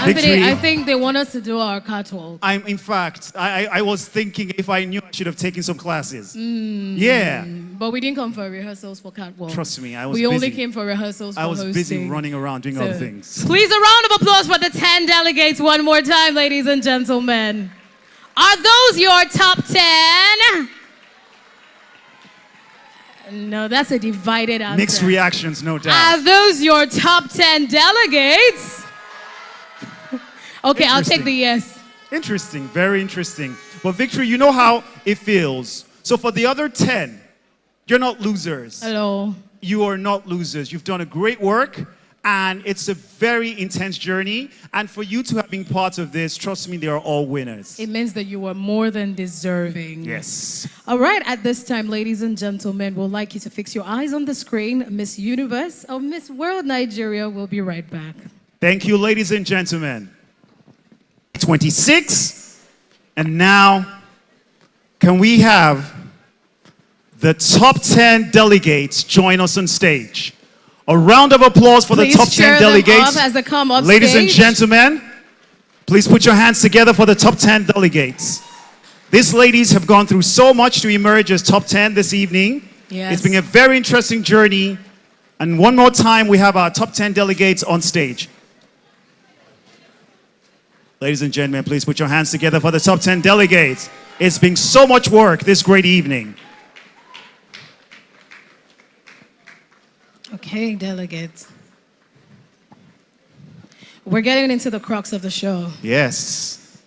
Anthony, I think they want us to do our catwalk.
In fact, I was thinking if I knew I should have taken some classes.
Mm,
Yeah.
But we didn't come for rehearsals for catwalk.
Trust me, I was
We
busy.
only came for rehearsals for
I was busy
hosting.
running around doing other things.
Please, a round of applause for the 10 delegates one more time, ladies and gentlemen. Are those your top 10? No, that's a divided answer.
Mixed reactions, no doubt.
Are those your top 10 delegates? Okay, I'll take the yes.
Interesting, very interesting. But Victory, you know how it feels. So for the other 10, you're not losers.
Hello.
You are not losers. You've done a great work, and it's a very intense journey. And for you to have been part of this, trust me, they are all winners.
It means that you were more than deserving.
Yes.
All right, at this time, ladies and gentlemen, we'd like you to fix your eyes on the screen. Miss Universe or Miss World Nigeria will be right back.
Thank you, ladies and gentlemen. 26. And now, can we have the top 10 delegates join us on stage? A round of applause for
Please
the top 10
cheer them
delegates.
up as they come up
Ladies and
stage.
gentlemen, please put your hands together for the top 10 delegates. These ladies have gone through so much to emerge as top 10 this evening.
Yes.
It's been a very interesting journey. And one more time, we have our top 10 delegates on stage. Ladies and gentlemen, please put your hands together for the top 10 delegates. It's been so much work this great evening.
Okay, delegates. We're getting into the crux of the show.
Yes.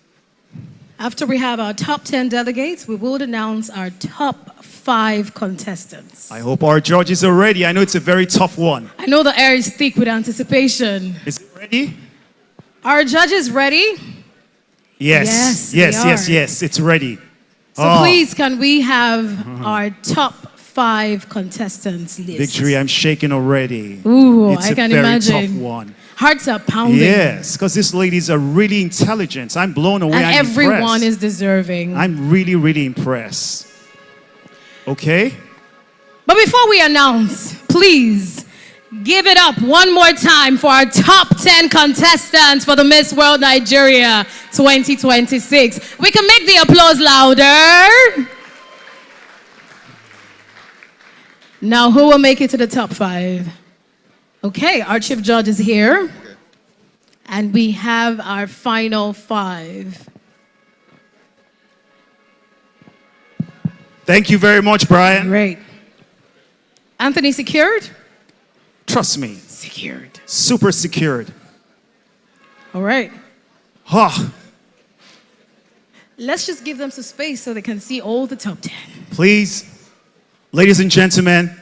After we have our top 10 delegates, we will announce our top 5 contestants.
I hope our judges are ready. I know it's a very tough one.
I know the air is thick with anticipation.
Is it ready?
Are judges ready?
Yes.
Yes,
Yes. It's ready.
So please, can we have our top 5 contestants list?
Victory, I'm shaking already.
Ooh,
it's
I can
a very
imagine.
tough one.
Hearts are pounding.
Yes, because these ladies are really intelligent. I'm blown away.
And
I'm
everyone
impressed.
is deserving.
I'm really, really impressed. Okay?
But before we announce, please give it up one more time for our top 10 contestants for the Miss World Nigeria 2026. We can make the applause louder. Now, who will make it to the top 5? Okay, our chief judge is here. And we have our final 5.
Thank you very much, Brian.
Great. Anthony, secured?
Trust me.
Secured.
Super secured.
All right.
Huh.
Let's just give them some space so they can see all the top 10.
Please, ladies and gentlemen,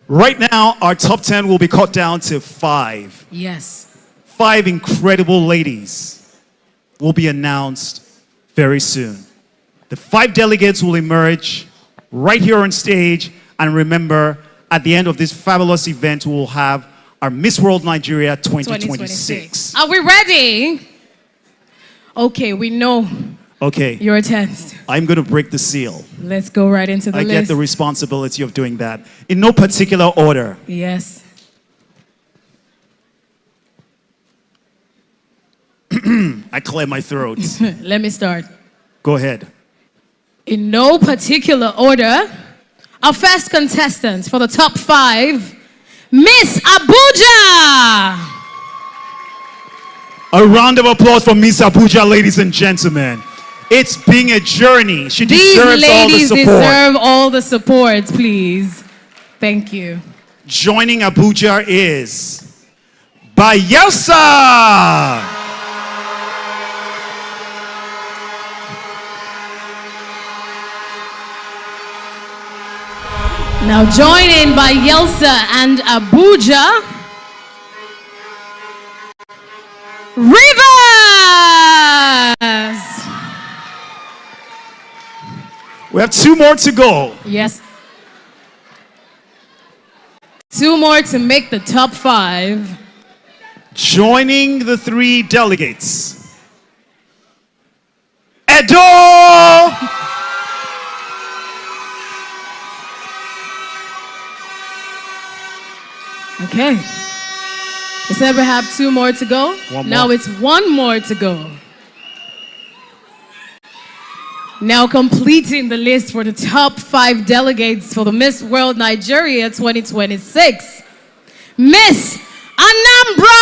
right now our top 10 will be cut down to 5.
Yes.
5 incredible ladies will be announced very soon. The 5 delegates will emerge right here on stage. And remember, at the end of this fabulous event, we will have our Miss World Nigeria 2026.
Are we ready? Okay, we know
Okay.
you're tense.
I'm going to break the seal.
Let's go right into the
I
list.
get the responsibility of doing that. In no particular order.
Yes.
I clear my throat.
Let me start.
Go ahead.
In no particular order, our first contestants for the top 5, Miss Abuja.
A round of applause for Miss Abuja, ladies and gentlemen. It's been a journey. She
These
deserves all the
ladies
support.
deserve all the support, please. Thank you.
Joining Abuja is Bayelsa.
Now joining Bayelsa and Abuja, Rivers.
We have 2 more to go.
Yes. 2 more to make the top 5.
Joining the 3 delegates. Edo!
Okay. We said we have 2 more to go. Now it's 1 more to go. Now completing the list for the top 5 delegates for the Miss World Nigeria 2026. Miss Anambra!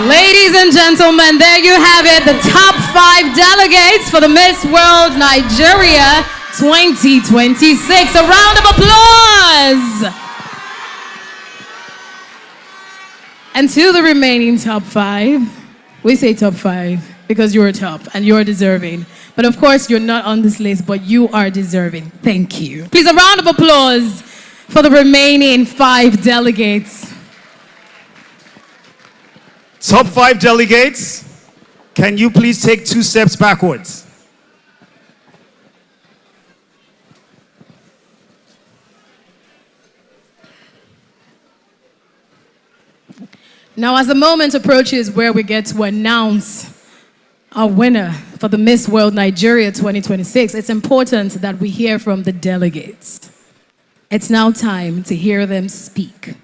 Ladies and gentlemen, there you have it, the top 5 delegates for the Miss World Nigeria 2026. A round of applause! And to the remaining top 5, we say top 5 because you're top and you're deserving. But of course, you're not on this list, but you are deserving. Thank you. Please, a round of applause for the remaining 5 delegates.
Top 5 delegates, can you please take 2 steps backwards?
Now, as the moment approaches where we get to announce our winner for the Miss World Nigeria 2026, it's important that we hear from the delegates. It's now time to hear them speak.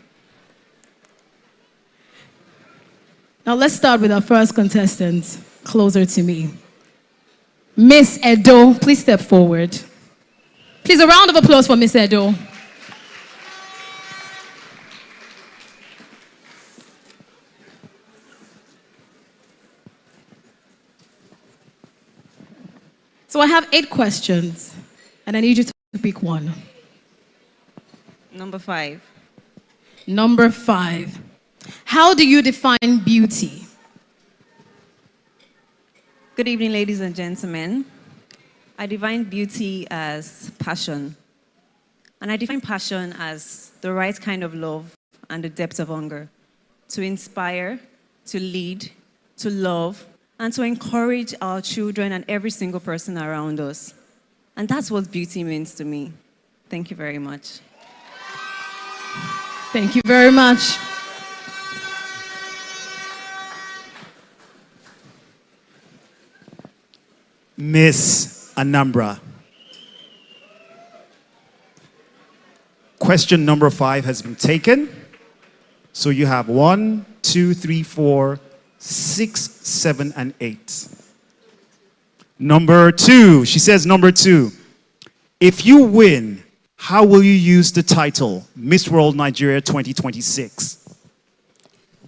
Now, let's start with our first contestant, closer to me. Miss Edo, please step forward. Please, a round of applause for Miss Edo. So I have 8 questions, and I need you to pick one.
Number 5.
Number 5. How do you define beauty?
Good evening, ladies and gentlemen. I define beauty as passion. And I define passion as the right kind of love and the depth of hunger to inspire, to lead, to love, and to encourage our children and every single person around us. And that's what beauty means to me. Thank you very much.
Thank you very much.
Miss Anambra. Question number 5 has been taken. So you have 1, 2, 3, 4, 6, 7, and 8. Number 2, she says number 2. If you win, how will you use the title Miss World Nigeria 2026?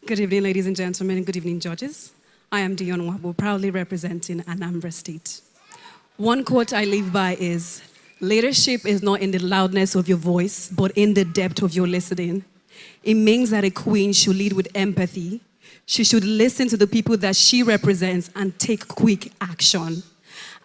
Good evening, ladies and gentlemen, and good evening, judges. I am Dion Wabo, proudly representing Anambra State. One quote I live by is, leadership is not in the loudness of your voice, but in the depth of your listening. It means that a queen should lead with empathy. She should listen to the people that she represents and take quick action.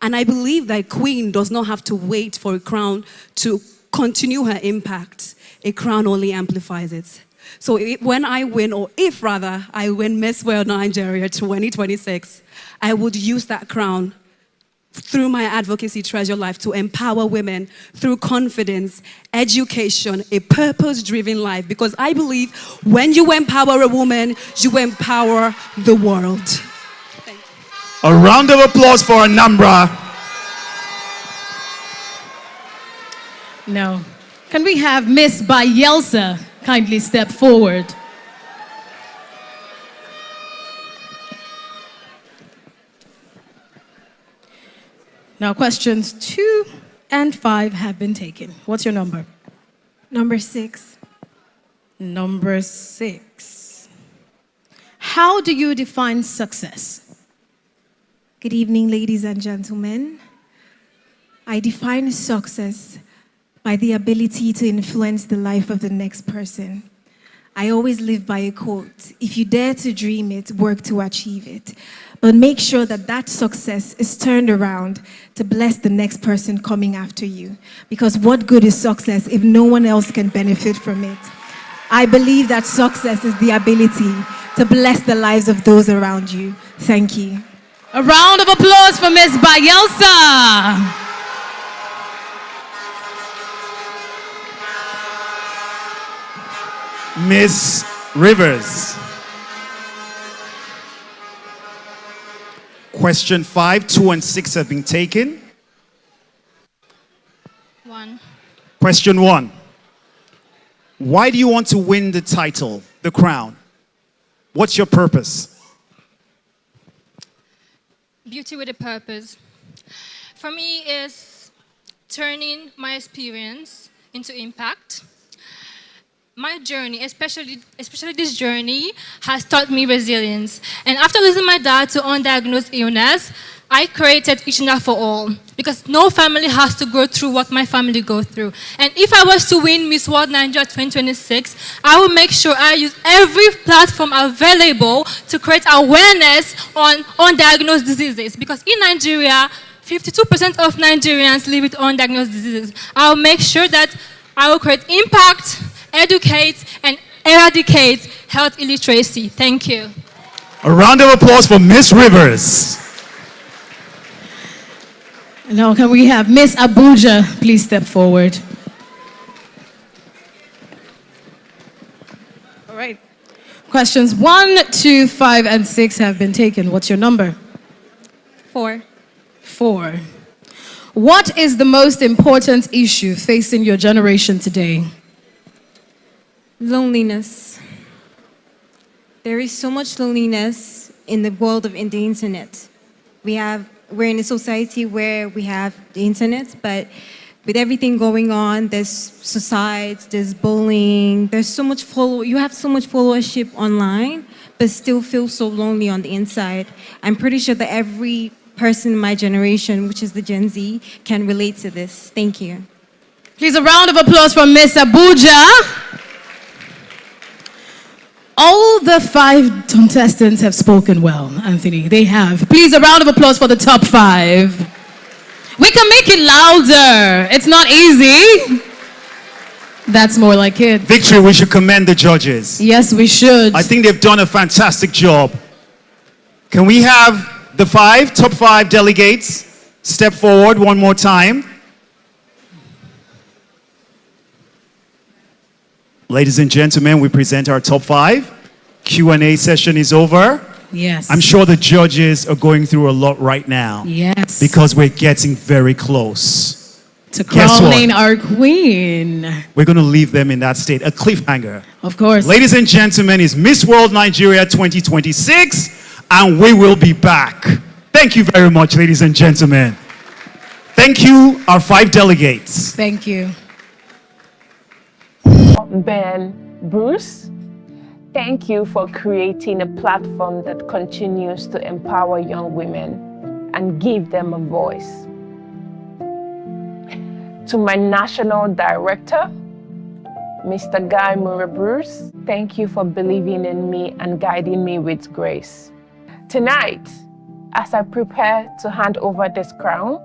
And I believe that a queen does not have to wait for a crown to continue her impact. A crown only amplifies it. So when I win, or if rather I win Miss World Nigeria 2026, I would use that crown through my advocacy treasure life to empower women through confidence, education, a purpose-driven life. Because I believe when you empower a woman, you empower the world. Thank you.
A round of applause for Anambra.
Now, can we have Miss Bayelsa kindly step forward? Now, questions 2 and 5 have been taken. What's your number?
Number 6.
Number 6. How do you define success?
Good evening, ladies and gentlemen. I define success by the ability to influence the life of the next person. I always live by a quote: if you dare to dream it, work to achieve it. But make sure that that success is turned around to bless the next person coming after you. Because what good is success if no one else can benefit from it? I believe that success is the ability to bless the lives of those around you. Thank you.
A round of applause for Miss Bayelsa.
Miss Rivers. Question 5, 2, and 6 have been taken.
1.
Question 1. Why do you want to win the title, the crown? What's your purpose?
Beauty with a purpose. For me, is turning my experience into impact. My journey, especially this journey, has taught me resilience. And after losing my dad to undiagnosed illness, I created Each and That for All, because no family has to go through what my family go through. And if I was to win Miss World Nigeria 2026, I will make sure I use every platform available to create awareness on undiagnosed diseases. Because in Nigeria, 52% of Nigerians live with undiagnosed diseases. I will make sure that I will create impact, educate, and eradicate health illiteracy. Thank you.
A round of applause for Miss Rivers.
Now can we have Miss Abuja please step forward? All right. Questions 1, 2, 5, and 6 have been taken. What's your number?
4.
4. What is the most important issue facing your generation today?
Loneliness. There is so much loneliness in the world of the internet. We're in a society where we have the internet, but with everything going on, there's suicide, there's bullying, there's so much you have so much followership online, but still feel so lonely on the inside. I'm pretty sure that every person in my generation, which is the Gen Z, can relate to this. Thank you.
Please, a round of applause for Miss Abuja. All the 5 contestants have spoken well, Anthony. They have. Please, a round of applause for the top 5. We can make it louder. It's not easy. That's more like it.
Victory, we should commend the judges.
Yes, we should.
I think they've done a fantastic job. Can we have the top 5 delegates step forward one more time? Ladies and gentlemen, we present our top 5. Q&A session is over.
Yes.
I'm sure the judges are going through a lot right now.
Yes.
Because we're getting very close
to crowning our queen.
We're going to leave them in that state. A cliffhanger.
Of course.
Ladies and gentlemen, it's Miss World Nigeria 2026, and we will be back. Thank you very much, ladies and gentlemen. Thank you, our 5 delegates.
Thank you.
Ben Bruce, thank you for creating a platform that continues to empower young women and give them a voice. To my national director, Mr. Guy Murray Bruce, thank you for believing in me and guiding me with grace. Tonight, as I prepare to hand over this crown,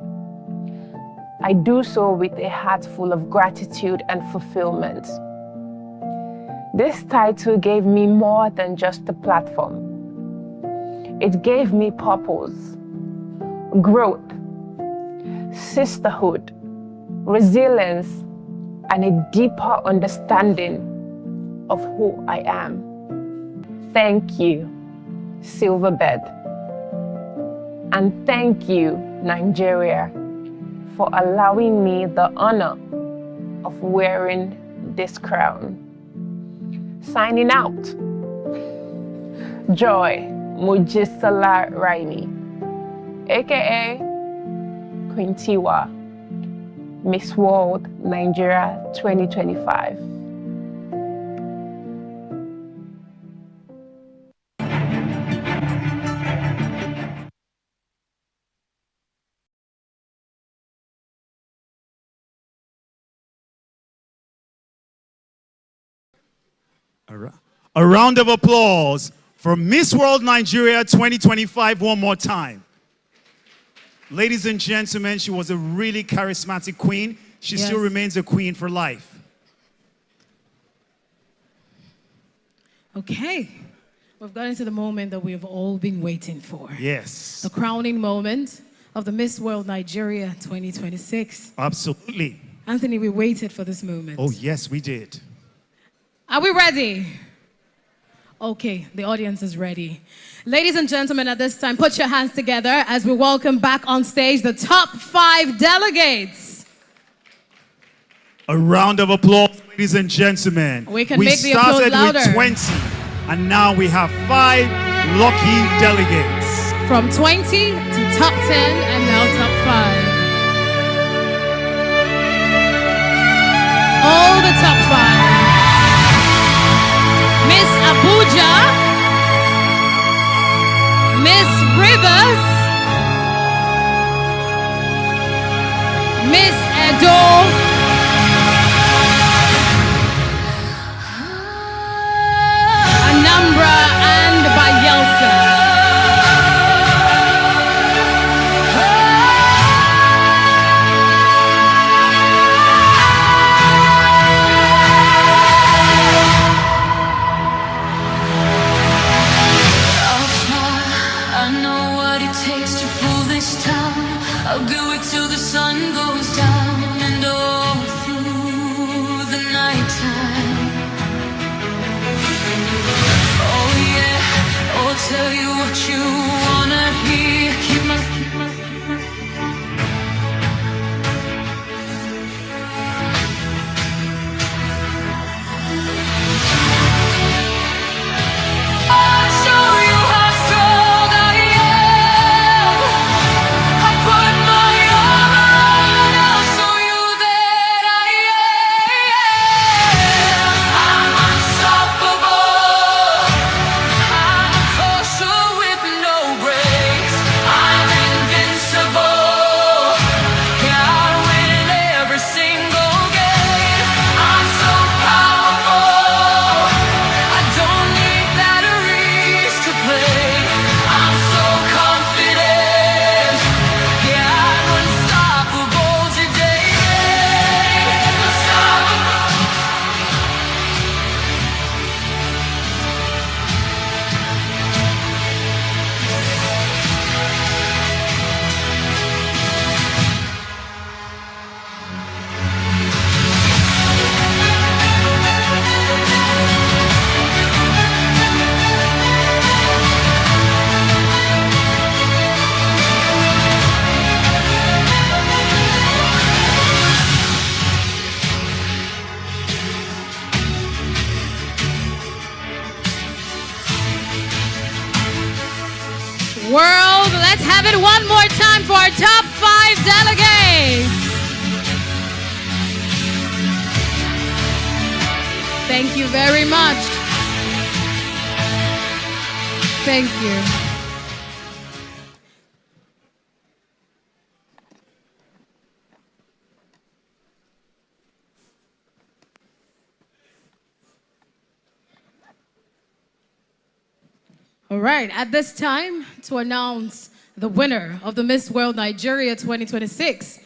I do so with a heart full of gratitude and fulfillment. This title gave me more than just a platform. It gave me purpose, growth, sisterhood, resilience, and a deeper understanding of who I am. Thank you, Silverbird. And thank you, Nigeria, for allowing me the honor of wearing this crown. Signing out, Joy Mujisola Raimi, aka Queen Tiwa, Miss World Nigeria 2025.
A round of applause for Miss World Nigeria 2025 one more time. Ladies and gentlemen, she was a really charismatic queen. She still remains a queen for life.
Okay. We've gotten to the moment that we've all been waiting for.
Yes.
The crowning moment of the Miss World Nigeria 2026.
Absolutely.
Anthony, we waited for this moment.
Oh, yes, we did.
Are we ready? Okay, the audience is ready. Ladies and gentlemen, at this time, put your hands together as we welcome back on stage the top 5 delegates.
A round of applause, ladies and gentlemen.
We can make the applause louder.
We started with 20, and now we have 5 lucky delegates.
From 20 to top 10, and now top 5. All the top 5. Miss Abuja, Miss Rivers, Miss Edo, Anambra and Bayelsa.
I'll go it till the sun goes down and all through the nighttime. Oh yeah, I'll tell you what you wanna hear. Keep my I'll show you how strong I am. I put my armor on, I'll show you that I am. I'm unstoppable. I'm a caution with no brakes. I'm invincible. Yeah, I win every single game. I'm so powerful. I don't need batteries to play. I'm so confident. Yeah, I'm unstoppable today. Unstoppable.
World, let's have it one more time for our top 5 delegates. Thank you very much. Thank you. All right, at this time, to announce the winner of the Miss World Nigeria 2026.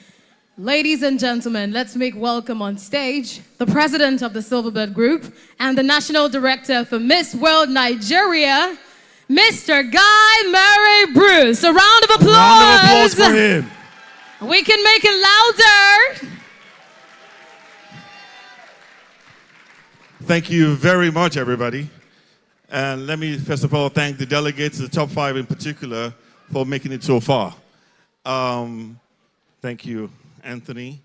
Ladies and gentlemen, let's make welcome on stage the president of the Silverbird Group and the national director for Miss World Nigeria, Mr. Guy Murray Bruce. A round of applause.
A round of applause for him.
We can make it louder.
Thank you very much, everybody. And let me, first of all, thank the delegates, the top 5 in particular, for making it so far. Thank you, Anthony,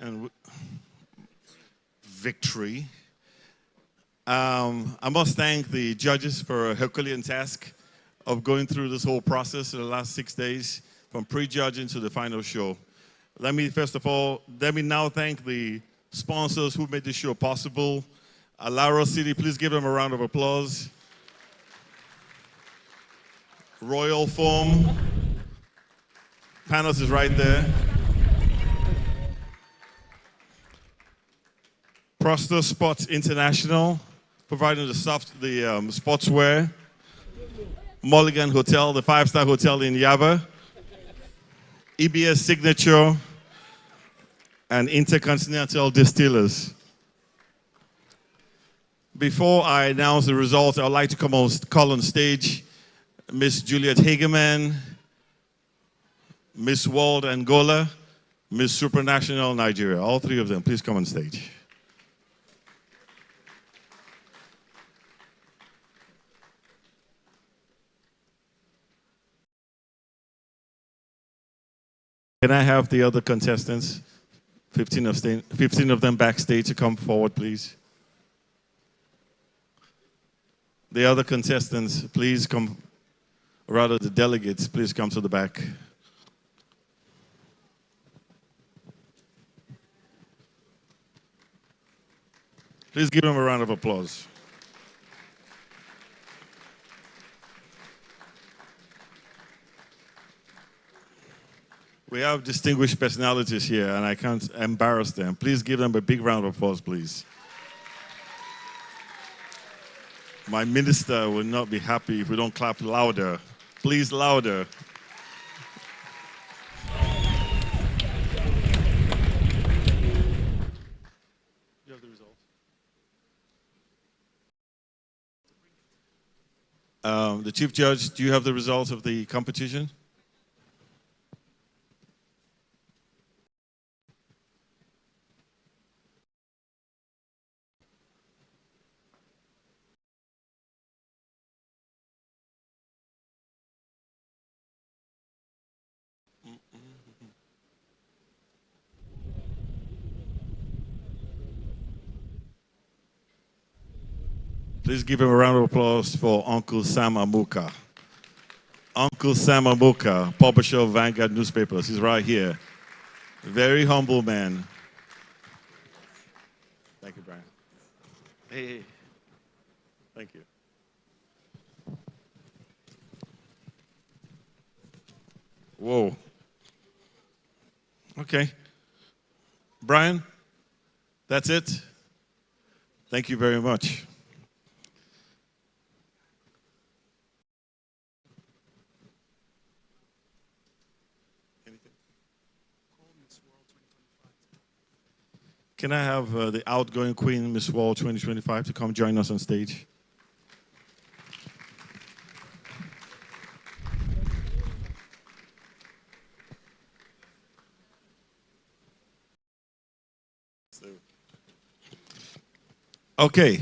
and Victory. I must thank the judges for a Herculean task of going through this whole process in the last 6 days, from pre-judging to the final show. Let me now thank the sponsors who made this show possible. Alaro City, please give them a round of applause. Royal Foam. Panos is right there. Proster Sports International. providing the sportswear. Mulligan Hotel, the 5-star hotel in Yaba. EBS Signature and Intercontinental Distillers. Before I announce the results, I would like to call on stage Miss Juliet Hageman, Miss World Angola, Miss Supranational Nigeria. All three of them, please come on stage. Can I have the other contestants, 15 of them backstage, to come forward, please? The other contestants, please come, or rather the delegates, please come to the back. Please give them a round of applause. We have distinguished personalities here, and I can't embarrass them. Please give them a big round of applause, please. My minister will not be happy if we don't clap louder. Please, louder. You have the results? The Chief Judge, do you have the results of the competition? Please give him a round of applause for Uncle Sam Amuka. Uncle Sam Amuka, publisher of Vanguard newspapers. He's right here. Very humble man. Thank you, Brian. Hey. Thank you. Whoa. Okay. Brian, that's it. Thank you very much. Can I have the outgoing Queen, Miss World 2025, to come join us on stage? Okay.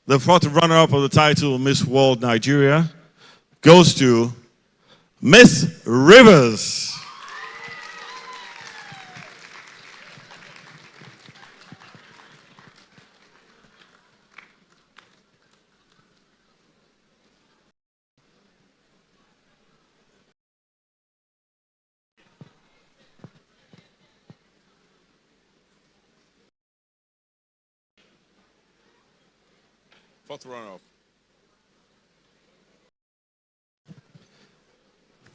The fourth runner-up of the title, Miss World Nigeria, goes to Miss Rivers. Fourth runner-up.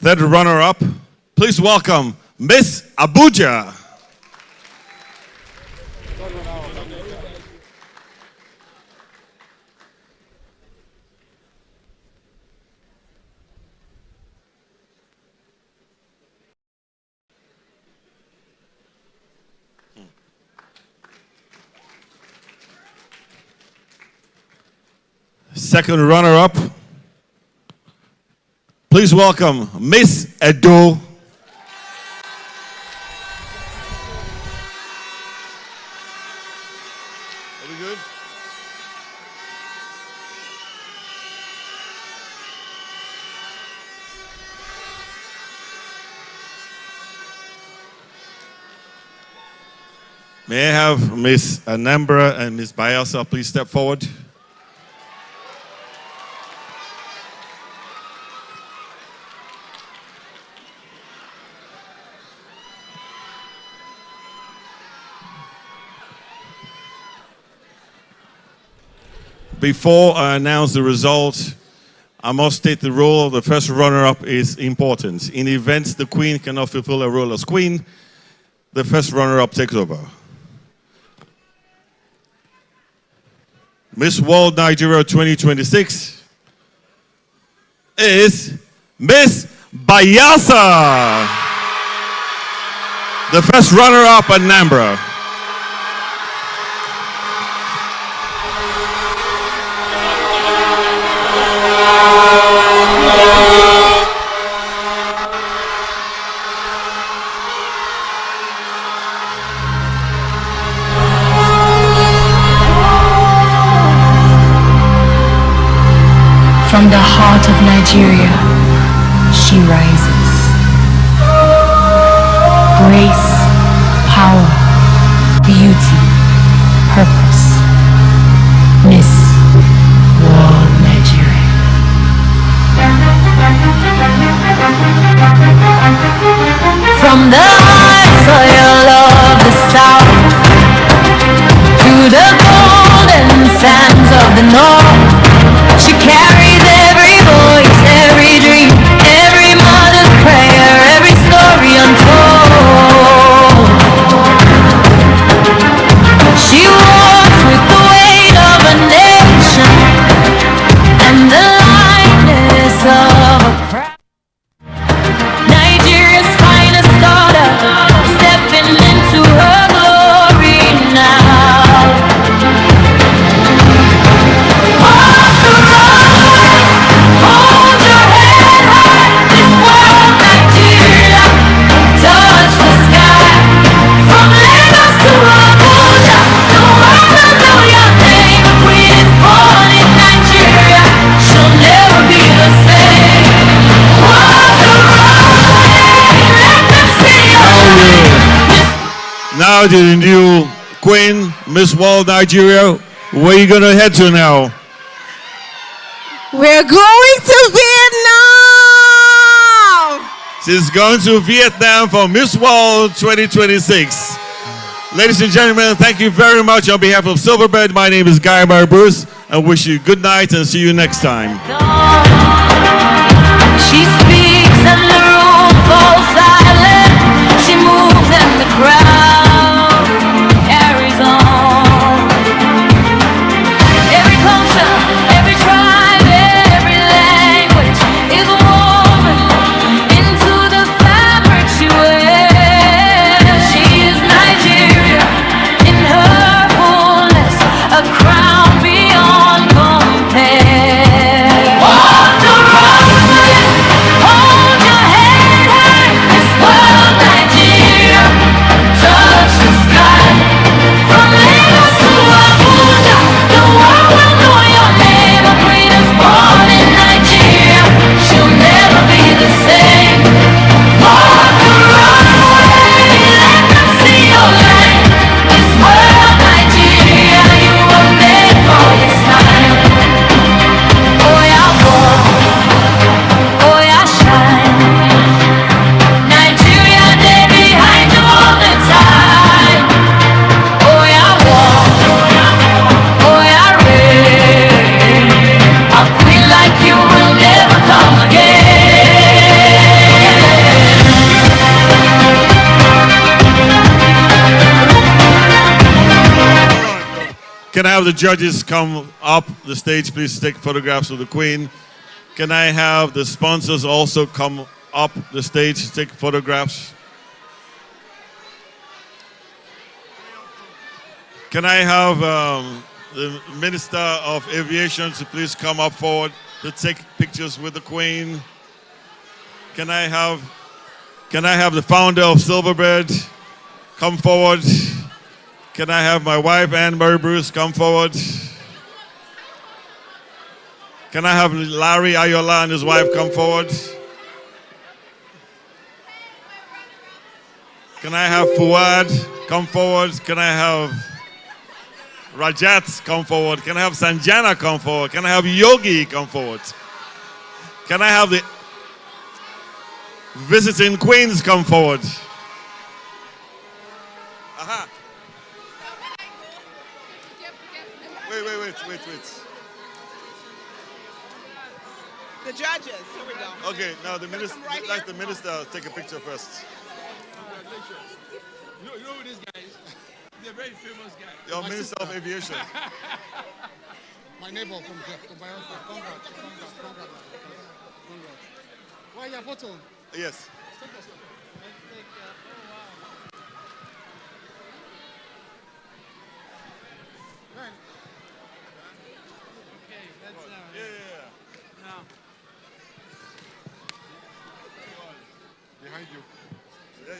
Third runner-up, please welcome Miss Abuja. Second runner-up, please welcome Miss Edo. Are we good? May I have Miss Anambra and Miss Bayelsa please step forward? Before I announce the results, I must state the role of the first runner-up is important. In events the Queen cannot fulfill her role as Queen, the first runner-up takes over. Miss World Nigeria 2026 is Miss Bayelsa, the first runner-up at NAMBRA.
From the heart of Nigeria, she rises. Grace, power, beauty, purpose. Miss World Nigeria. From the hot soil of the south to the golden sands of the north, she carries every voice, every dream, every mother's prayer, every story untold. She walks with the weight of a nation and the lightness of a crowd. Nigeria's finest daughter, stepping into her glory now.
Now to the new Queen, Miss World Nigeria. Where are you going to head to now?
We're going to Vietnam!
She's going to Vietnam for Miss World 2026. Ladies and gentlemen, thank you very much on behalf of Silverbird. My name is Guy Bruce. I wish you good night and see you next time.
She speaks and the room falls silent. She moves and the crowd carries on. Every culture, every tribe, every language is woven into the fabric she wears. She is Nigeria in her fullness, a crown beyond compare. Walk the runway, hold your head high, Miss World Nigeria, touch the sky. From Lagos to Abuja, the world will know your name. A queen is born in Nigeria, she'll never be the same. Walk the runway, let them see your light. Miss World Nigeria, you were made for this time. Oh yeah, walk, oh yeah, shine. Nigeria, they behind you all the time. Oh yeah, walk, oh yeah, reign. A queen like you will never come again.
Can I have the judges come up the stage, please, to take photographs of the Queen? Can I have the sponsors also come up the stage to take photographs? Can I have the Minister of Aviation to please come up forward to take pictures with the Queen? Can I have the founder of Silverbird come forward? Can I have my wife, Anne Mary Bruce, come forward? Can I have Larry Ayola and his wife come forward? Can I have Fuad come forward? Can I have Rajat come forward? Can I have Sanjana come forward? Can I have Yogi come forward? Can I have the visiting queens come forward? Aha. Wait.
The judges, here we go.
Okay, now the minister, right like the minister, take a picture first.
Congratulations. You know who this guy is?
a very famous guy.
Your Minister of Aviation.
My neighbor from Bayelsa. Congrats. Why your photo?
Yes.
Stop. Okay, that's now.
Behind you. Yeah.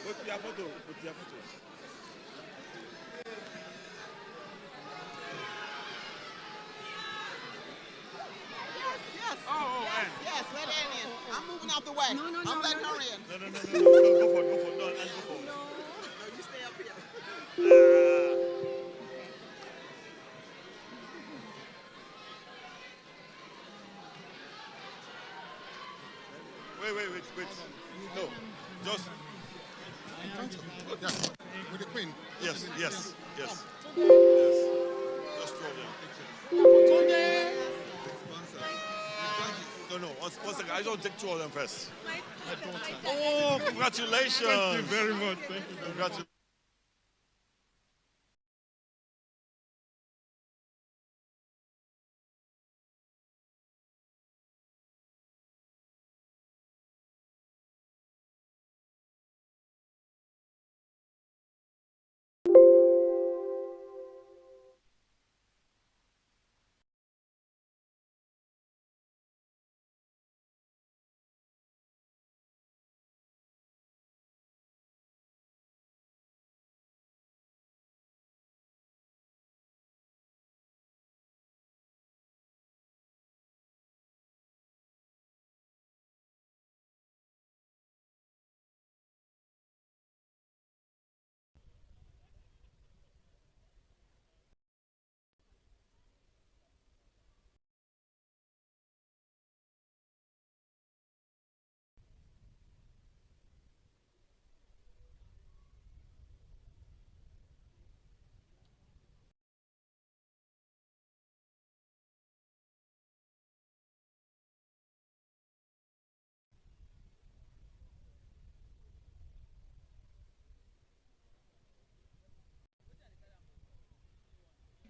Put your photo.
Yes, let her in. I'm moving out the way. I'm letting her in.
No. Go for it. No,
you stay up here.
Wait. No, just.
Yes, with the Queen.
Yes. Just throw them. No. One second. I don't take two of them first. Oh, congratulations.
Thank you very much.
Congratulations.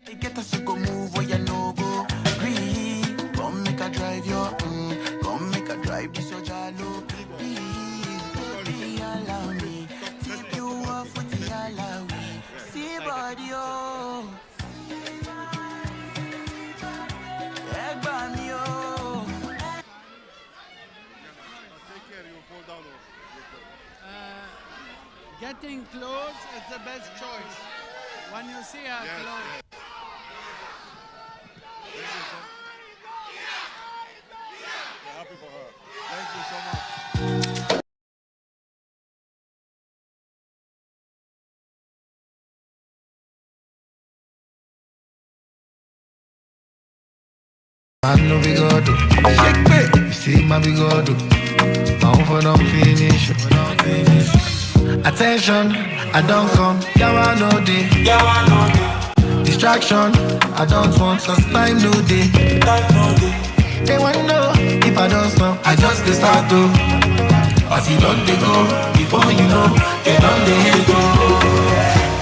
I get us to go move where you no go. Green, come make a drive your come make a drive this your jalo. Please, allow me. Take you off with the allow me. See body oh. Egg me oh.
Getting clothes is the best choice. When you see her clothes.
We're happy for her. Thank you so much.
I know we go do. Shake me. You see my big go do. My own for don't finish. Attention, I don't come. Yawa no day. Distraction, I don't want. Cause time no day. They want to know if I don't stop. I just dey start to. As you don't they go. Before you know, they don't they hate go.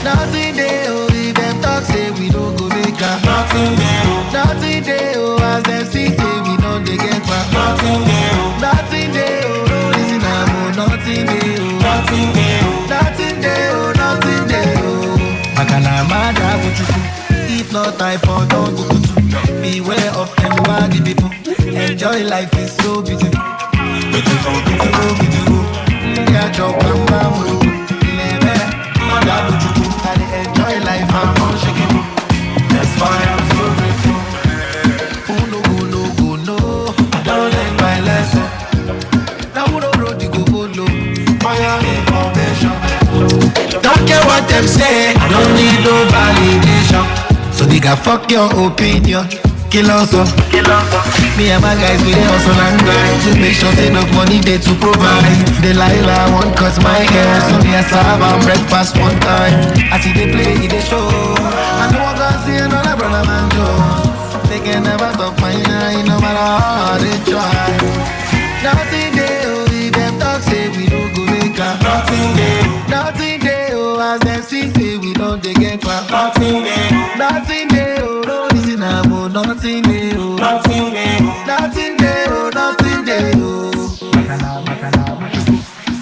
Nothing they oh, if them talk say we don't go make up. Nothing they oh. Nothing they oh, as them see say we don't they get back. Nothing they oh. Nothing they oh, no reason I'm oh. Nothing they oh. Nothing they oh. Nothing they oh. Nothing they oh. I can't mad what you do. If not I for don't go to. Beware of them waggy people. Enjoy life is so beautiful. Beautiful. Yeah, chop and bamboo. I enjoy life, I'm not shaking. That's why I'm so grateful. Oh no, I don't learn my lesson. Now who don't road you go low. Fire information. Don't care what them say, I don't need no validation. So they can fuck your opinion. Kill us up. Me and my guys, we dey hustle and grind to make sure say enough money there to provide. Delilah won't cut my hair, so me I serve and breakfast one time. I see they play, they show. I know what God see another brother man Joe. they can never stop my eye, no matter how they try. Nothing they if them talk say we don't go make up. Nothing they as them see say we don't they get clap. Nothing they no listen about nothing they nothing they nothing they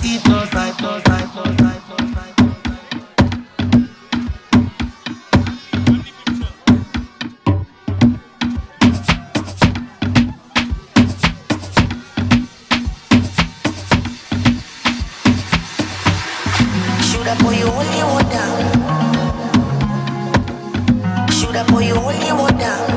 Eat no side, no side, no side, no side.
Should I put you only one down? Should I put you only one down?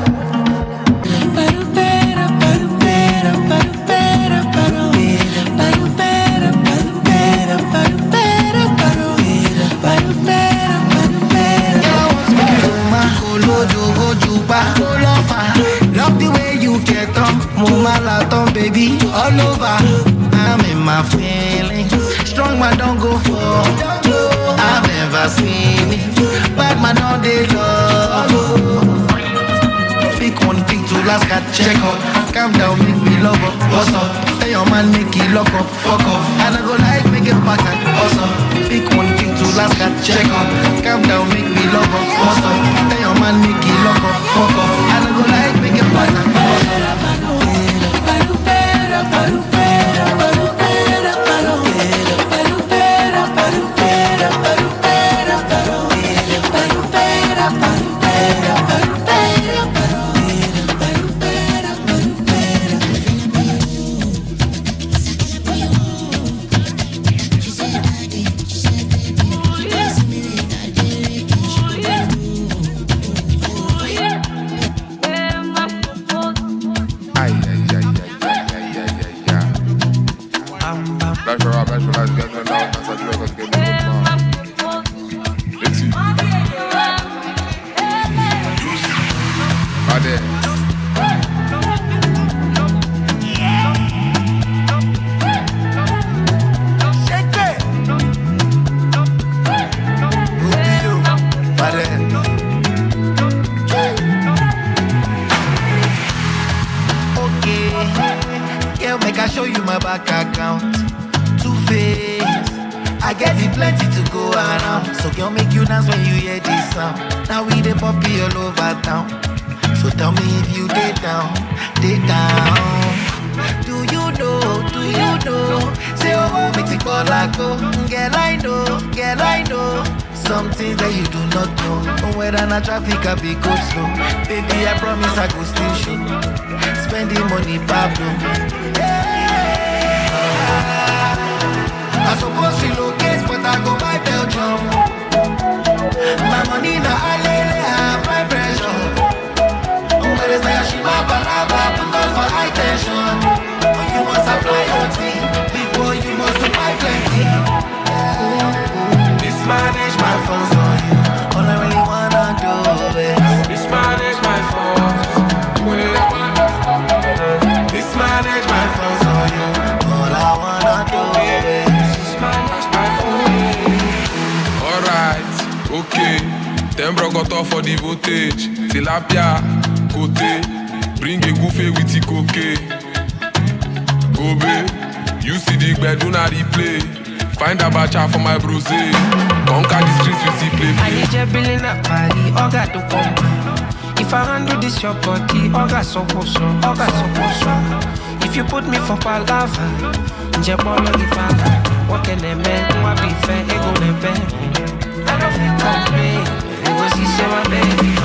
Love the way you get on, move baby, all over. I'm in my feelings. Strong man don't go for. I've never seen it. Bad man don't they love. Pick one, pick two, last cat check up. Calm down, make me love up. What's up? Say your man make it lock up, fuck off. And I go like make it pattern. What's up? Pick one, pick two, last cat check up. Calm down, make me love up. What's up? Say your man make it lock up, fuck off. And I go like make it pattern. What's up? Traffic I be go slow. Baby, I promise I go still show. Spending money, Pablo. I suppose she locates, but I go buy Belgium. My money na alele, my pressure. But it's like she my balaba, put on for high tension. You must apply OT, before you must buy plenty. Mismanage my funds on you. All I really wanna do is mismanage my funds. Mismanage my funds on you. All I wanna do is mismanage my funds.
Alright, okay. Them bro got off for the voltage. Tilapia, côté. Bring a goofy with the cocaine. Gobe, you see the bed, do not replay. Find a bacha for my brose. Conquer the streets with the play.
I need your billing at party, all got to come. If I handle this your body, all got so. If you put me for palava, Jabolo if I what can they make? What be fair, ego ne I don't feel complain. It was easy, my baby.